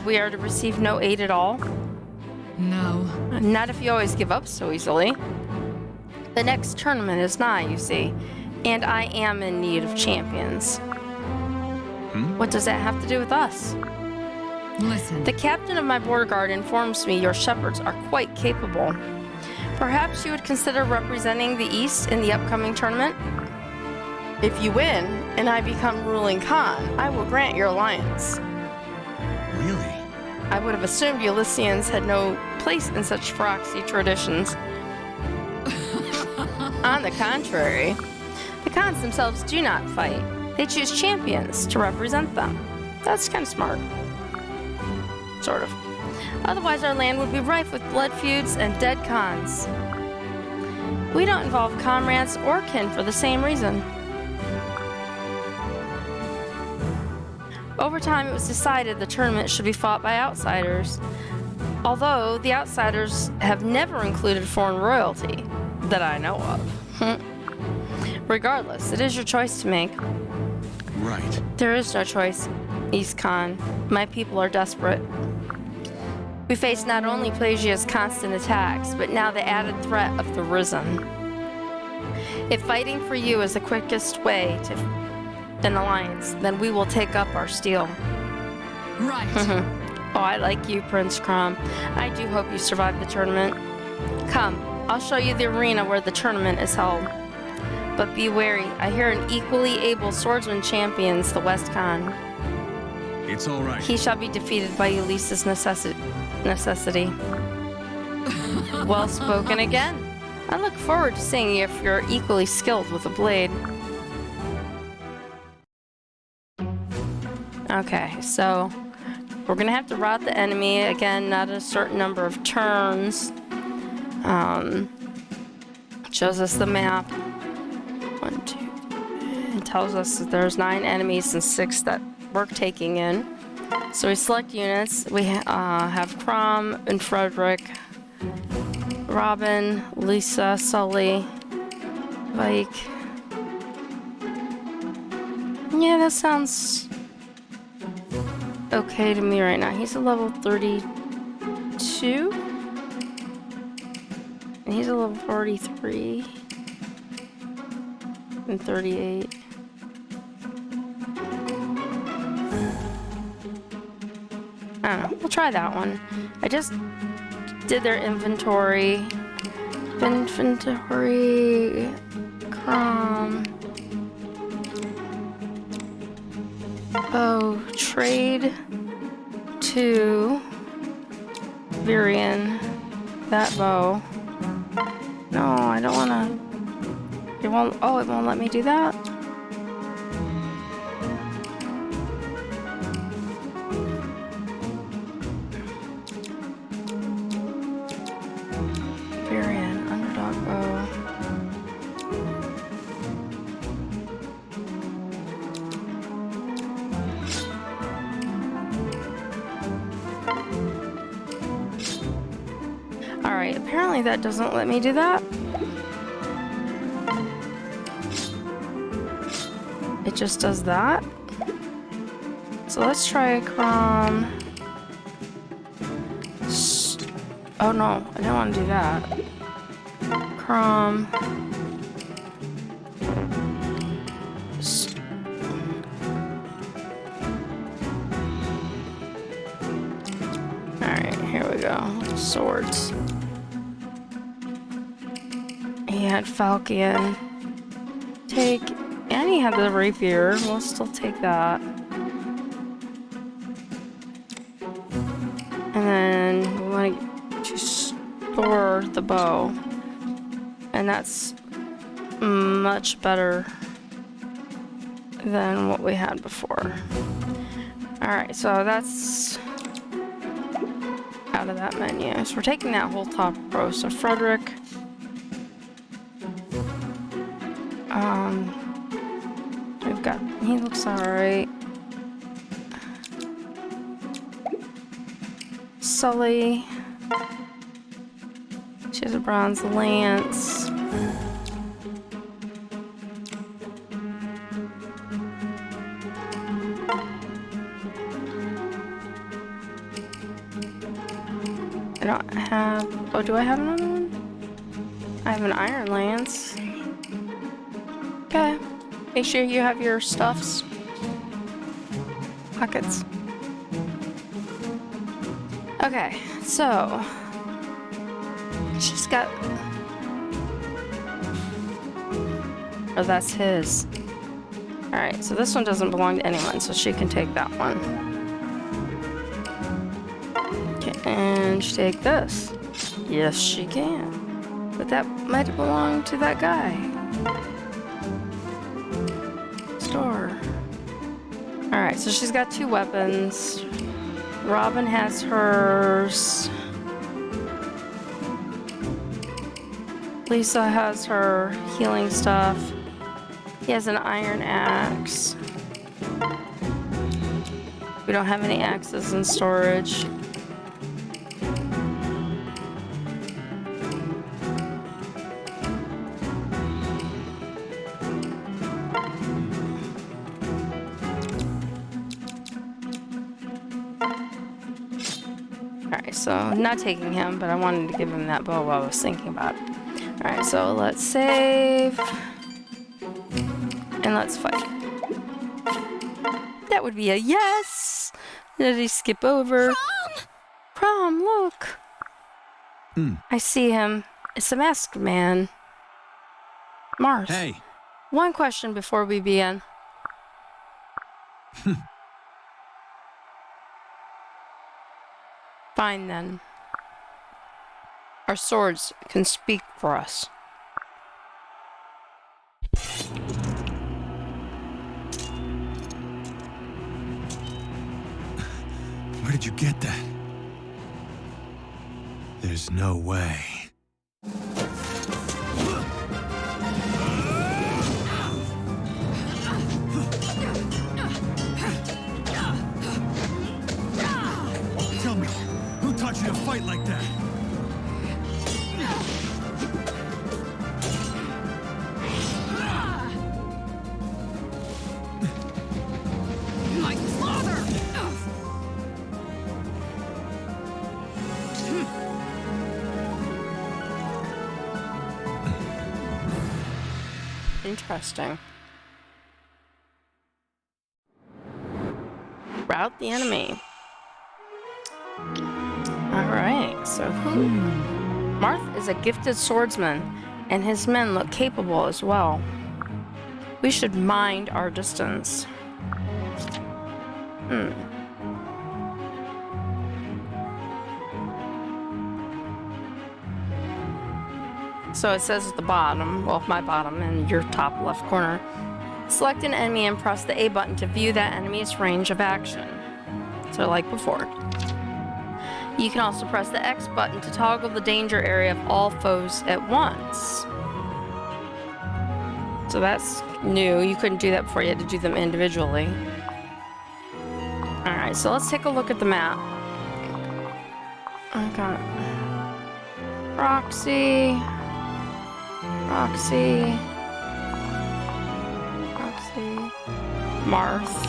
we are to receive no aid at all? No. Not if you always give up so easily. The next tournament is nigh, you see, and I am in need of champions. What does that have to do with us? Listen. The captain of my border guard informs me your shepherds are quite capable. Perhaps you would consider representing the East in the upcoming tournament? If you win, and I become ruling Khan, I will grant your alliance. Really? I would have assumed Ulyssians had no place in such Feroxy traditions. On the contrary, the Khans themselves do not fight. They choose champions to represent them. That's kind of smart. Sort of. Otherwise, our land would be rife with blood feuds and dead Khans. We don't involve comrades or kin for the same reason. Over time, it was decided the tournament should be fought by outsiders. Although the outsiders have never included foreign royalty that I know of. Regardless, it is your choice to make. Right. There is no choice, East Khan. My people are desperate. We face not only Plasia's constant attacks, but now the added threat of the Risen. If fighting for you is the quickest way to an alliance, then we will take up our steel. Right. Oh, I like you, Prince Crom. I do hope you survive the tournament. Come, I'll show you the arena where the tournament is held. But be wary, I hear an equally able swordsman champions the West Khan. It's all right. He shall be defeated by Ulysses' necessity. Well spoken again. I look forward to seeing if you're equally skilled with a blade. Okay, so we're gonna have to rout the enemy again, not a certain number of turns. Shows us the map. 1, 2, 3. It tells us that there's 9 enemies and 6 that we're taking in. So we select units. We have Crom and Frederick. Robin, Lisa, Sully, Vike. Yeah, that sounds okay to me right now. He's a level 32. And he's a level 43. And 38. I don't know. We'll try that one. I just did their inventory. Crom. Oh, trade to Virian. That bow. No, I don't want to. It won't. Oh, it won't let me do that. Virian, underdog bow. Alright, apparently that doesn't let me do that. It just does that. So let's try Crom. Oh no, I didn't want to do that. Crom. Alright, here we go. Swords. He had Falcon. Take, and he had the rapier. We'll still take that. And then we want to store the bow. And that's much better than what we had before. Alright, so that's out of that menu. So we're taking that whole top row. So Frederick. We've got, he looks alright. Sully. She has a bronze lance. I don't have, oh, do I have another one? I have an iron lance. Okay. Make sure you have your stuffs. Pockets. Okay, so she's got, oh, that's his. Alright, so this one doesn't belong to anyone, so she can take that one. Okay, and she take this. Yes, she can. But that might belong to that guy. Store. Alright, so she's got 2 weapons. Robin has hers. Lisa has her healing stuff. He has an iron axe. We don't have any axes in storage. Alright, so not taking him, but I wanted to give him that bow while I was thinking about it. Alright, so let's save. And let's fight. That would be a yes! Did he skip over? Prom, look! I see him. It's the masked man. Mars. Hey! One question before we begin. Fine then. Our swords can speak for us. Where did you get that? There's no way. Tell me, who taught you to fight like that? Interesting. Rout the enemy. Alright, so who? Marth is a gifted swordsman, and his men look capable as well. We should mind our distance. So it says at the bottom, well, my bottom and your top left corner, select an enemy and press the A button to view that enemy's range of action. So like before. You can also press the X button to toggle the danger area of all foes at once. So that's new. You couldn't do that before, you had to do them individually. Alright, so let's take a look at the map. I got Roxy, Marth,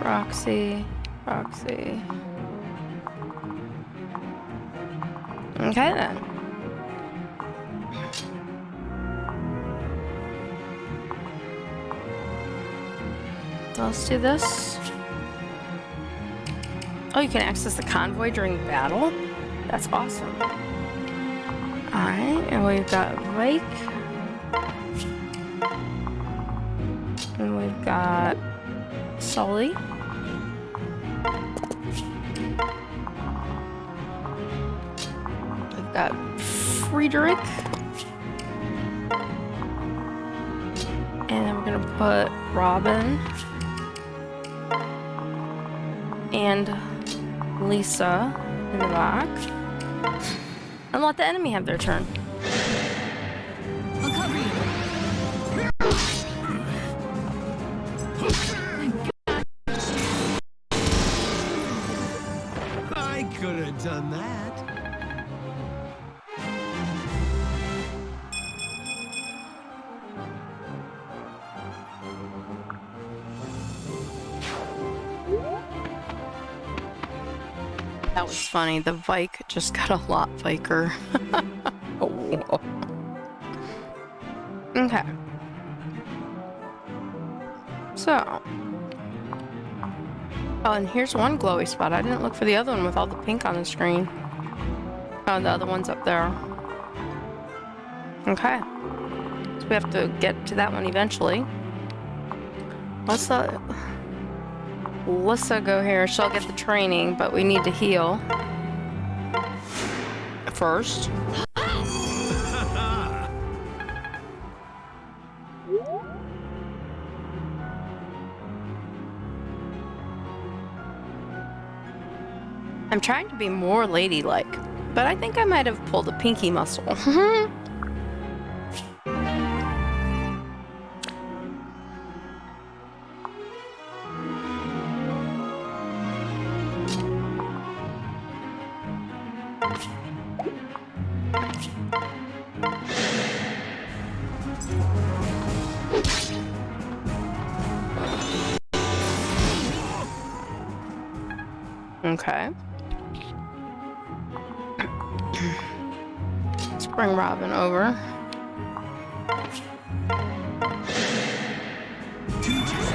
Roxy. Okay then. So let's do this. Oh, you can access the convoy during battle? That's awesome. Alright, and we've got Vike. And we've got Sully. We've got Frederick. And then we're gonna put Robin and Lisa in the back. And let the enemy have their turn. I'll cover you. I could have done that. That was funny. The Vike just got a lot Viker. Oh. Okay. So. Oh, and here's one glowy spot. I didn't look for the other one with all the pink on the screen. Oh, the other one's up there. Okay. So we have to get to that one eventually. Let's Lissa go here. She'll get the training, but we need to heal first. I'm trying to be more ladylike, but I think I might have pulled a pinky muscle. Okay. Let's bring Robin over.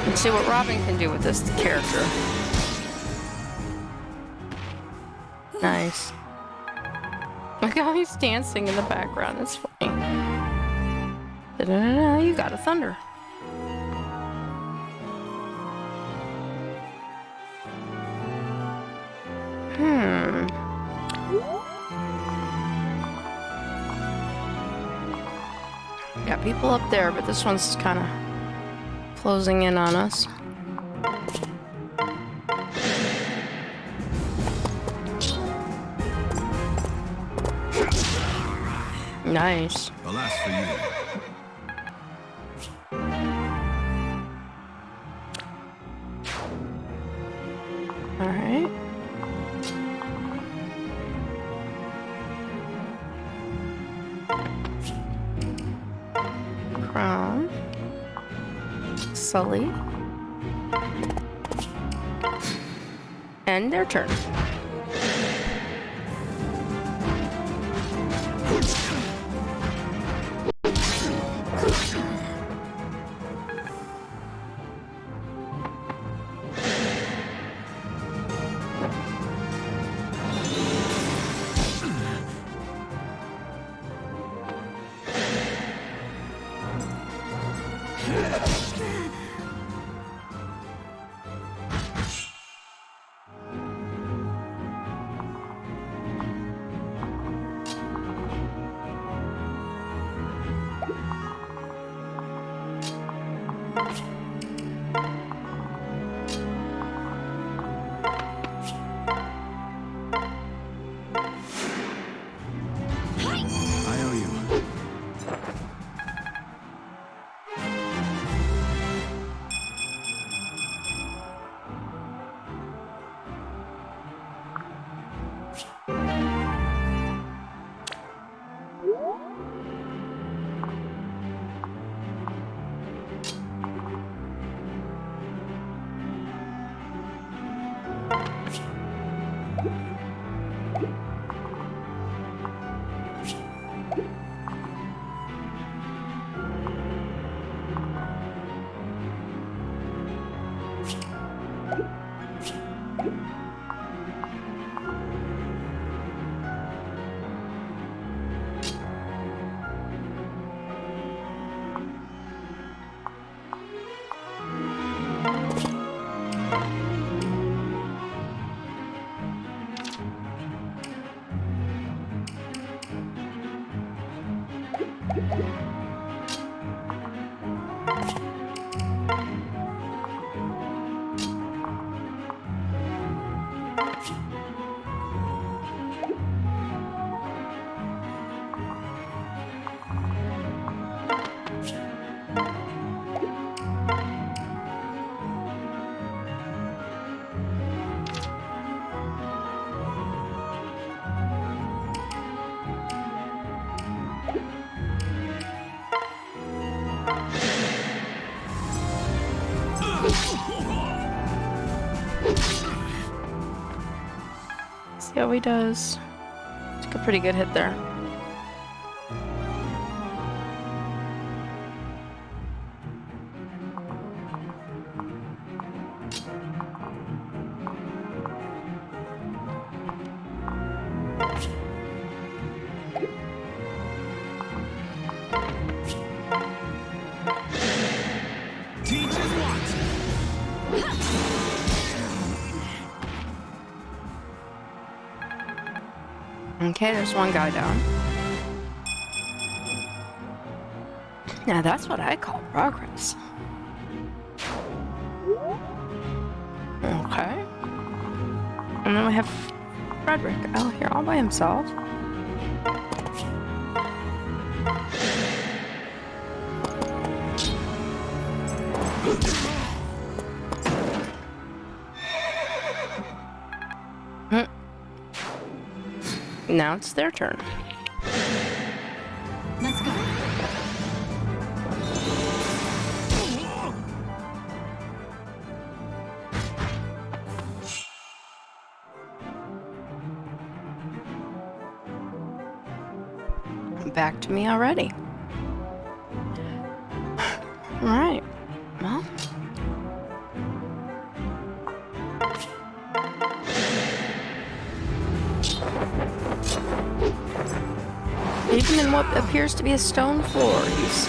Let's see what Robin can do with this character. Nice. Look how he's dancing in the background. That's funny. Da-da-da-da, you got a thunder. Got people up there, but this one's kind of closing in on us. Nice. Alas for you. All right. Crown. Sully. And their turn. See how he does. Took a pretty good hit there. Teacher's watching. Okay, there's one guy down. Now that's what I call progress. Okay. And then we have Frederick out here all by himself. Now it's their turn. Let's go. Back to me already. All right. Well. Even in what appears to be a stone floor, he's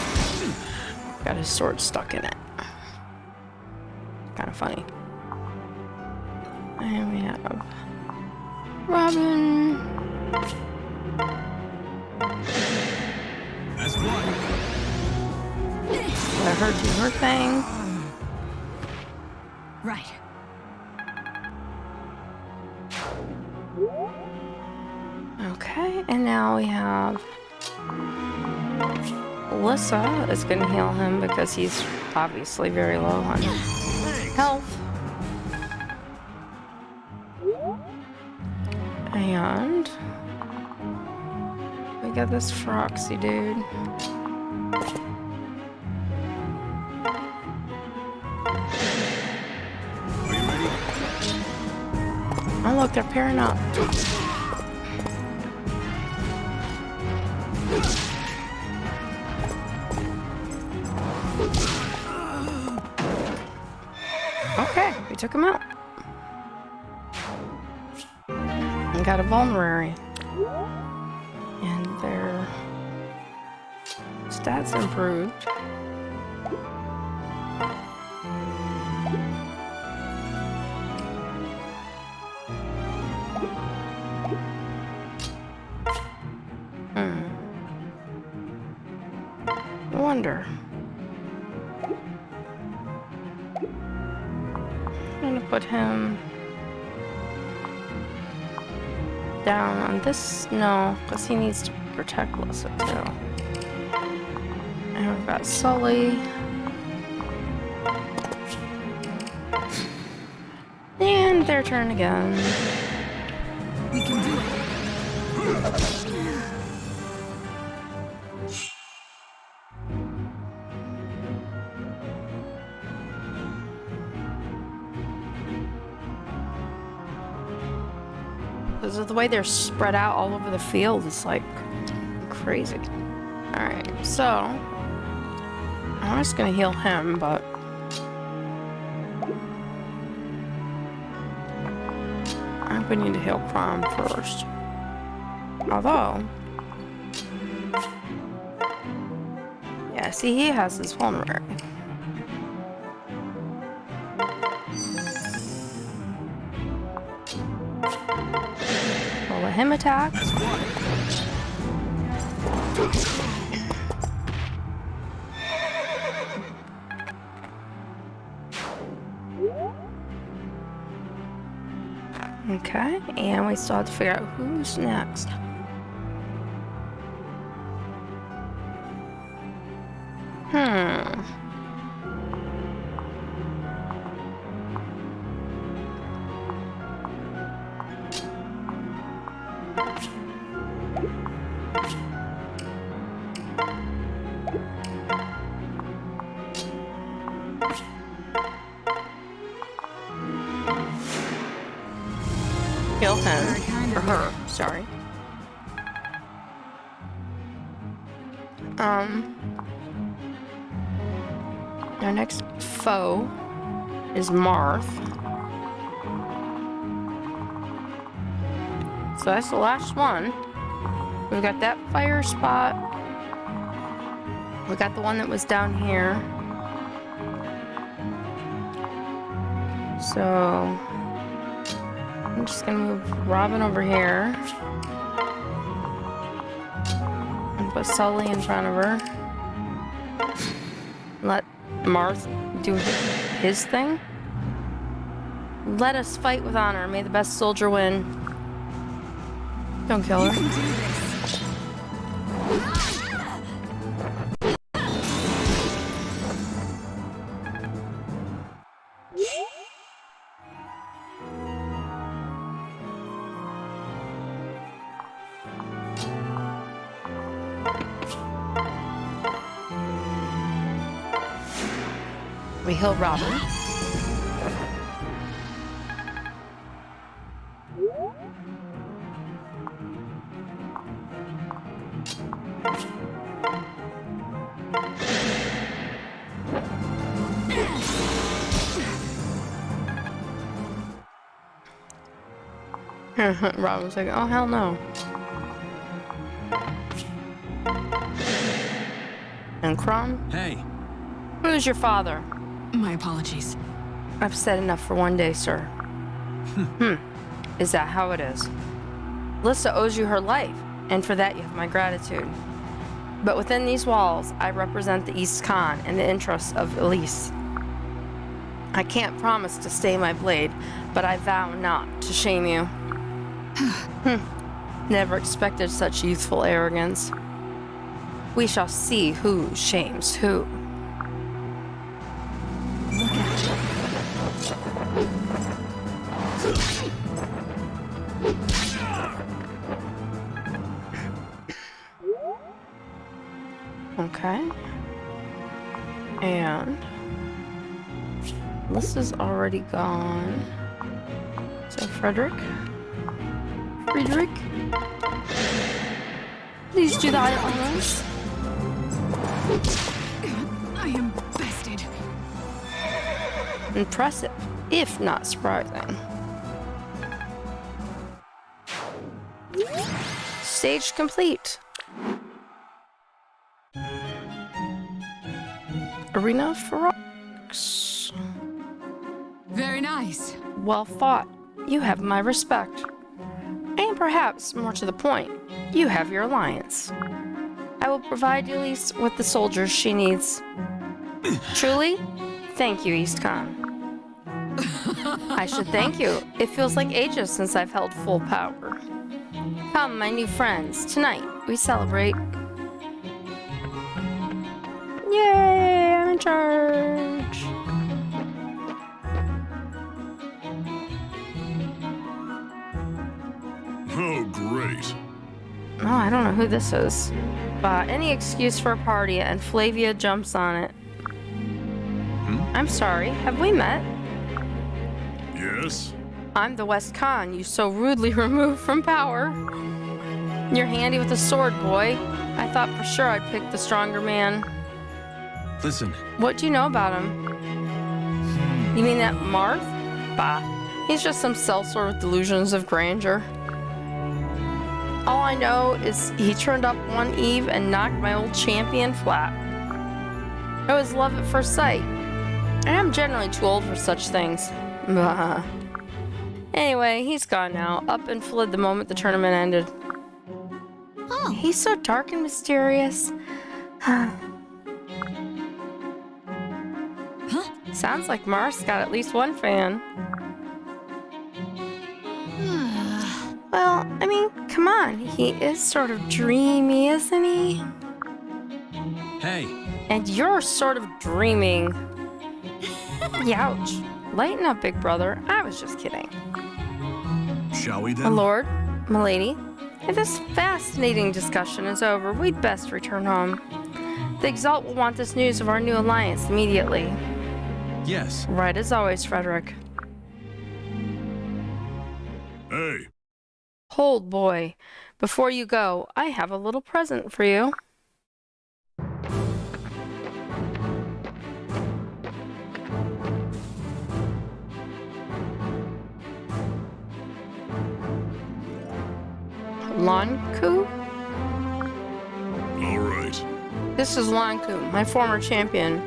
got his sword stuck in it. Kind of funny. And we have Robin. That's right. I heard you her thing. Right. Okay, and now we have Alyssa is going to heal him because he's obviously very low on health. And we got this Froxy dude. Are you ready? Oh look, they're pairing up. Okay, we took him out. And got a vulnerary. And their stats improved. I wonder. I'm gonna put him down on this. No, because he needs to protect Alyssa too. And we've got Sully. And their turn again. We can do it. Because of the way they're spread out all over the field, it's like crazy. Alright, so I'm just gonna heal him, but We need to heal Crom first. Although... yeah, see, he has his vulnerary. We'll let him attack. As one. Okay, and we still have to figure out who's next. Kill him. Or her, sorry. Our next foe is Marth. So that's the last one. We've got that fire spot. We got the one that was down here. So I'm just gonna move Robin over here. And put Sully in front of her. Let Marth do his thing. Let us fight with honor. May the best soldier win. Don't kill her. You can do this. We heal Robin. Robin's like, oh hell no. And Crom, Hey, who's your father? My apologies. I've said enough for one day, sir. Is that how it is? Lissa owes you her life, and for that you have my gratitude. But within these walls, I represent the East Khan and the interests of Elise. I can't promise to stay my blade, but I vow not to shame you. Never expected such youthful arrogance. We shall see who shames who. Okay. And this is already gone. So Frederick, please do thy honors. I am bested. Impressive, if not surprising. Stage complete. Arena for rocks. Very nice. Well fought. You have my respect. And perhaps, more to the point, you have your alliance. I will provide Elise with the soldiers she needs. Truly, thank you, East Khan. I should thank you. It feels like ages since I've held full power. Come, my new friends. Tonight, we celebrate. Yay, I'm in charge. Oh, great. Oh, I don't know who this is. But any excuse for a party and Flavia jumps on it. I'm sorry, have we met? Yes? I'm the West Khan you so rudely removed from power. You're handy with a sword, boy. I thought for sure I'd pick the stronger man. listen. What do you know about him? You mean that Marth? Bah, He's just some sellsword with delusions of grandeur. All I know is he turned up one eve and knocked my old champion flat. It was love at first sight. And I'm generally too old for such things. Anyway, he's gone now, up and fled the moment the tournament ended. Oh, He's so dark and mysterious. Sounds like Mars got at least one fan. Well, I mean, come on. He is sort of dreamy, isn't he? Hey, And you're sort of dreaming. Youch. Lighten up, big brother. I was just kidding. Shall we My then? lord, my lady, if this fascinating discussion is over, we'd best return home. The Exalt will want this news of our new alliance immediately. yes. Right as always, Frederick. Hey, Hold, boy. Before you go, I have a little present for you. Lanku? all right. This is Lanku, my former champion.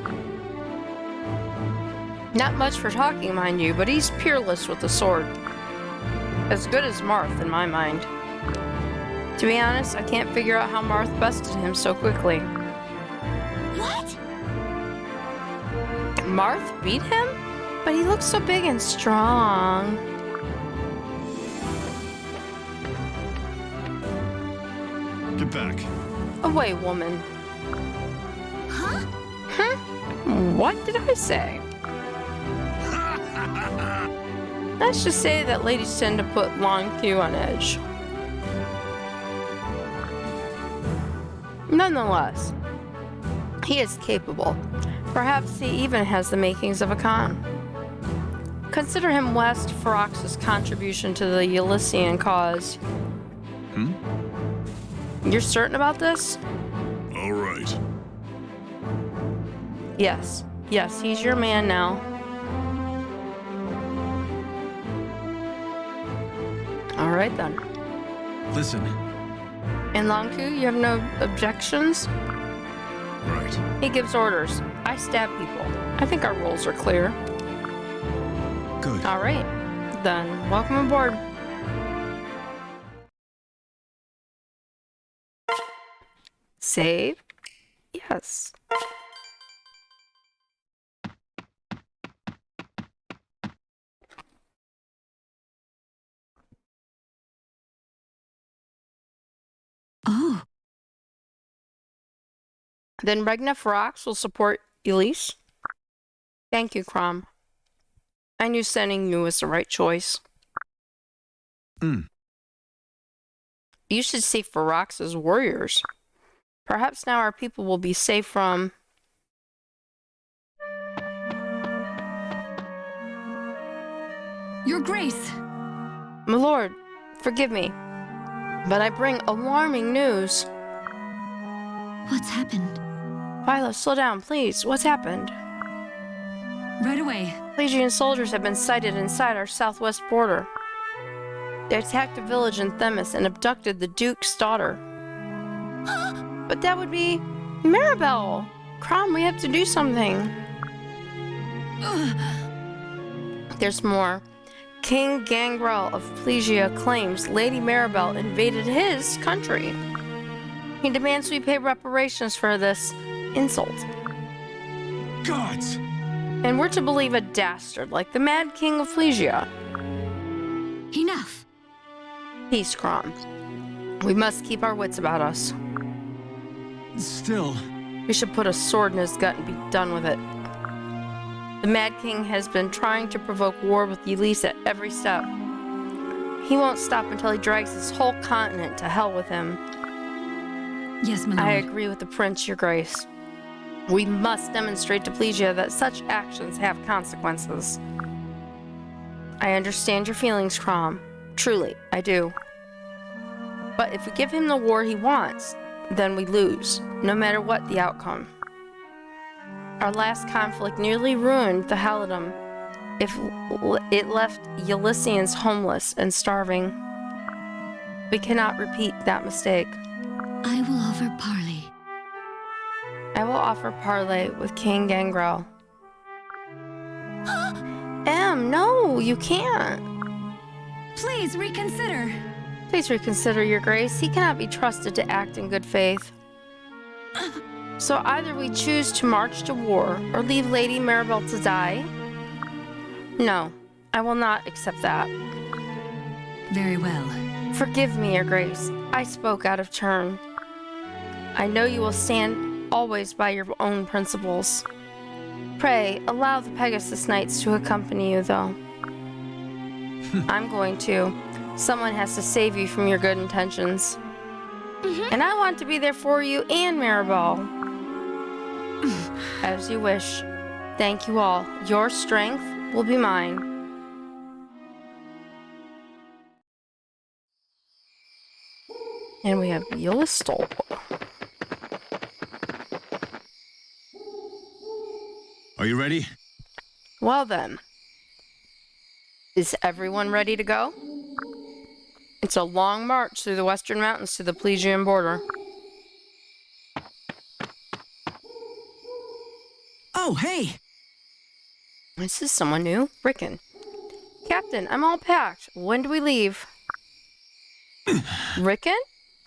Not much for talking, mind you, but he's peerless with the sword. As good as Marth, in my mind. To be honest, I can't figure out how Marth bested him so quickly. what? Marth beat him? But he looks so big and strong. Get back. Away, woman. Huh? What did I say? Let's just say that ladies tend to put long Q on edge. Nonetheless, he is capable. Perhaps he even has the makings of a Khan. Consider him West Ferox's contribution to the Elysian cause. You're certain about this? All right. Yes. Yes, he's your man now. All right then. Listen, And Lanku, you have no objections? Right. He gives orders. I stab people. I think our rules are clear. good. All right. Then, welcome aboard. Save? Yes. Oh, Then Regna Ferox will support Elise? Thank you, Crom. I knew sending you was the right choice. Hmm. You should see Ferox as warriors. Perhaps now our people will be safe from... Your Grace! My lord, forgive me, but I bring alarming news. what's happened? Philo, slow down, please. What's happened? Right away. Legion soldiers have been sighted inside our southwest border. They attacked a village in Themis and abducted the Duke's daughter. But that would be Maribel. Crom, we have to do something. There's more. King Gangrel of Plegia claims Lady Maribel invaded his country. He demands we pay reparations for this insult. Gods! And we're to believe a dastard like the Mad King of Plegia. Enough. Peace, Crom. We must keep our wits about us. Still, We should put a sword in his gut and be done with it. The Mad King has been trying to provoke war with Elise at every step. He won't stop until he drags this whole continent to hell with him. Yes, my lord. I agree with the prince, your grace. We must demonstrate to Plegia that such actions have consequences. I understand your feelings, Crom. Truly, I do. But if we give him the war he wants, then we lose, no matter what the outcome. Our last conflict nearly ruined the Halidom. it left Ulysseans homeless and starving. We cannot repeat that mistake. I will offer parley. I will offer parley with King Gangrel. No, you can't. Please reconsider. Please reconsider, Your Grace. He cannot be trusted to act in good faith. So either we choose to march to war or leave Lady Maribel to die. No, I will not accept that. Very well. Forgive me, Your Grace. I spoke out of turn. I know you will stand always by your own principles. Pray, allow the Pegasus Knights to accompany you, though. I'm going to. Someone has to save you from your good intentions. And I want to be there for you and Maribel. As you wish. Thank you all. Your strength will be mine. And we have Yellowstone. Are you ready? Well then. Is everyone ready to go? It's a long march through the western mountains to the Plesian border. Oh, hey! This is someone new. Rickon. Captain, I'm all packed. When do we leave? Rickon?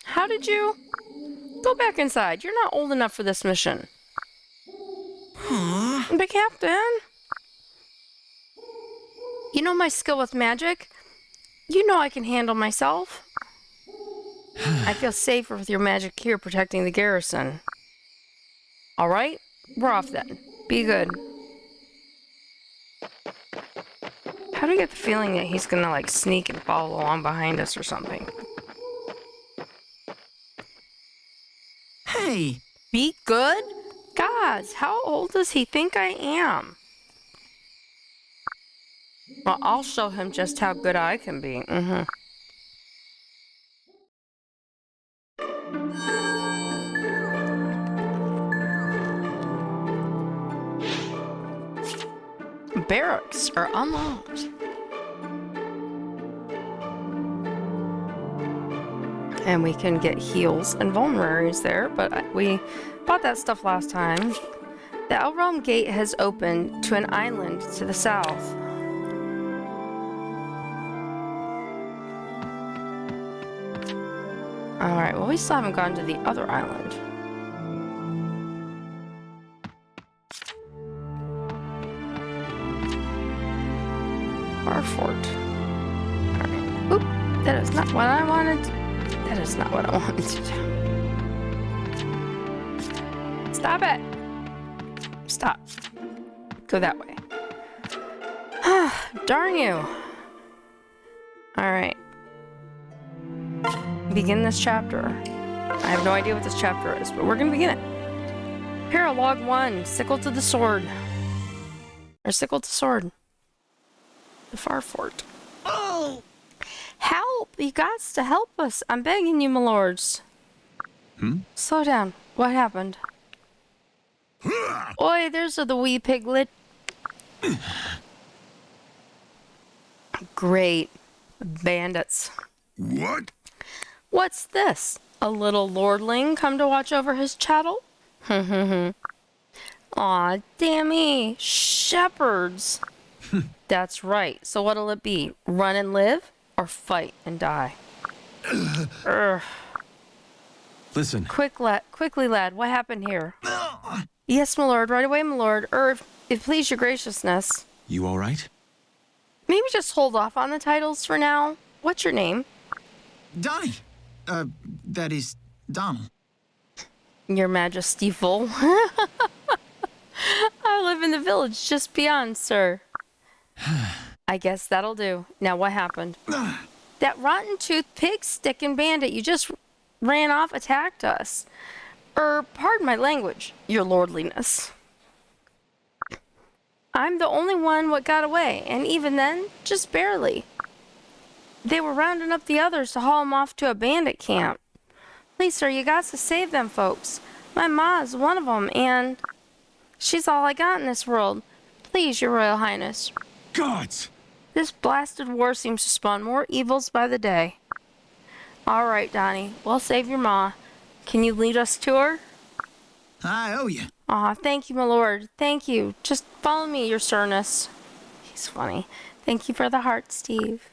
How did you? Go back inside. You're not old enough for this mission. But Captain, you know my skill with magic. You know I can handle myself. I feel safer with your magic here protecting the garrison. All right, we're off then. Be good. How do I get the feeling that he's gonna like sneak and follow along behind us or something? Hey! Be good? Gods, how old does he think I am? Well, I'll show him just how good I can be. Barracks are unlocked. And we can get heals and vulneraries there, but we bought that stuff last time. The Elrealm Gate has opened to an island to the south. Alright, well we still haven't gone to the other island. Our fort. Alright. Oop, that is not what I wanted. That is not what I wanted to do. Stop it! Stop. Go that way. Darn you. Alright. Begin this chapter. I have no idea what this chapter is, but we're gonna begin it. Prologue 1, Sickle to the Sword. Or Sickle to Sword. The Far Fort. Oh! Help! You got to help us. I'm begging you, my lords. Slow down. What happened? Oi, there's the wee piglet. Great. Bandits. What? What's this? A little lordling come to watch over his chattel? Aw, dammy. Shepherds. That's right. So what'll it be? Run and live? Or fight and die? Listen, Quickly, lad. What happened here? Yes, my lord. Right away, my lord. If it please your graciousness. you all right? Maybe just hold off on the titles for now. What's your name? Donnie! That is, Donald. Your Majesty full. I live in the village just beyond, sir. I guess that'll do. Now, what happened? That rotten-toothed pig-sticking bandit you just ran off attacked us. Pardon my language, your lordliness. I'm the only one what got away, and even then, just barely. They were rounding up the others to haul them off to a bandit camp. Please, sir, you got to save them folks. My ma's one of them, and she's all I got in this world. Please, your royal highness, Gods! This blasted war seems to spawn more evils by the day. All right, Donnie, we'll save your ma. Can you lead us to her? I owe you. Aw, thank you, my lord. Thank you. Just follow me, your sternness. He's funny. Thank you for the heart, Steve.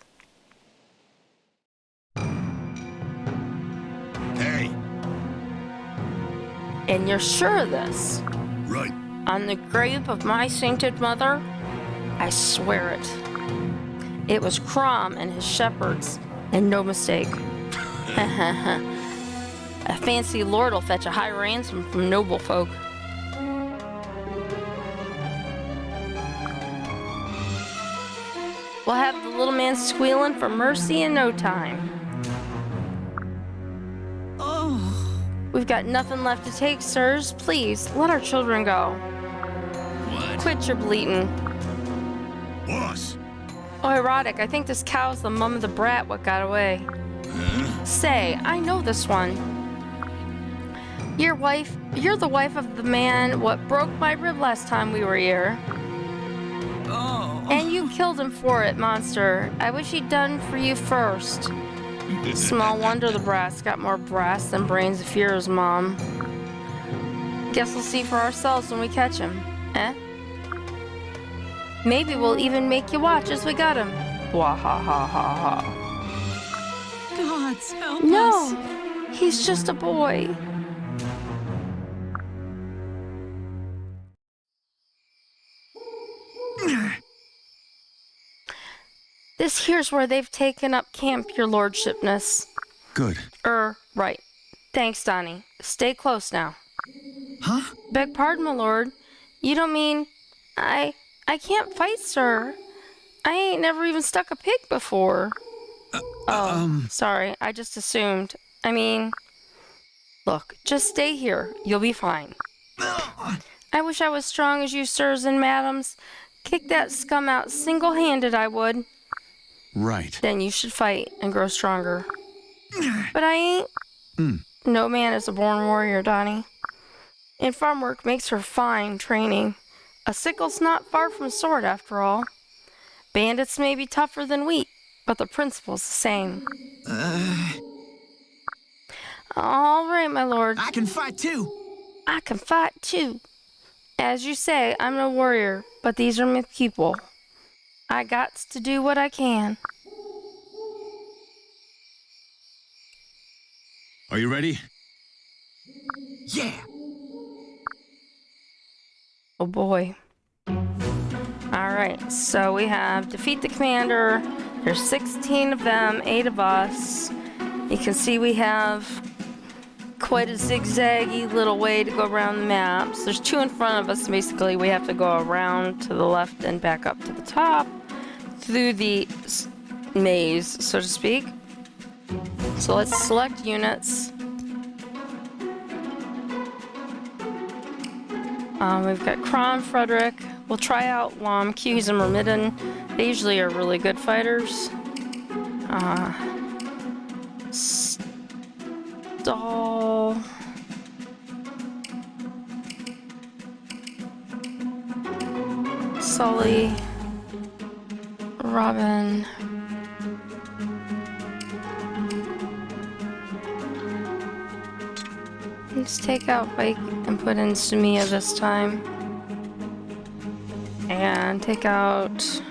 Hey! And you're sure of this? Right. On the grave of my sainted mother? I swear it. It was Crom and his shepherds, and no mistake. A fancy lord will fetch a high ransom from noble folk. We'll have the little man squealing for mercy in no time. Oh. We've got nothing left to take, sirs. Please, let our children go. What? Quit your bleating. Boss! Oh, erotic. I think this cow's the mum of the brat what got away. Say, I know this one. You're the wife of the man what broke my rib last time we were here. Oh. And you killed him for it, monster. I wish he'd done for you first. Small wonder the brat's got more brass than brains if you're his mom. Guess we'll see for ourselves when we catch him, eh? Maybe we'll even make you watch as we got him. Wah ha ha ha ha. Gods, help us. No, he's just a boy. This here's where they've taken up camp, your lordshipness. Good. Right. Thanks, Donnie. Stay close now. Huh? Beg pardon, my lord. You don't mean... I can't fight, sir. I ain't never even stuck a pig before. Sorry. I just assumed. I mean... Look, just stay here. You'll be fine. I wish I was strong as you sirs and madams. Kick that scum out single-handed, I would. Right. Then you should fight and grow stronger. But I ain't. No man is a born warrior, Donnie. And farm work makes for fine training. A sickle's not far from a sword, after all. Bandits may be tougher than wheat, but the principle's the same. All right, my lord. I can fight too. I can fight, too. As you say, I'm no warrior, but these are my people. I gots to do what I can. Are you ready? Yeah. Oh boy. Alright, so we have defeat the commander. There's 16 of them, 8 of us. You can see we have quite a zigzaggy little way to go around the map. So there's 2 in front of us. Basically, we have to go around to the left and back up to the top through the maze, so to speak. So let's select units. We've got Crom, Frederick. We'll try out Hughes and Myrmidon. They usually are really good fighters. Stall. Sully. Robin. Let's take out Pike and put in Sumia this time. And take out...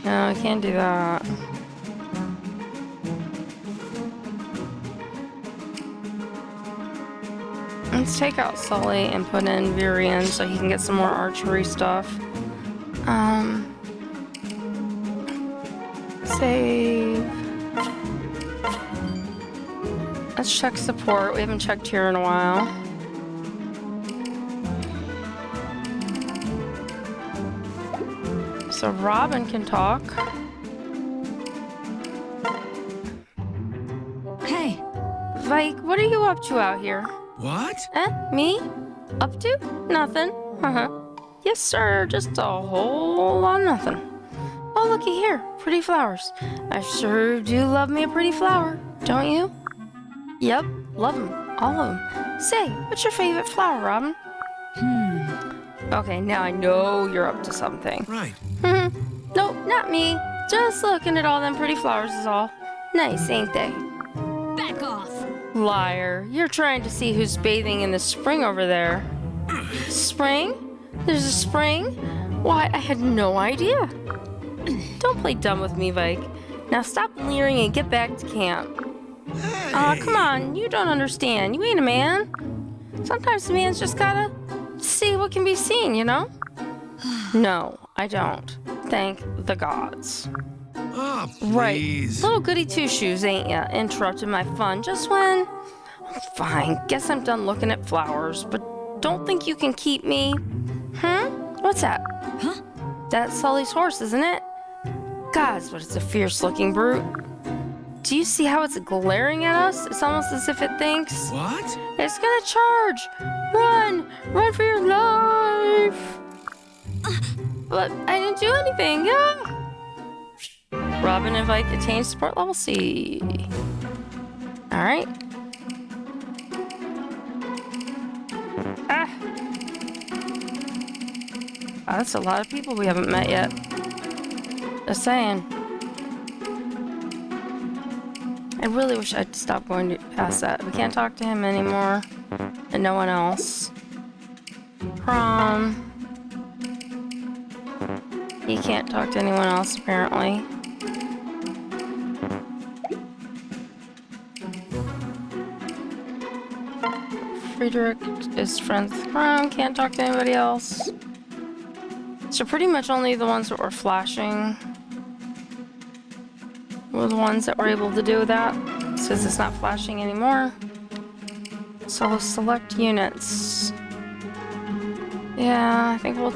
No, I can't do that. Let's take out Sully and put in Virian so he can get some more archery stuff. Save. Let's check support. We haven't checked here in a while. So Robin can talk. Hey, Vike, what are you up to out here? What? Me? Up to? Nothing. Yes, sir. Just a whole lot of nothing. Oh, looky here. Pretty flowers. I sure do love me a pretty flower. Don't you? Yep. Love 'em. All of 'em. Say, what's your favorite flower, Robin? Okay, now I know you're up to something. Right. Nope, not me. Just looking at all them pretty flowers is all. Nice, ain't they? Back off. Liar. You're trying to see who's bathing in the spring over there. Spring? There's a spring? Why, I had no idea. Don't play dumb with me, Vike. Now stop leering and get back to camp. Hey. Aw, come on. You don't understand. You ain't a man. Sometimes a man's just gotta see what can be seen, you know? No, I don't. Thank the gods. Oh, Right. please. Little goody two-shoes, ain't ya? Interrupted my fun just when... Fine, guess I'm done looking at flowers, but don't think you can keep me. What's that? Huh? That's Sully's horse, isn't it? Gods, but it's a fierce-looking brute. Do you see how it's glaring at us? It's almost as if it thinks... What? It's gonna charge! Run! Run for your life! But I didn't do anything, yeah! Robin and Vike attained support level C. Alright. Oh, that's a lot of people we haven't met yet. Just saying. I really wish I'd stop going past that. We can't talk to him anymore. And no one else. Prom. He can't talk to anyone else, apparently. Frederick is friends with Prom, can't talk to anybody else. So pretty much only the ones that were flashing were the ones that were able to do that. Since it's not flashing anymore. So we'll select units. Yeah, I think we'll...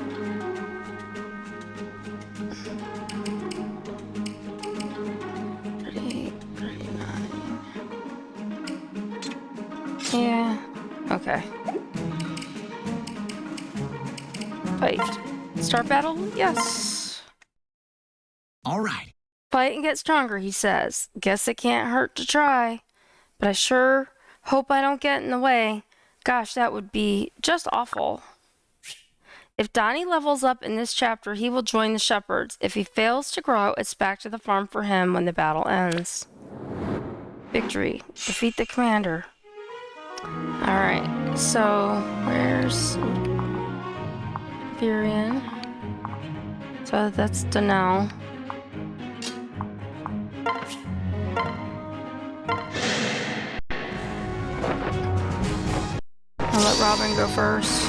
Yeah, okay. Fight. Start battle? Yes. All right. Fight and get stronger, he says. Guess it can't hurt to try. But I sure hope I don't get in the way. Gosh, that would be just awful. If Donnie levels up in this chapter, he will join the shepherds. If he fails to grow, it's back to the farm for him when the battle ends. Victory. Defeat the commander. Alright, so where's Virian? So that's Donnell. I'll let Robin go first.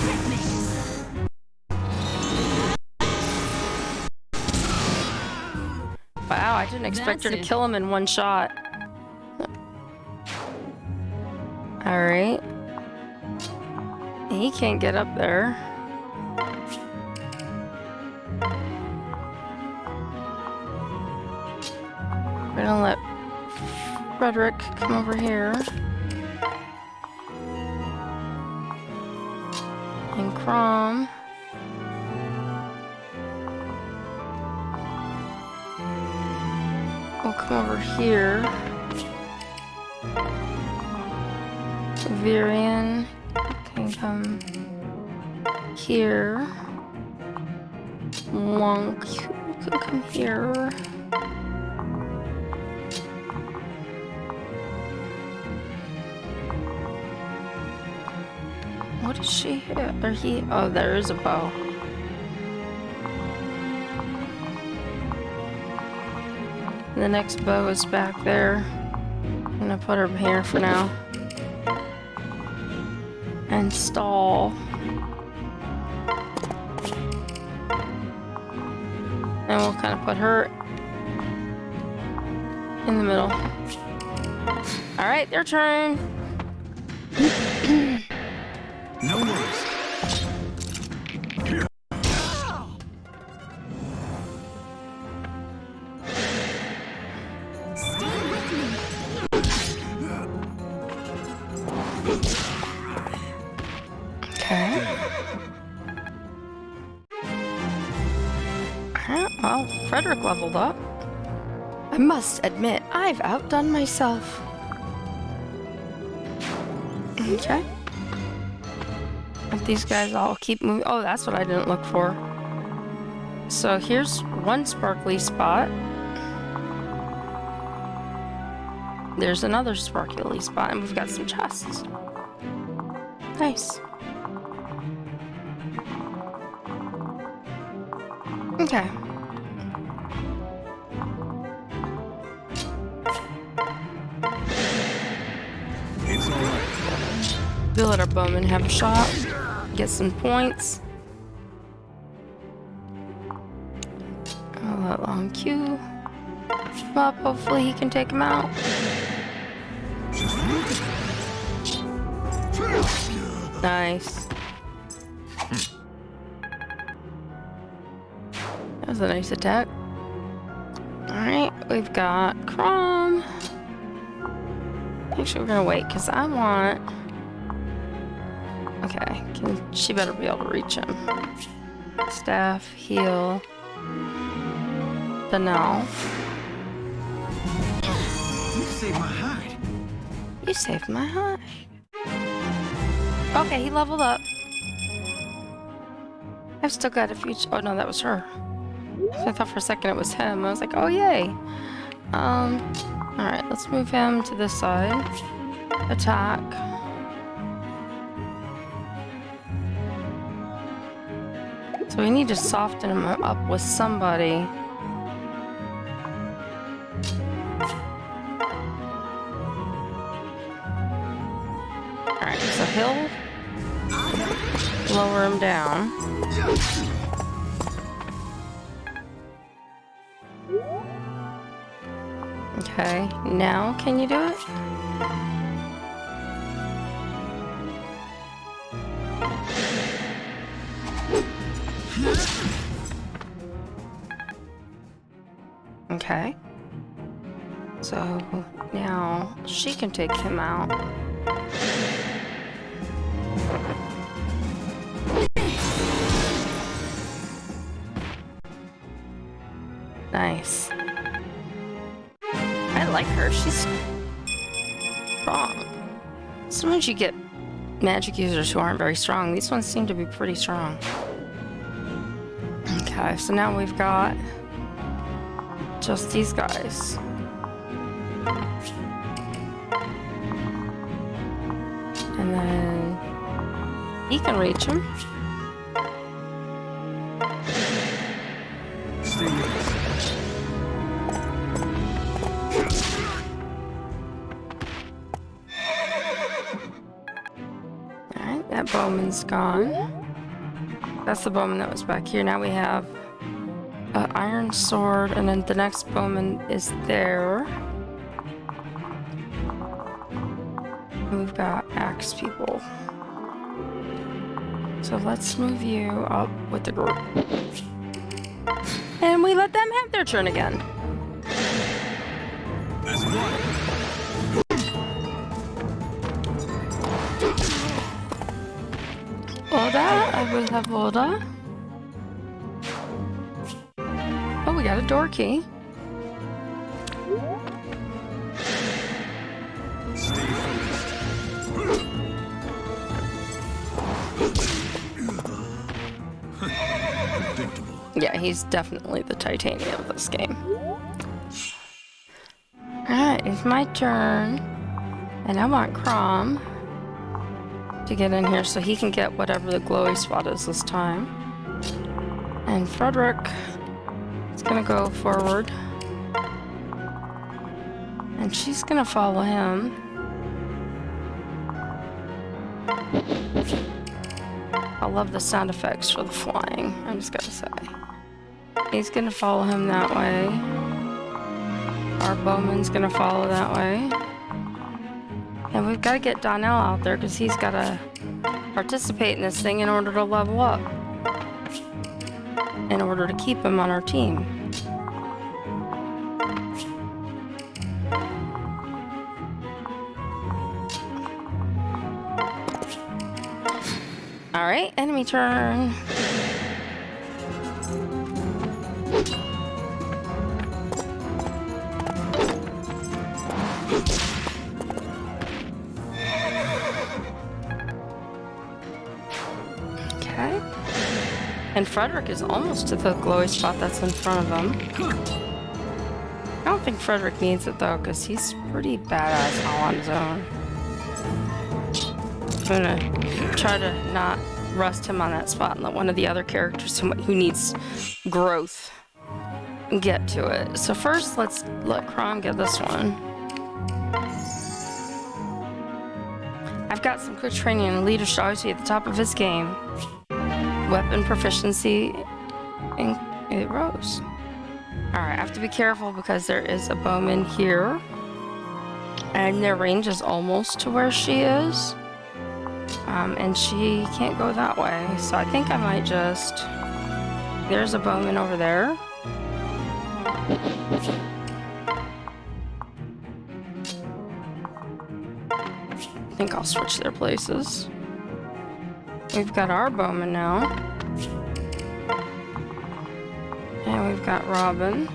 Wow, I didn't expect her to kill him in one shot. Alright. He can't get up there. We're gonna let Frederick come over here. And Crom. We'll come over here. Virian can come here. Wonk can come here. What is she here? Or he? Oh, there is a bow. The next bow is back there. I'm gonna put her here for now. And stall. And we'll kind of put her in the middle. Alright, their turn. No worries. Okay. Well, Frederick leveled up. I must admit, I've outdone myself. Okay. I these guys all keep moving. Oh, that's what I didn't look for. So here's one sparkly spot. There's another sparkly spot, and we've got some chests. Nice. Okay. It's all right. We'll let our bowman have a shot. Get some points. I'll let Long Q come up. Hopefully he can take him out. Nice. That was a nice attack. Alright, we've got Crom. Actually, we're gonna wait because I want. Okay, she better be able to reach him. Staff, heal. Danelle. You saved my hide. You saved my hide. Okay, he leveled up. I've still got a few. Oh no, that was her. I thought for a second it was him. I was like, oh yay. Alright, let's move him to this side. Attack. So we need to soften him up with somebody. Alright, so he'll lower him down. Okay, now can you do it? Okay. So now she can take him out. Nice. I like her. She's strong. Sometimes you get magic users who aren't very strong. These ones seem to be pretty strong. Okay, so now we've got just these guys. And then he can reach him. Stay with us. Alright, that bowman's gone. That's the bowman that was back here. Now we have an iron sword, and then the next bowman is there. We've got axe people. So let's move you up with the group. And we let them have their turn again. As one. Oda, I will have Oda. Oh, we got a door key. Stay focused. Predictable. Yeah, he's definitely the Titania of this game. Alright, it's my turn. And I want Crom to get in here so he can get whatever the glowy spot is this time. And Frederick is gonna go forward. And she's gonna follow him. I love the sound effects for the flying, I'm just gonna say. He's gonna follow him that way. Our bowman's gonna follow that way. And we've got to get Donnell out there because he's got to participate in this thing in order to level up. In order to keep him on our team. Alright, enemy turn. And Frederick is almost to the glowy spot that's in front of him. I don't think Frederick needs it though, because he's pretty badass all on his own. I'm gonna try to not rust him on that spot and let one of the other characters who needs growth get to it. So first, let's let Kron get this one. I've got some good training, and a leader should always be at the top of his game. Weapon proficiency, and it rose. Alright, I have to be careful because there is a bowman here. And their range is almost to where she is. And she can't go that way. So I think I might just... There's a bowman over there. I think I'll switch their places. We've got our bowman now. And we've got Robin.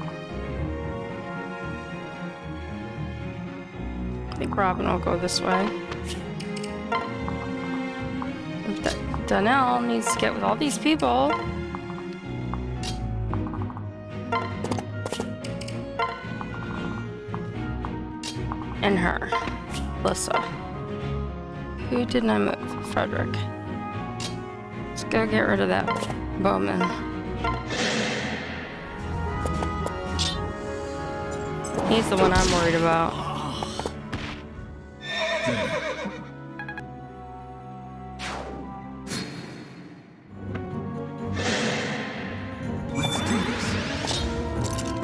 I think Robin will go this way. Donnell needs to get with all these people. And her. Lissa. Who didn't I move? Frederick. Let's go get rid of that bowman. He's the one I'm worried about.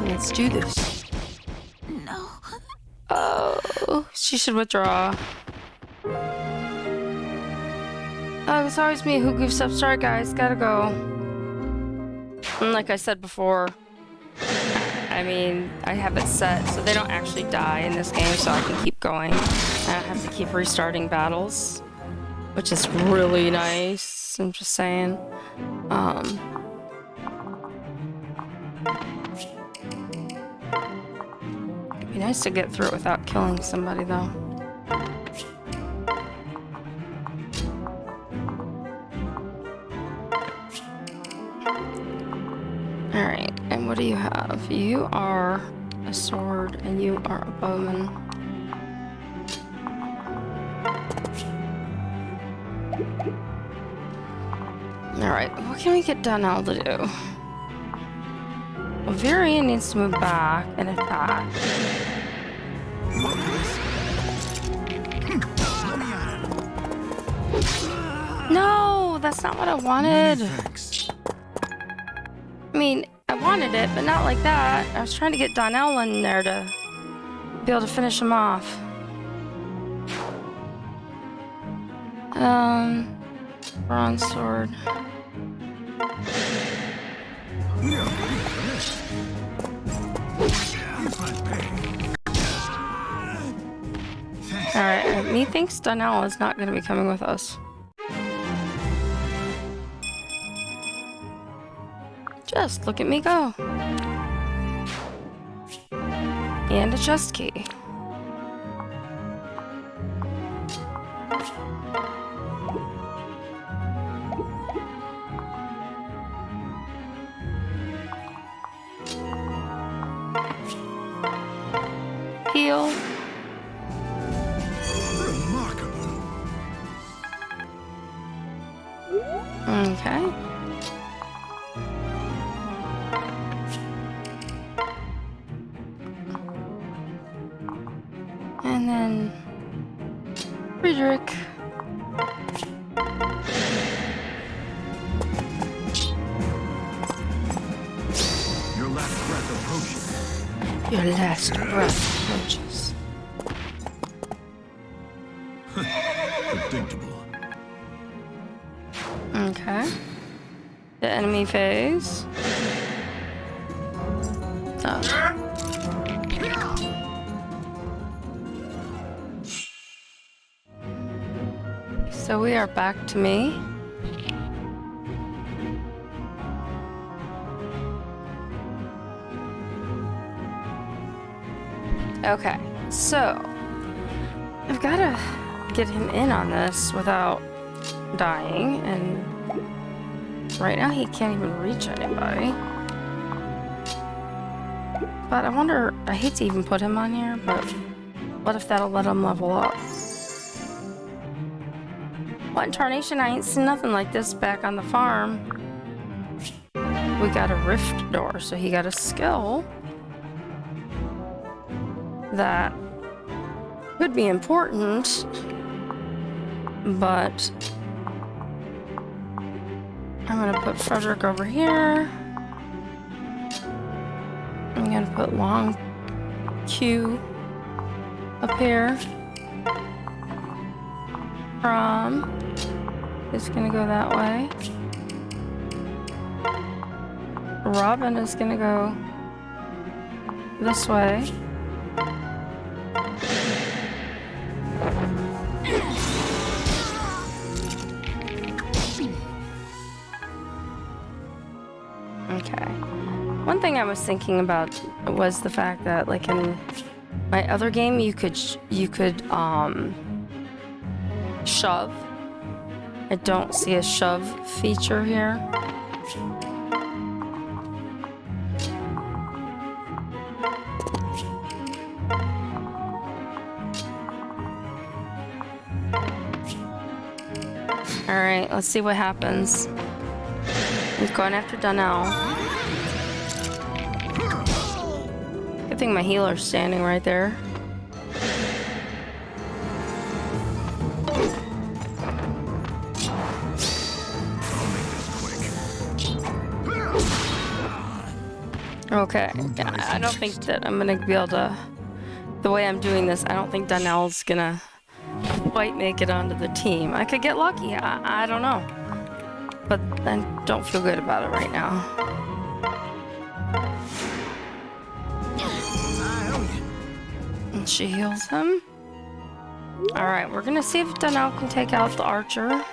Let's do this. No. Oh, she should withdraw. Oh, it's always me who goofs up. Sorry, guys. Gotta go. And like I said before, I mean, I have it set so they don't actually die in this game, so I can keep going. I don't have to keep restarting battles, which is really nice. I'm just saying. It'd be nice to get through it without killing somebody, though. Alright, and what do you have? You are a sword, and you are a bowman. Alright, what can we get Donnell to do? Well, Varian needs to move back and attack. No, that's not what I wanted. Thanks. I mean, I wanted it, but not like that. I was trying to get Donnell in there to be able to finish him off. Bronze sword. Alright, methinks Donnell is not going to be coming with us. Just look at me go. And a chest key. Heal. Remarkable. Okay. And then Frederick. Your last breath approaches. Your last breath approaches. Predictable. Okay. The enemy phase. Oh. So we are back to me. Okay, so I've got to get him in on this without dying, and right now he can't even reach anybody. But I wonder, I hate to even put him on here, but what if that'll let him level up? What in tarnation? I ain't seen nothing like this back on the farm. We got a rift door, so he got a skill that could be important, but I'm gonna put Frederick over here. I'm gonna put long Q up here. From is gonna go that way. Robin is gonna go this way. Okay. One thing I was thinking about was the fact that, like in my other game, you could shove. I don't see a shove feature here. Alright, let's see what happens. He's going after Donnell. Good thing my healer's standing right there. Okay, I don't think that I'm gonna be able to... The way I'm doing this, I don't think Donnell's gonna quite make it onto the team. I could get lucky, I don't know. But I don't feel good about it right now. And she heals him. Alright, we're gonna see if Donnell can take out the archer.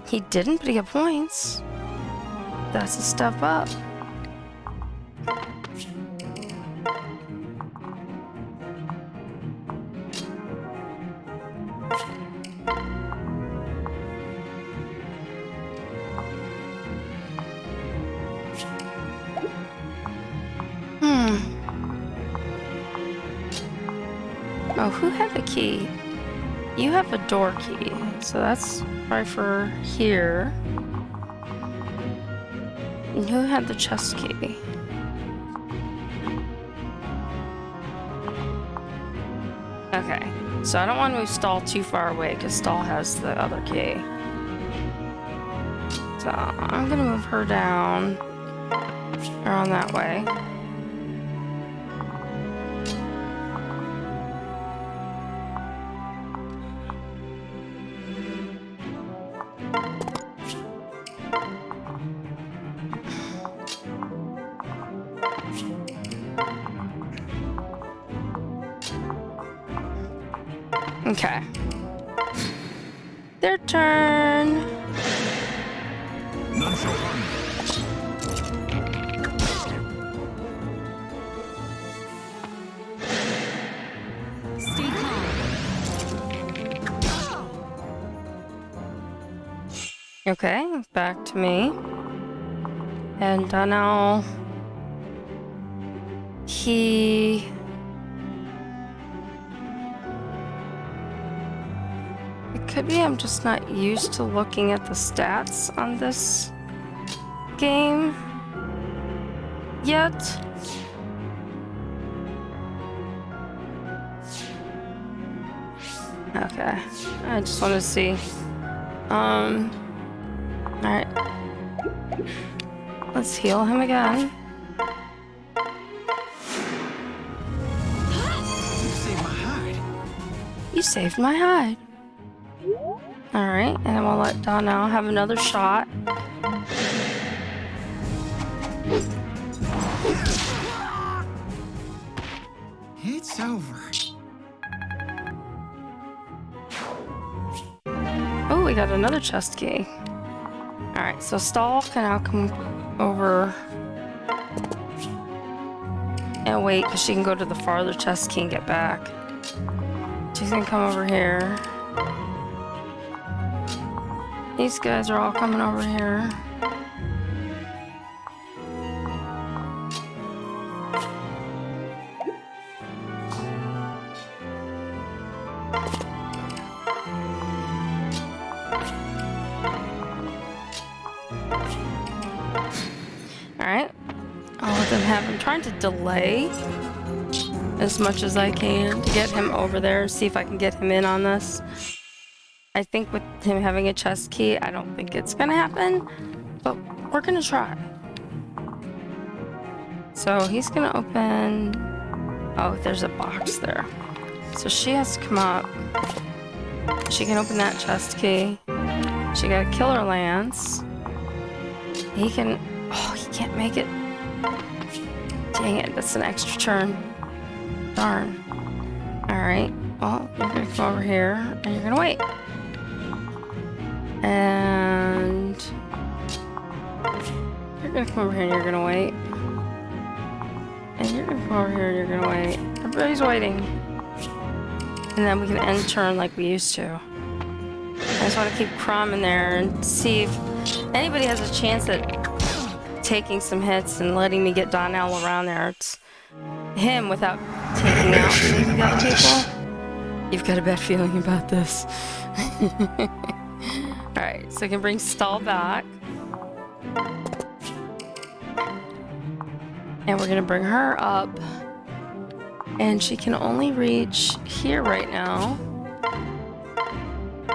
He didn't, but he got points. That's a step up. Oh, who had the key? You have a door key, so that's probably for here. And who had the chest key? Okay, so I don't want to move Stall too far away because Stall has the other key. So I'm gonna move her down around that way. Okay. Their turn. None shall harm you. Stay calm. Okay, back to me. And Donnell. It could be I'm just not used to looking at the stats on this game yet. Okay, I just want to see. Alright. Let's heal him again. You saved my hide. Alright, and then we'll let Donnell have another shot. It's over. Oh, we got another chest key. Alright, so Stall can now come over and wait, because she can go to the farther chest key and get back She's gonna come over here. These guys are all coming over here. Alright. I'll let them have him. I'm trying to delay as much as I can to get him over there, see if I can get him in on this. I think with him having a chest key, I don't think it's gonna happen, but we're gonna try. So he's gonna open... Oh, there's a box there. So she has to come up. She can open that chest key. She got a killer lance. He can... Oh, he can't make it. Dang it, that's an extra turn. Darn. Alright, well, you're gonna come over here, and you're gonna wait. And... You're gonna come over here, and you're gonna wait. And you're gonna come over here, and you're gonna wait. Everybody's waiting. And then we can end turn like we used to. I just want to keep Crumb in there and see if anybody has a chance at taking some hits and letting me get Donnell around there. It's him without taking out the other people. You've got a bad feeling about this. Alright, so I can bring Stall back. And we're gonna bring her up. And she can only reach here right now.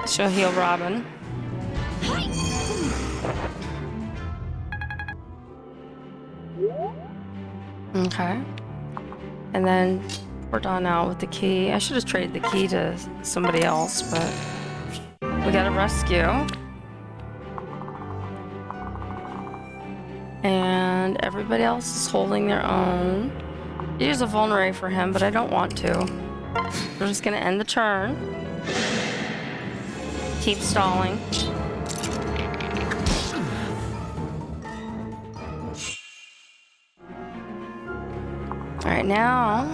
She'll heal Robin. Okay. And then we're done out with the key. I should have traded the key to somebody else, but we got a rescue. And everybody else is holding their own. Use a vulnerate for him, but I don't want to. We're just gonna end the turn. Keep stalling. Alright, now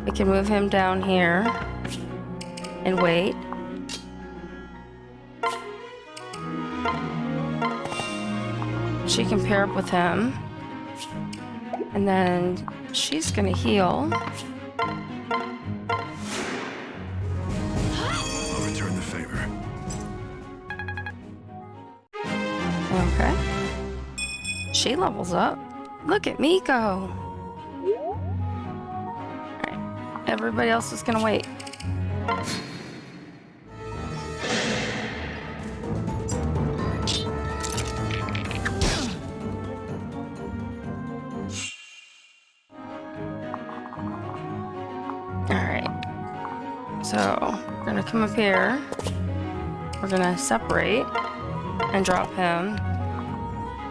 we can move him down here and wait. She can pair up with him. And then she's gonna heal. I'll return the favor. Okay. She levels up. Look at me go. Alright. Everybody else is gonna wait. So, we're gonna come up here. We're gonna separate and drop him.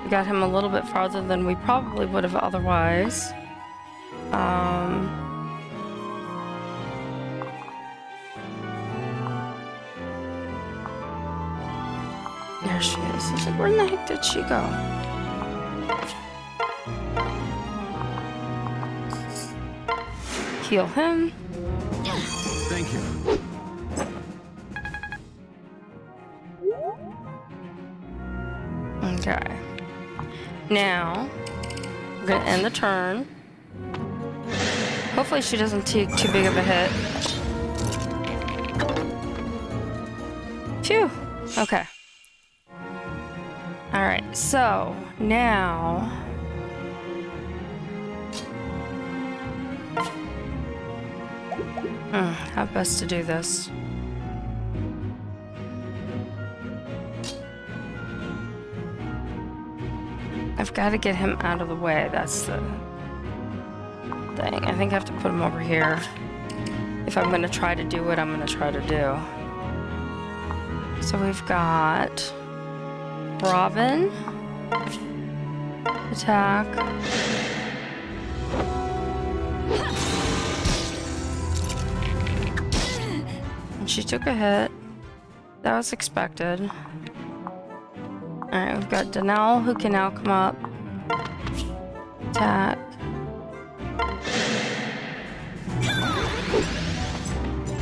We got him a little bit farther than we probably would have otherwise. There she is. I was like, where in the heck did she go? Heal him. Thank you. Okay. Now, we're gonna end the turn. Hopefully she doesn't take too big of a hit. Phew. Okay. Alright, so now... how best to do this? I've got to get him out of the way. That's the thing. I think I have to put him over here. If I'm going to try to do what I'm going to try to do. So we've got Robin. Attack. She took a hit. That was expected. Alright, we've got Donnell who can now come up. Attack.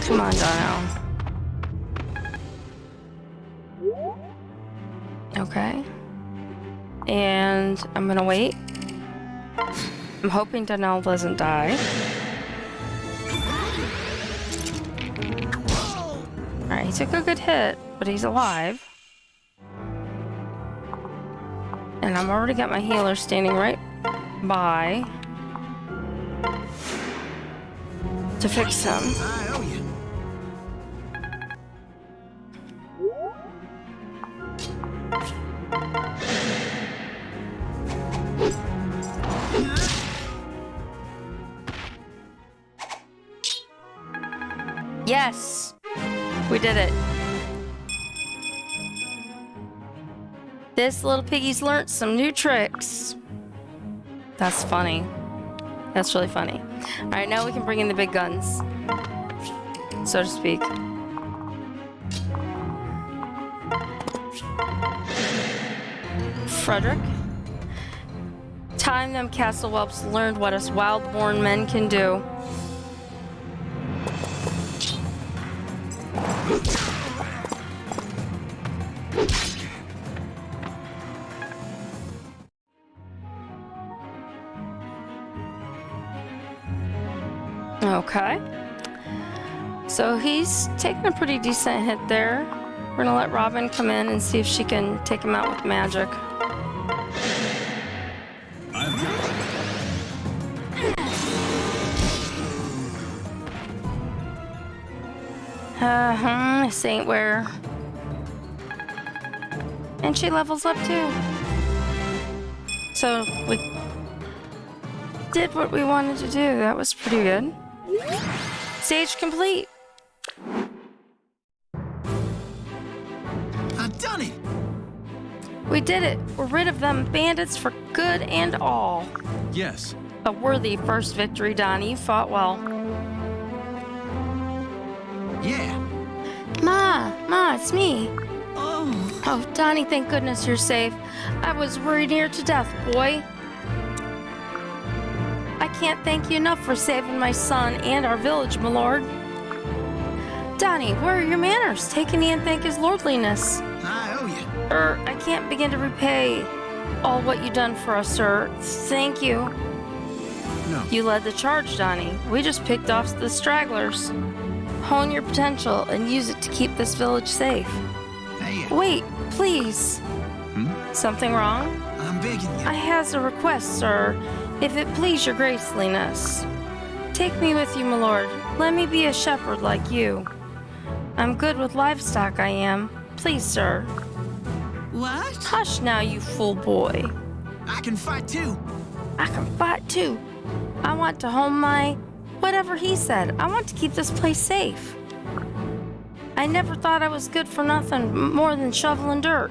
Come on, Donnell. Okay. And I'm gonna wait. I'm hoping Donnell doesn't die. Alright, he took a good hit, but he's alive. And I've already got my healer standing right by to fix him. I owe you. Yes! We did it. This little piggy's learned some new tricks. That's funny. That's really funny. Alright, now we can bring in the big guns, so to speak. Frederick. Time them castle whelps learned what us wild-born men can do. Okay. So he's taking a pretty decent hit there. We're gonna let Robin come in and see if she can take him out with magic. This ain't where. And she levels up too. So we did what we wanted to do. That was pretty good. Stage complete. I've done it. We did it. We're rid of them bandits for good and all. Yes. A worthy first victory, Donnie. You fought well. Yeah. Ma, it's me. Oh. Oh, Donnie, thank goodness you're safe. I was worried near to death, boy. I can't thank you enough for saving my son and our village, my lord. Donnie, where are your manners? Take a knee and thank his lordliness. I owe you. I can't begin to repay all what you done for us, sir. Thank you. No. You led the charge, Donnie. We just picked off the stragglers. Hone your potential and use it to keep this village safe. Hey, Wait, please. Something wrong? I'm begging you. I has a request, sir. If it please your graceliness. Take me with you, my lord. Let me be a shepherd like you. I'm good with livestock, I am. Please, sir. What? Hush now, you fool boy. I can fight too. I can fight too. I want to home my... whatever he said. I want to keep this place safe. I never thought I was good for nothing more than shoveling dirt.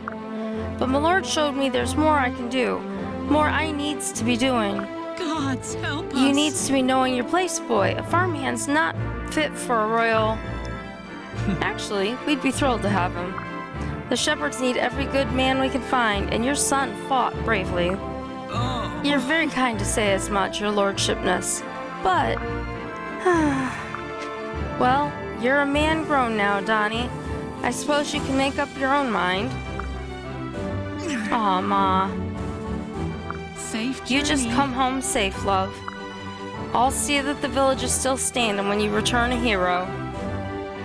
But my lord showed me there's more I can do. More I needs to be doing. Gods help us. You needs to be knowing your place, boy. A farmhand's not fit for a royal... Actually, we'd be thrilled to have him. The shepherds need every good man we can find, and your son fought bravely. Oh. You're very kind to say as much, your lordshipness. But... well, you're a man grown now, Donnie. I suppose you can make up your own mind. Aw, Ma. Safe journey. You just come home safe, love. I'll see that the village is still standing when you return a hero.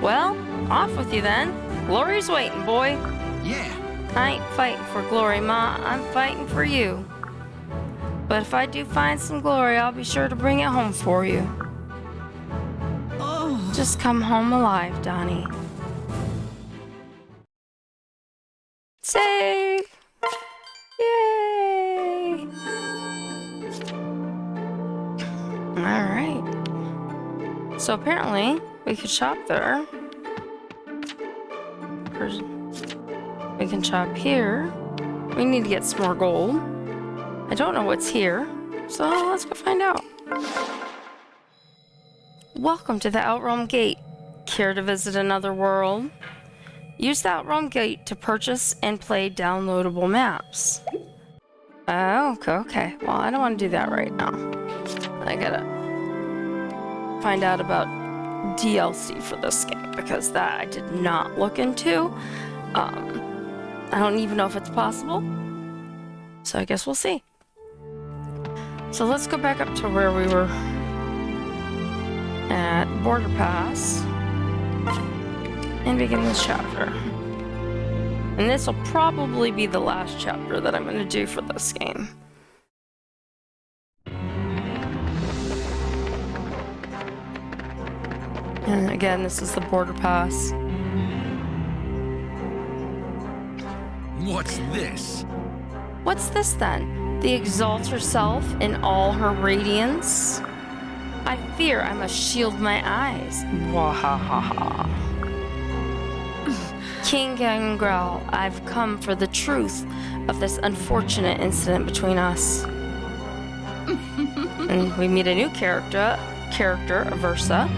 Well, off with you then. Glory's waiting, boy. Yeah. I ain't fighting for glory, Ma. I'm fighting for you. But if I do find some glory, I'll be sure to bring it home for you. Oh. Just come home alive, Donnie. Save! Yay! Alright. So apparently, we could shop there. We can shop here. We need to get some more gold. I don't know what's here, so let's go find out. Welcome to the Outrealm Gate. Care to visit another world? Use the Outrealm Gate to purchase and play downloadable maps. Oh, okay. Well, I don't want to do that right now. I gotta find out about DLC for this game, because that I did not look into. I don't even know if it's possible. So I guess we'll see. So let's go back up to where we were at Border Pass and begin this chapter. And this will probably be the last chapter that I'm going to do for this game. And again, this is the Border Pass. What's this? What's this then? The exalt herself in all her radiance? I fear I must shield my eyes. Wahahaha. King Gangrel, I've come for the truth of this unfortunate incident between us. And we meet a new character, Aversa.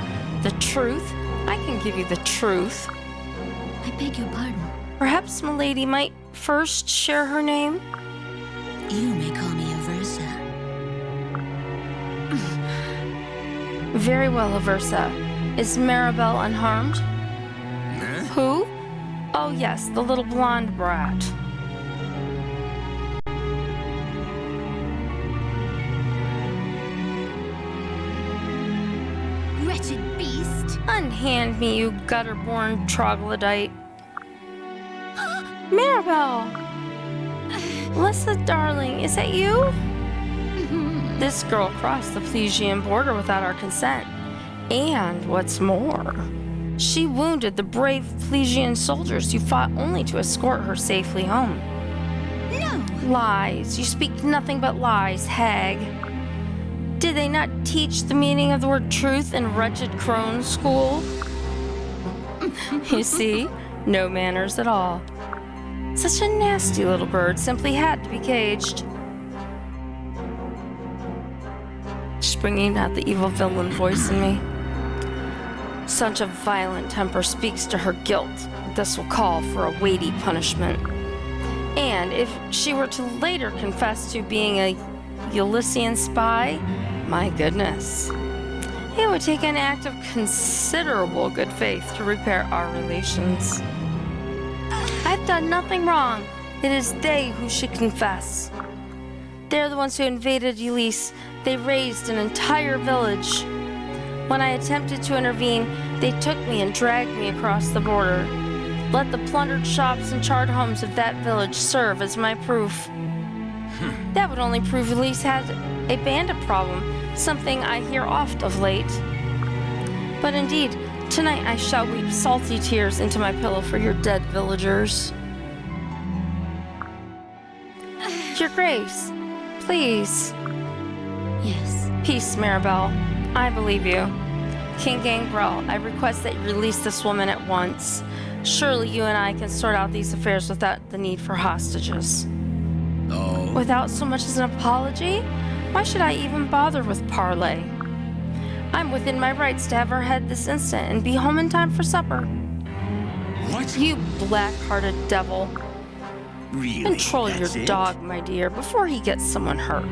The truth? I can give you the truth. I beg your pardon. Perhaps Milady might first share her name? You may call me Aversa. Very well, Aversa. Is Maribel unharmed? Huh? Who? Oh yes, the little blonde brat. Wretched beast. Unhand me, you gutter-born troglodyte. Maribel! Lissa, darling, is that you? This girl crossed the Plesian border without our consent. And what's more, she wounded the brave Plesian soldiers who fought only to escort her safely home. No. Lies. You speak nothing but lies, hag. Did they not teach the meaning of the word truth in wretched crone school? You see, no manners at all. Such a nasty little bird simply had to be caged. Bringing out the evil villain voice in me. Such a violent temper speaks to her guilt. This will call for a weighty punishment. And if she were to later confess to being a Elysian spy, my goodness. It would take an act of considerable good faith to repair our relations. I've done nothing wrong. It is they who should confess. They're the ones who invaded Elise. They razed an entire village. When I attempted to intervene, they took me and dragged me across the border. Let the plundered shops and charred homes of that village serve as my proof. That would only prove Elise had a bandit problem, something I hear oft of late. But indeed, tonight I shall weep salty tears into my pillow for your dead villagers. Your Grace, please. Yes. Peace, Maribel. I believe you. King Gangrel, I request that you release this woman at once. Surely you and I can sort out these affairs without the need for hostages. Oh. Without so much as an apology? Why should I even bother with parley? I'm within my rights to have her head this instant and be home in time for supper. What? You black-hearted devil. Really? Control your That's it? dog, my dear, before he gets someone hurt.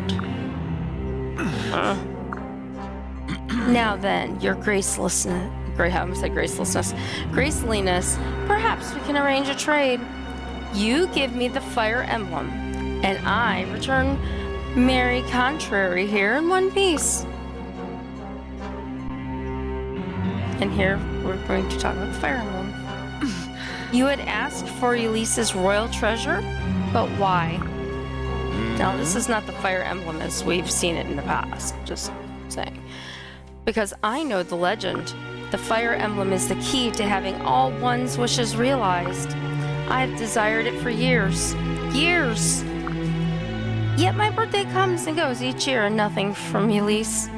Now then, your gracelessness, graceliness, perhaps we can arrange a trade. You give me the fire emblem, and I return Mary Contrary here in one piece. And here we're going to talk about the fire emblem. You had asked for Elise's royal treasure, but why? Now, this is not the fire emblem as we've seen it in the past, just saying. Because I know the legend. The fire emblem is the key to having all one's wishes realized. I've desired it for years. Years! Yet my birthday comes and goes each year and nothing from Elise.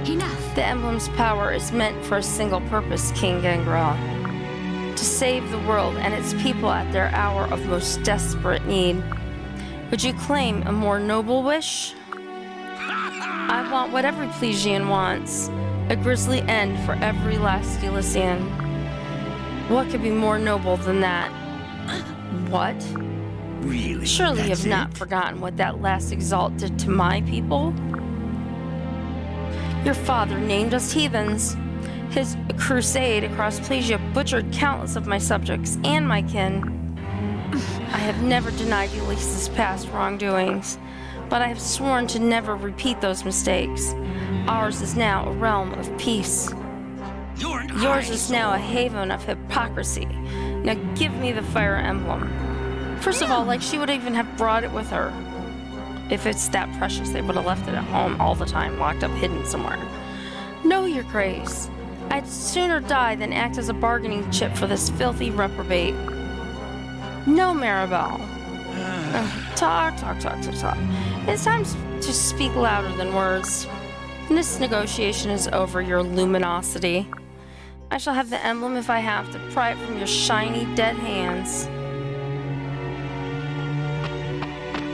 Enough. The emblem's power is meant for a single purpose, King Gangrel. To save the world and its people at their hour of most desperate need. Would you claim a more noble wish? I want what every Plesian wants. A grisly end for every last Elysian. What could be more noble than that? What? Really? Surely you That's have not it? forgotten what that last exalt did to my people? Your father named us heathens. His crusade across Plesia butchered countless of my subjects and my kin. I have never denied Ulysses' past wrongdoings, but I have sworn to never repeat those mistakes. Ours is now a realm of peace. Yours is now a haven of hypocrisy. Now give me the fire emblem. First of all, like she would even have brought it with her. If it's that precious, they would have left it at home all the time, locked up, hidden somewhere. No, Your Grace. I'd sooner die than act as a bargaining chip for this filthy reprobate. No, Maribel. Talk. It's time to speak louder than words. This negotiation is over, your luminosity. I shall have the emblem if I have to pry it from your shiny, dead hands.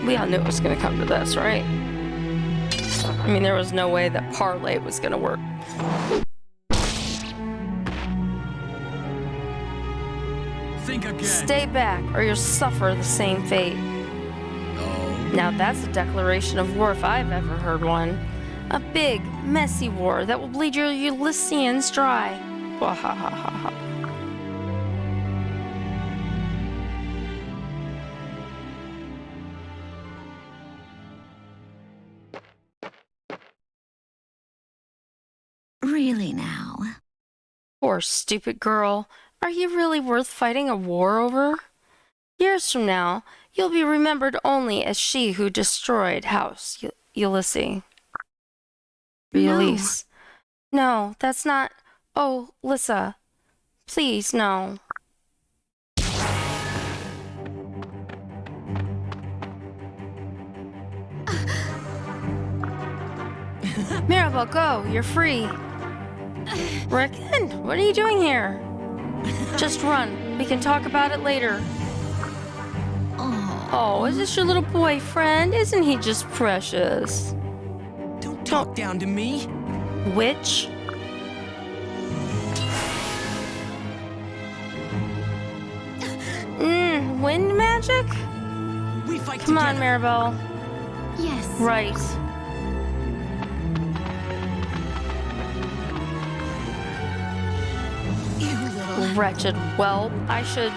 We all knew it was going to come to this, right? I mean, there was no way that parlay was going to work. Think again. Stay back, or you'll suffer the same fate. Oh. Now that's a declaration of war if I've ever heard one. A big, messy war that will bleed your Ulyssians dry. Wahahaha. Really now? Poor stupid girl. Are you really worth fighting a war over? Years from now, you'll be remembered only as she who destroyed House Ulysses. Release. No, that's not... Oh, Lissa. Please, no. Maribel, go. You're free. Rickon, what are you doing here? Just run. We can talk about it later. Oh, is this your little boyfriend? Isn't he just precious? Don't talk down to me. Witch? Wind magic? We fight Come on, together. Maribel. Yes. Right. You little... Wretched whelp. I should...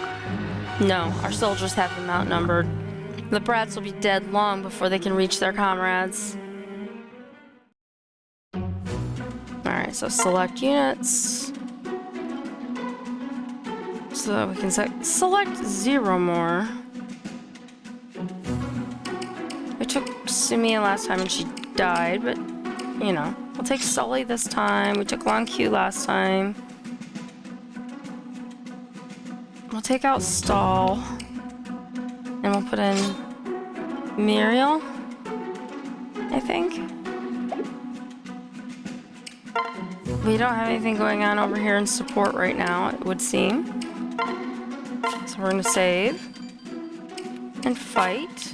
No, our soldiers have them outnumbered. The brats will be dead long before they can reach their comrades. Alright, so select units. So we can select 0 more. We took Sumia last time and she died, but, you know. We'll take Sully this time. We took Long Q last time. We'll take out Stall. And we'll put in Muriel, I think. We don't have anything going on over here in support right now, it would seem. So we're gonna save. And fight.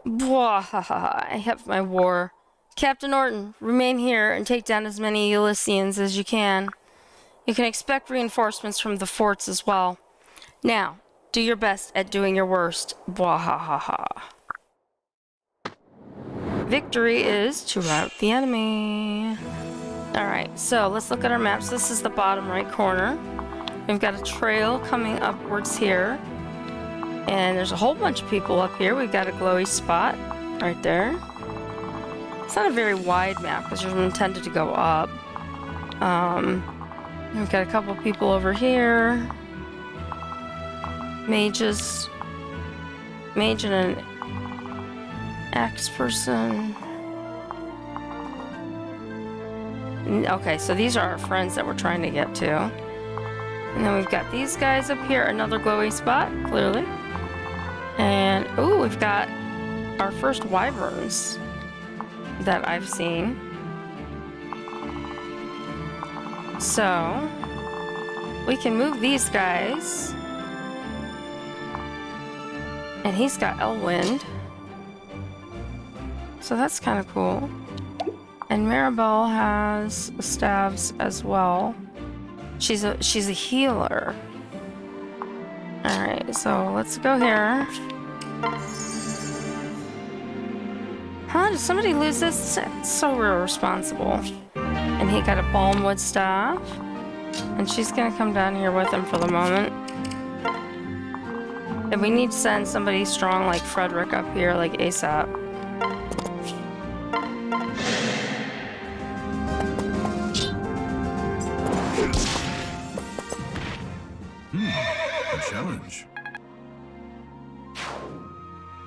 Bwahaha, I have my war. Captain Norton, remain here and take down as many Ulyssians as you can. You can expect reinforcements from the forts as well. Now, do your best at doing your worst. Bwahaha. Victory is to rout the enemy. Alright, so let's look at our maps. This is the bottom right corner. We've got a trail coming upwards here. And there's a whole bunch of people up here. We've got a glowy spot right there. It's not a very wide map because you're intended to go up. We've got a couple people over here. Mages. Mage and an axe person. Okay, so these are our friends that we're trying to get to. And then we've got these guys up here. Another glowy spot, clearly. And, ooh, we've got our first wyverns that I've seen. So, we can move these guys. And he's got Elwind. So that's kind of cool. And Maribel has staves as well. She's a healer. Alright, so let's go here. Huh? Did somebody lose this? It's so irresponsible. And he got a balmwood staff. And she's gonna come down here with him for the moment. And we need to send somebody strong like Frederick up here, like ASAP. A challenge.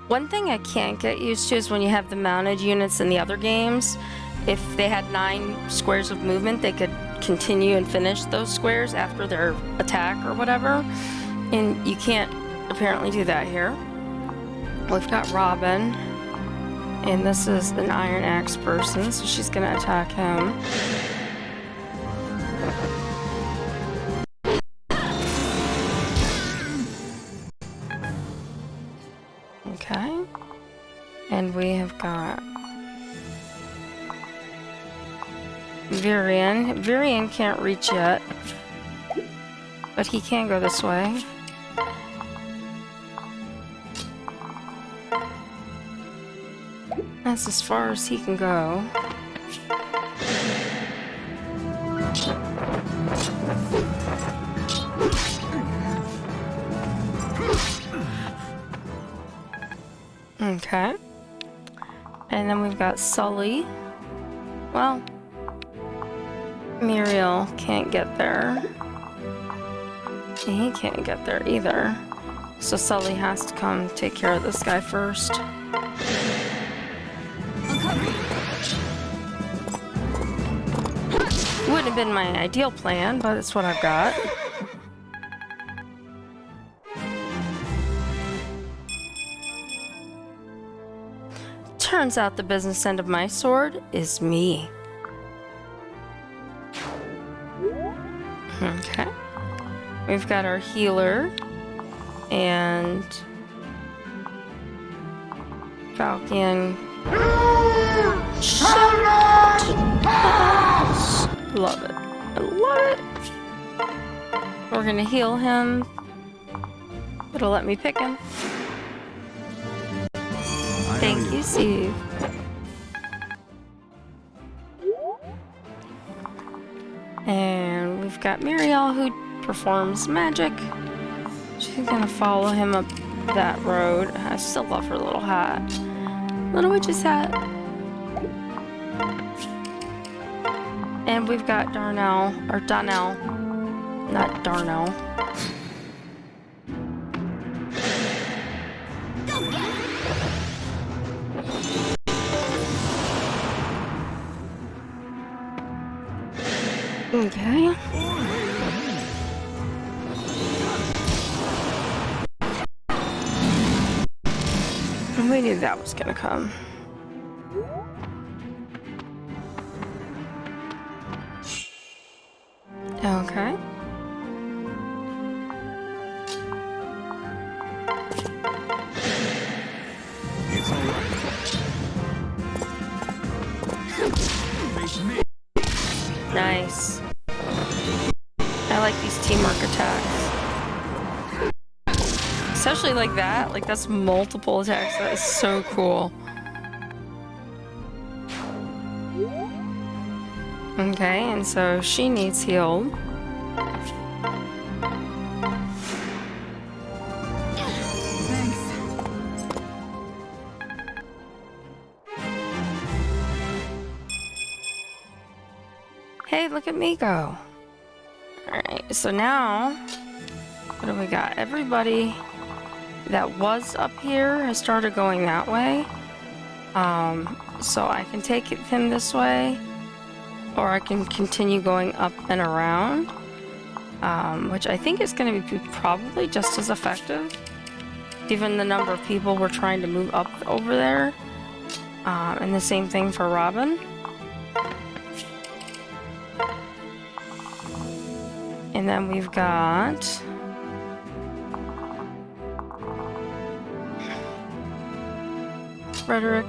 One thing I can't get used to is when you have the mounted units in the other games, if they had 9 squares of movement, they could continue and finish those squares after their attack or whatever. And you can't apparently do that here. We've got Robin, and this is an Iron Axe person, so she's gonna attack him. Okay. And we have got Virian. Virian can't reach yet, but he can go this way. That's as far as he can go. Okay. And then we've got Sully. Well, Muriel can't get there. And he can't get there either. So Sully has to come take care of this guy first. Wouldn't have been my ideal plan, but it's what I've got. Turns out the business end of my sword is me. Okay. We've got our healer and Falcon. Love it. I love it. We're gonna heal him. It'll let me pick him. Thank you, Steve. And we've got Muriel who performs magic. She's gonna follow him up that road. I still love her little hat. Little witch's hat. And we've got Darnell, or Donnell, not Darnell. Okay. We knew that was gonna come. Okay. It's all right. Nice. I like these teamwork attacks. Especially like that. Like, that's multiple attacks. That is so cool. Okay, and so she needs healed. Hey, look at me go. Alright, so now, what do we got? Everybody that was up here has started going that way. So I can take him this way, or I can continue going up and around, which I think is going to be probably just as effective, given the number of people we're trying to move up over there. And the same thing for Robin. And then we've got Frederick.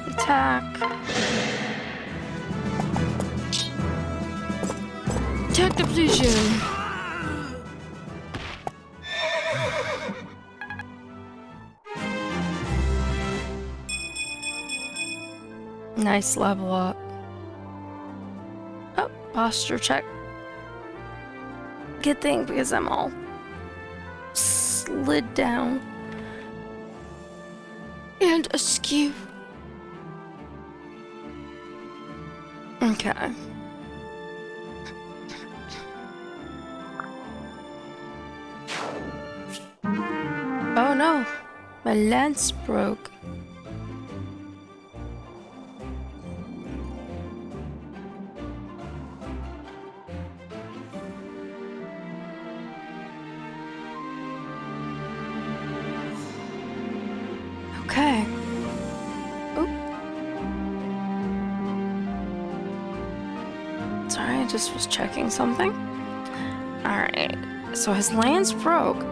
Attack. Attack the position. Nice level up. Oh, posture check. Good thing because I'm all slid down and askew. Okay. Oh no, my lance broke. Okay. Oop. Sorry, I just was checking something. Alright, so his lance broke.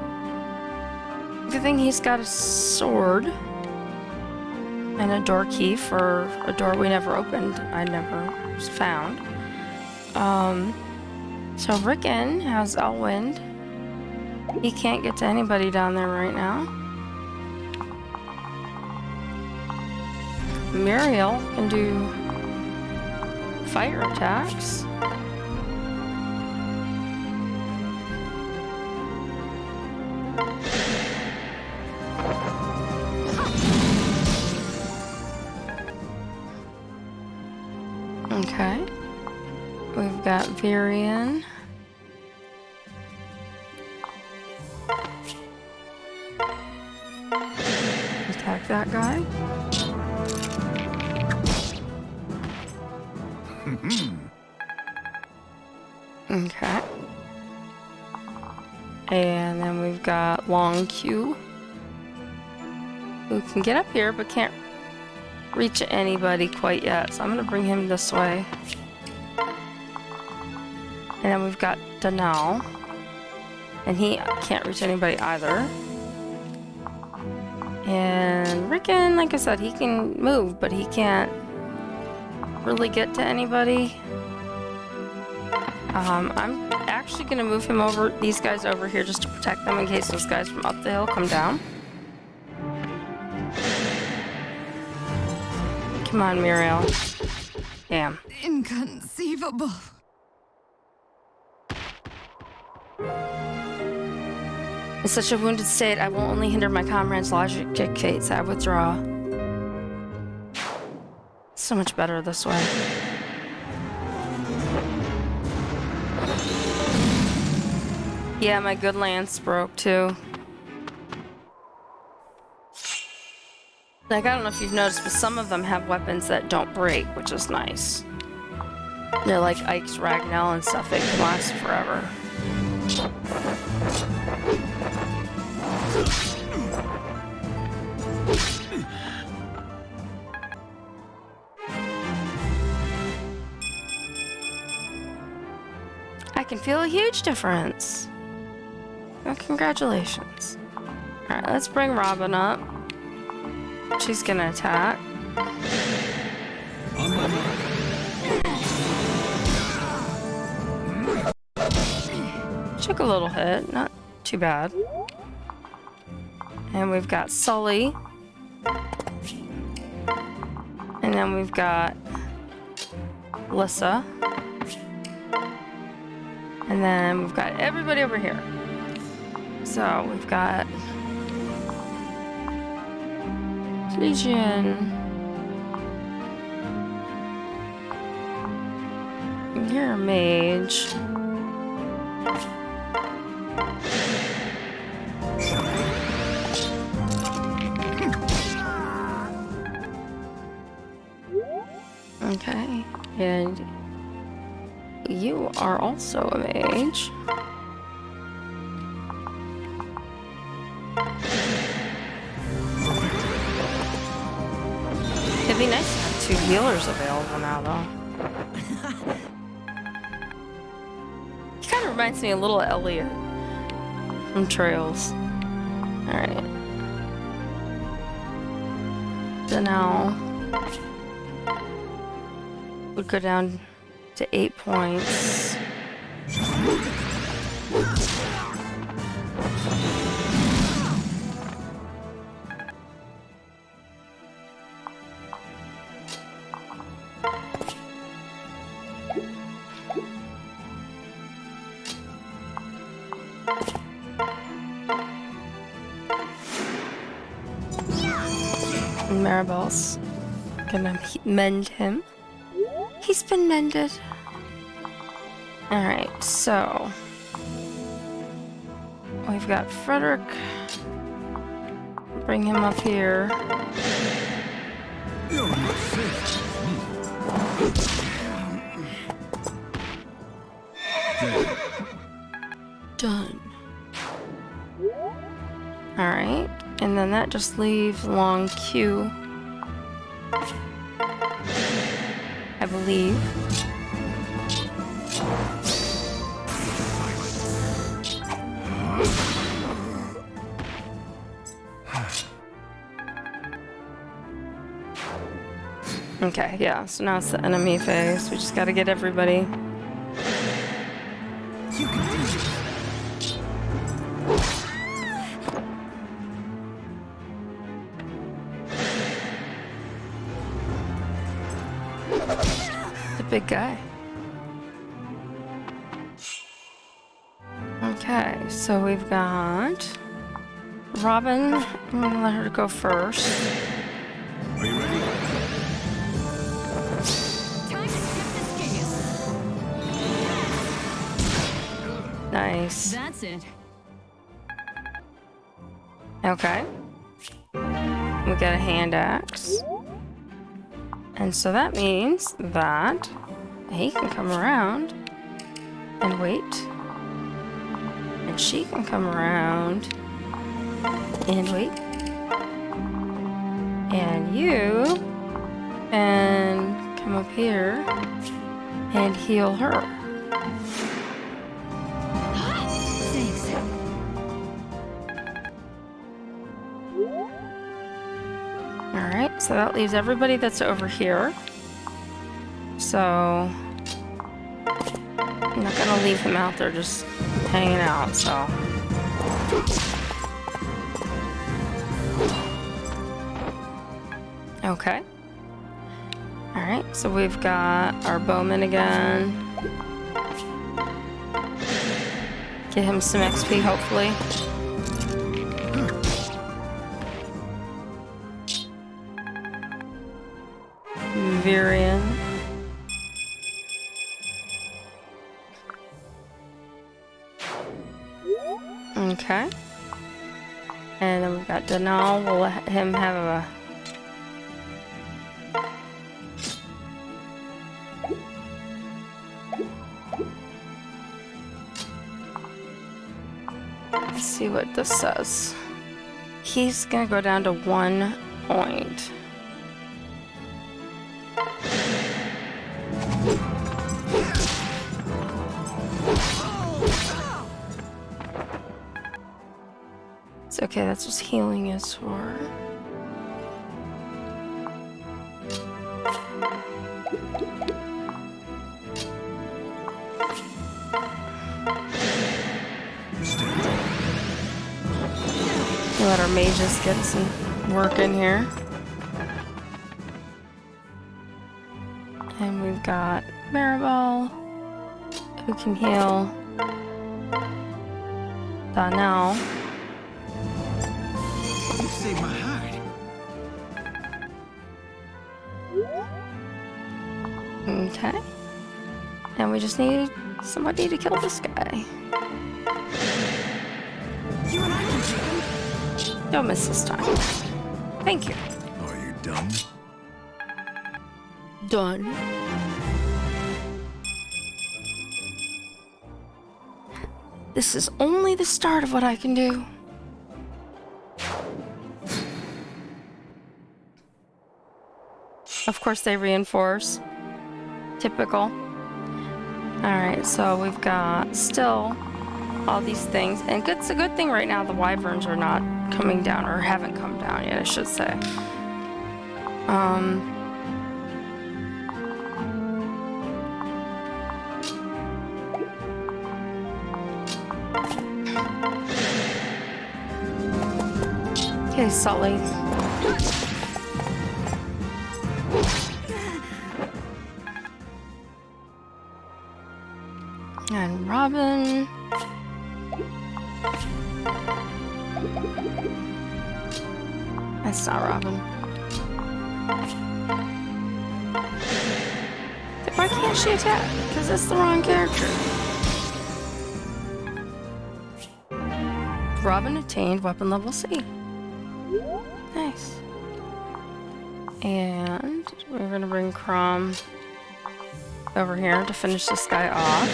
Good thing he's got a sword and a door key for a door we never opened. I never found. So Rickon has Elwind. He can't get to anybody down there right now. Muriel can do fire attacks. Okay. We've got Virion. Attack that guy. Okay. And then we've got Long Q, who can get up here but can't reach anybody quite yet. So I'm going to bring him this way. And then we've got Danal, and he can't reach anybody either. And Rickon, like I said, he can move, but he can't really get to anybody. I'm actually going to move him over, these guys over here, just to protect them in case those guys from up the hill come down. Come on, Muriel. Damn. Inconceivable. In such a wounded state, I will only hinder my comrade's logic dictates. I withdraw. So much better this way. Yeah, my good lance broke too. Like, I don't know if you've noticed, but some of them have weapons that don't break, which is nice. They're like Ike's Ragnell and stuff. They can last forever. I can feel a huge difference. Well, congratulations. Alright, let's bring Robin up. She's gonna attack. On my mark. Took a little hit, not too bad. And we've got Sully. And then we've got Lissa. And then we've got everybody over here. So we've got Legion. You're a mage. Okay, and you are also a mage. It'd be nice to have 2 healers available now, though. He kind of reminds me a little of Elliot from Trails. Alright. So now would go down to 8 points. And Maribel's gonna mend him. He's been mended. Alright, so we've got Frederick. Bring him up here. You're not safe. There. Done. Alright, and then that just leaves long Q, I believe. Okay, yeah, so now it's the enemy phase. We just gotta get everybody. You can do this. The big guy. Okay, so we've got Robin. I'm gonna let her go first. Are you ready? Time to tip the scales. Nice. That's it. Okay. We got a hand axe. And so that means that he can come around and wait. And she can come around and wait. And you can come up here and heal her. Thanks. Alright, so that leaves everybody that's over here. So I'm not gonna leave him out there just hanging out, so. Okay. Alright, so we've got our bowman again. Get him some XP, hopefully. Virian. Okay. And then we've got Danal. We'll let him have a... Let's see what this says. He's gonna go down to 1 point. It's okay, that's what healing is for. We'll let our mages get some work in here. And we've got Maribel, who can heal Donnell. You saved my hide. Okay. And we just need somebody to kill this guy. You and I can take him. Don't miss this time. Thank you. Are you done? Done. This is only the start of what I can do. Of course they reinforce. Typical. Alright, so we've got still all these things. And it's a good thing right now the wyverns are not coming down, or haven't come down yet, I should say. Okay, Sully. And Robin. That's not Robin. Why can't she attack? Because that's the wrong character. Robin attained weapon level C. Nice. And we're gonna bring Crom over here to finish this guy off.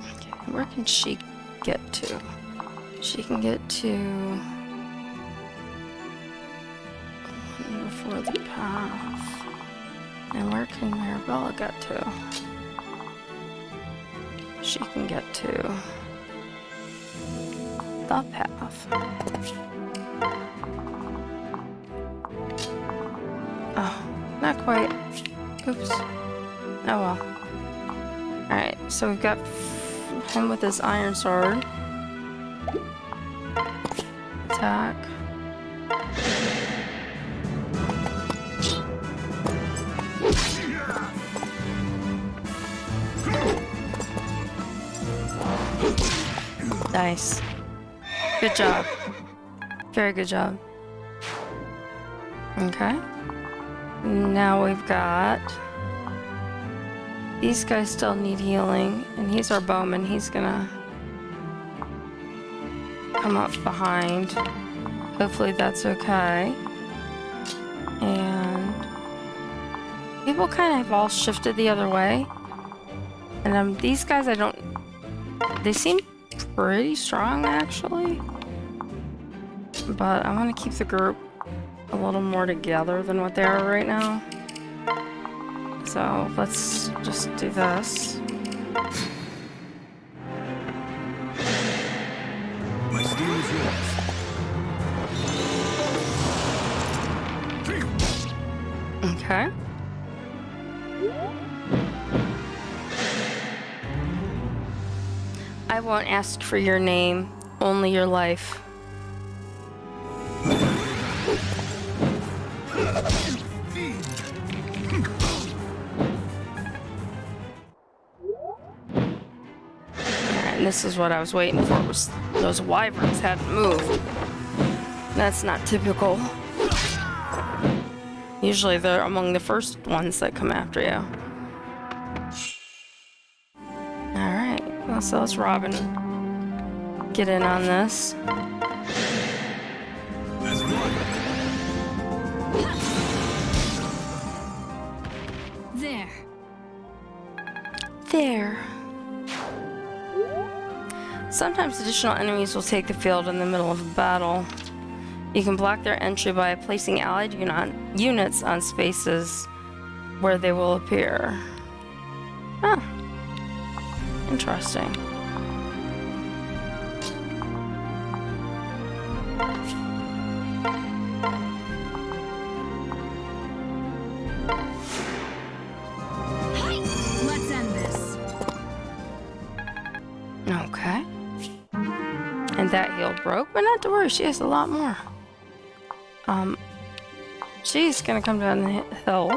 Okay, where can she get to? She can get to before the path. And where can Marabella get to? She can get to the path. Oh, not quite. Oops. Oh well. Alright, so we've got him with his iron sword. Attack. Nice. Good job. Very good job. Okay. Now we've got... These guys still need healing, and he's our bowman. He's gonna come up behind. Hopefully that's okay. And people kind of have all shifted the other way. And these guys, I don't... They seem pretty strong, actually. But I want to keep the group a little more together than what they are right now. So let's just do this. My steel is yours. Okay. I won't ask for your name, only your life. And this is what I was waiting for, was those wyverns hadn't moved. That's not typical. Usually they're among the first ones that come after you. Alright, well, so let's Robin get in on this. There. There. Sometimes additional enemies will take the field in the middle of a battle. You can block their entry by placing allied units on spaces where they will appear. Oh. Interesting. Let's end this. Okay. And that heal broke, but not to worry, she has a lot more. She's gonna come down the hill.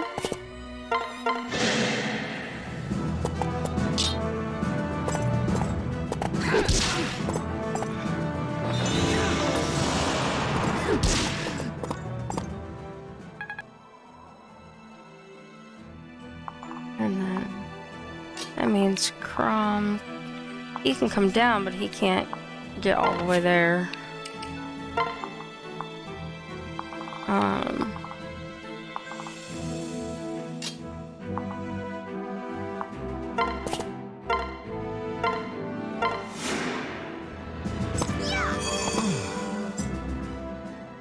And then that means Crom, he can come down, but he can't get all the way there.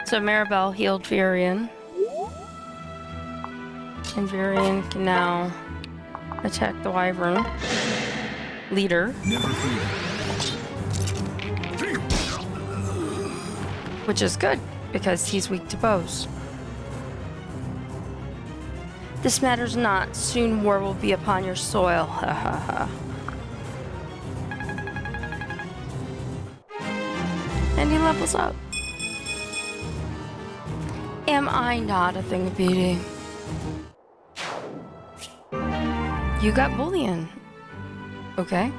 So Maribel healed Varian. And Varian can now attack the wyvern leader. Never fear. Which is good, because he's weak to bows. This matters not. Soon war will be upon your soil. Ha ha ha. And he levels up. Am I not a thing of beauty? You got bullion. Okay.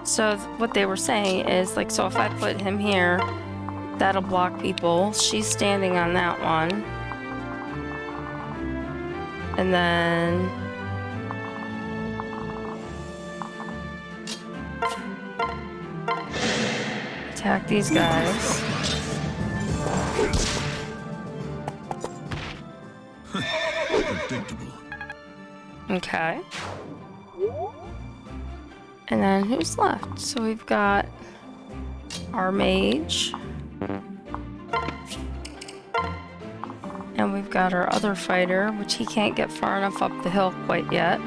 So what they were saying is, like, so if I put him here, that'll block people. She's standing on that one. And then... attack these guys. Predictable. Okay. And then who's left? So we've got our mage. And we've got our other fighter, which he can't get far enough up the hill quite yet.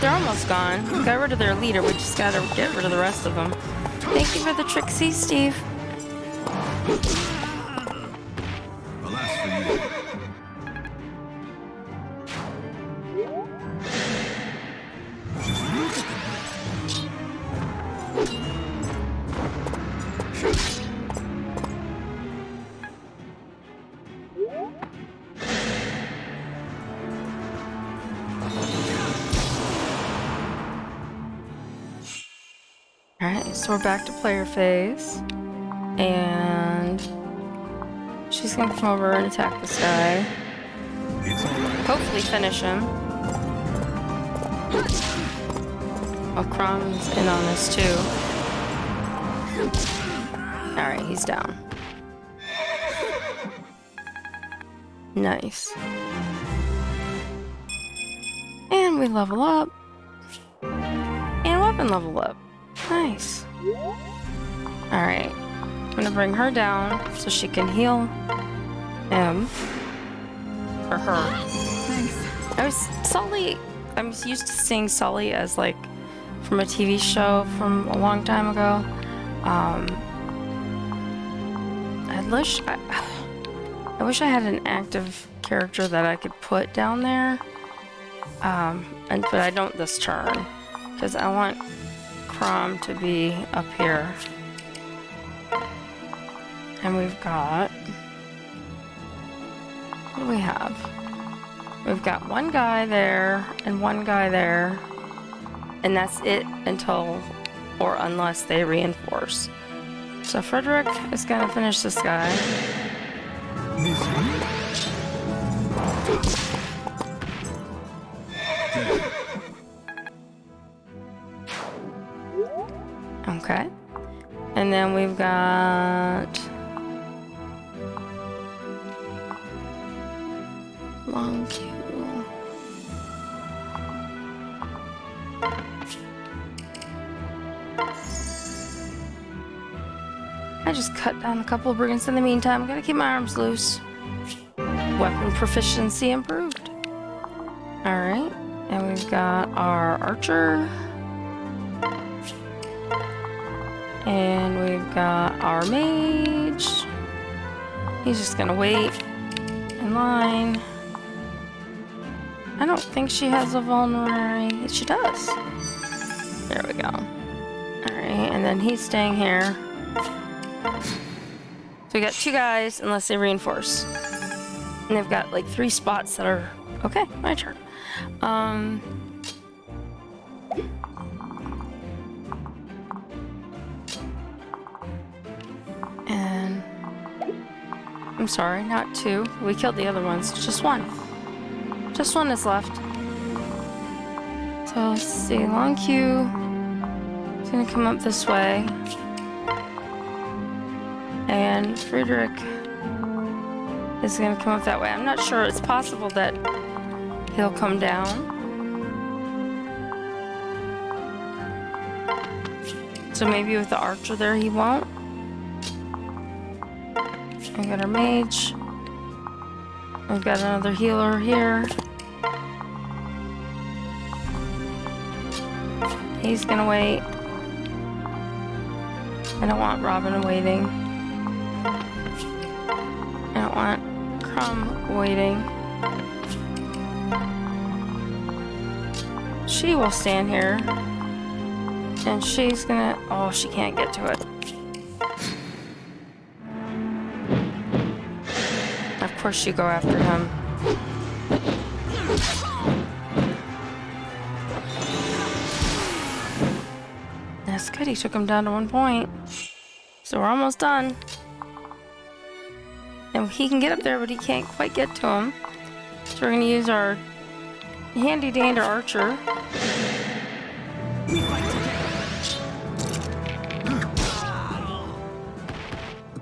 They're almost gone. We got rid of their leader. We just gotta get rid of the rest of them. Thank you for the Trixie, Steve. Alas for you. Alright, so we're back to player phase. And she's gonna come over and attack this guy. Hopefully finish him. Oh, Crom's in on this too. Alright, he's down. Nice. And we level up. And weapon level up. Nice. Alright. I'm gonna bring her down so she can heal him. Or her. Sully. I'm used to seeing Sully as, like, from a TV show from a long time ago. I wish I had an active character that I could put down there. But I don't this turn. Because I want Crom to be up here. And we've got... what do we have? We've got one guy there and one guy there. And that's it until or unless they reinforce. So Frederick is gonna finish this guy. Okay. And then we've got long queue. I just cut down a couple of brigands in the meantime. I'm gonna keep my arms loose. Weapon proficiency improved. Alright. And we've got our archer. And we've got our mage. He's just gonna wait in line. I don't think she has a vulnerary. She does. There we go. Alright, and then he's staying here. So we got two guys, unless they reinforce. And they've got like 3 spots that are... okay, my turn. And... I'm sorry, not 2. We killed the other ones. Just 1. Just 1 is left. So let's see, long queue. It's gonna come up this way. And Frederick is gonna come up that way. I'm not sure. It's possible that he'll come down. So maybe with the archer there he won't. We got our mage. We've got another healer here. He's gonna wait. I don't want Robin waiting. I don't want Crumb waiting. she will stand here. And she's gonna... Oh, she can't get to it. Of course you go after him. That's good, he took him down to 1 point. So we're almost done. And he can get up there, but he can't quite get to him. So we're gonna use our handy-dandy archer.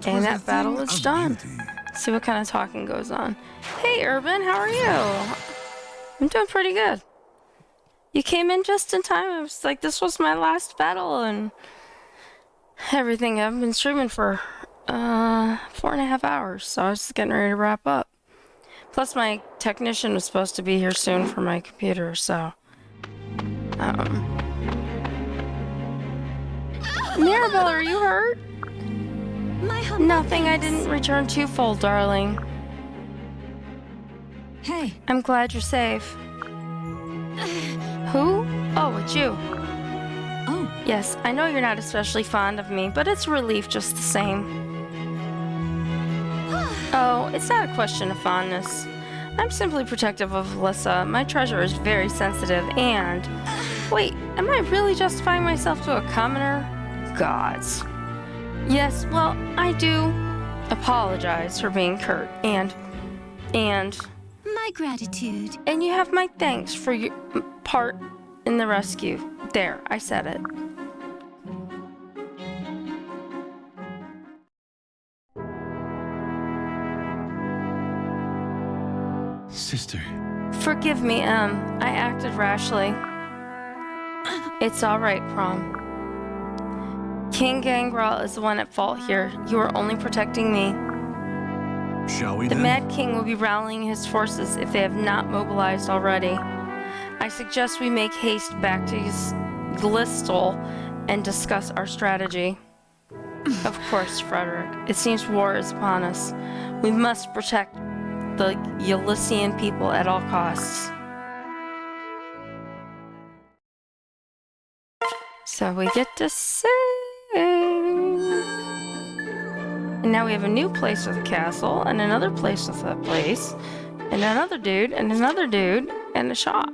And that battle is done. Let's see what kind of talking goes on. Hey, Urban, how are you? I'm doing pretty good. You came in just in time. I was like, this was my last battle and everything. I've been streaming for 4.5 hours, so I was just getting ready to wrap up. Plus, my technician was supposed to be here soon for my computer, so... Mirabelle, are you hurt? Nothing, I didn't return twofold, darling. Hey. I'm glad you're safe. Who? Oh, it's you. Oh. Yes, I know you're not especially fond of me, but it's a relief just the same. Oh, it's not a question of fondness. I'm simply protective of Alyssa. My treasure is very sensitive and... Wait, am I really justifying myself to a commoner? Gods. Yes, well, I do apologize for being curt, and... My gratitude. And you have my thanks for your part in the rescue. There, I said it. Sister. Forgive me, I acted rashly. It's all right, Prom. King Gangrel is the one at fault here. You are only protecting me. Shall we The then? Mad King will be rallying his forces if they have not mobilized already. I suggest we make haste back to Glistel and discuss our strategy. Of course, Frederick. It seems war is upon us. We must protect the Elysian people at all costs. So we get to sing. And now we have a new place with a castle, and another place with a place, and another dude, and a shop.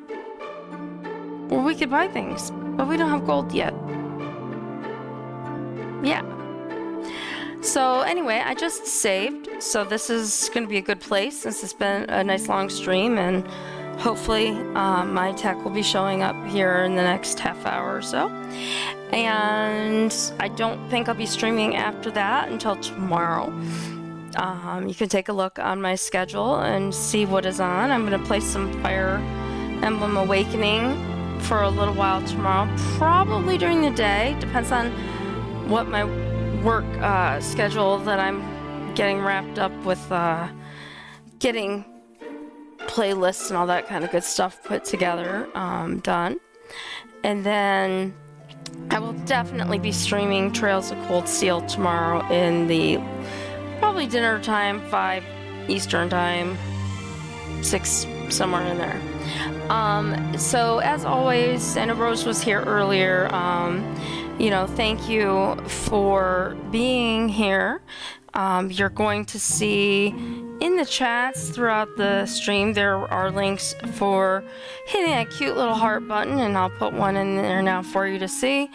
Where we could buy things, but we don't have gold yet. Yeah. So anyway, I just saved, so this is going to be a good place since it's been a nice long stream, and hopefully my tech will be showing up here in the next half hour or so. And I don't think I'll be streaming after that until tomorrow. You can take a look on my schedule and see what is on. I'm going to play some Fire Emblem Awakening for a little while tomorrow, probably during the day. Depends on what my work schedule that I'm getting wrapped up with, getting playlists and all that kind of good stuff put together, done. And then I will definitely be streaming Trails of Cold Steel tomorrow in the probably dinner time, 5 Eastern time, 6 somewhere in there. So as always, I know Rose was here earlier. You know, thank you for being here. You're going to see in the chats throughout the stream, there are links for hitting that cute little heart button, and I'll put one in there now for you to see.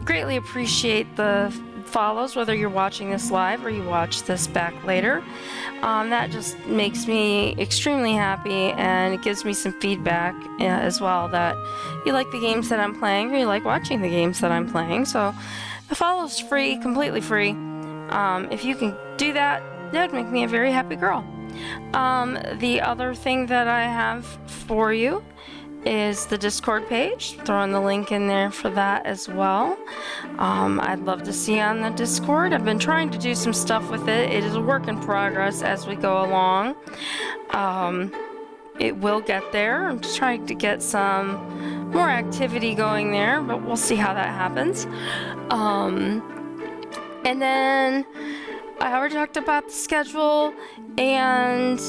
Greatly appreciate the follows, whether you're watching this live or you watch this back later. That just makes me extremely happy, and it gives me some feedback as well that you like the games that I'm playing, or you like watching the games that I'm playing. So the follow's free, completely free. If you can do that, that would make me a very happy girl. The other thing that I have for you is the Discord page. Throwing the link in there for that as well. I'd love to see you on the Discord. I've been trying to do some stuff with it. It is a work in progress as we go along. It will get there. I'm just trying to get some more activity going there, but we'll see how that happens. And then I already talked about the schedule, and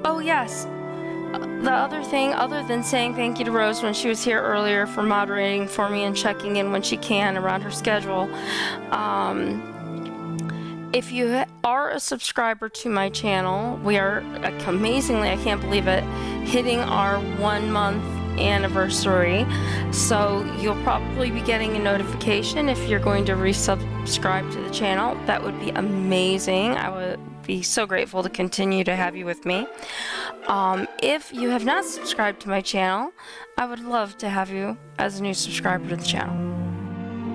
oh yes, the other thing, other than saying thank you to Rose when she was here earlier for moderating for me and checking in when she can around her schedule, if you are a subscriber to my channel, we are amazingly, I can't believe it, hitting our 1 month anniversary. So you'll probably be getting a notification if you're going to resubscribe to the channel. That would be amazing. I would be so grateful to continue to have you with me. If you have not subscribed to my channel, I would love to have you as a new subscriber to the channel.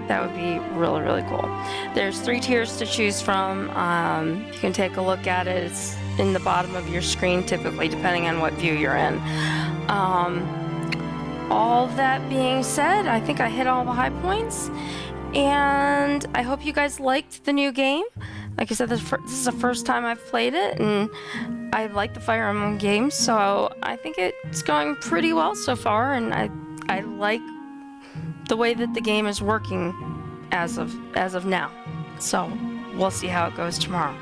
That would be really, really cool. There's 3 tiers to choose from. You can take a look at it. It's in the bottom of your screen, typically, depending on what view you're in. All that being said, I think I hit all the high points. And I hope you guys liked the new game. Like I said, this is the first time I've played it, and I like the Fire Emblem games, so I think it's going pretty well so far, and I like the way that the game is working as of now. So we'll see how it goes tomorrow.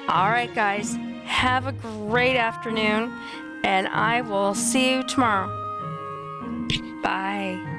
All right, guys, have a great afternoon, and I will see you tomorrow. Bye.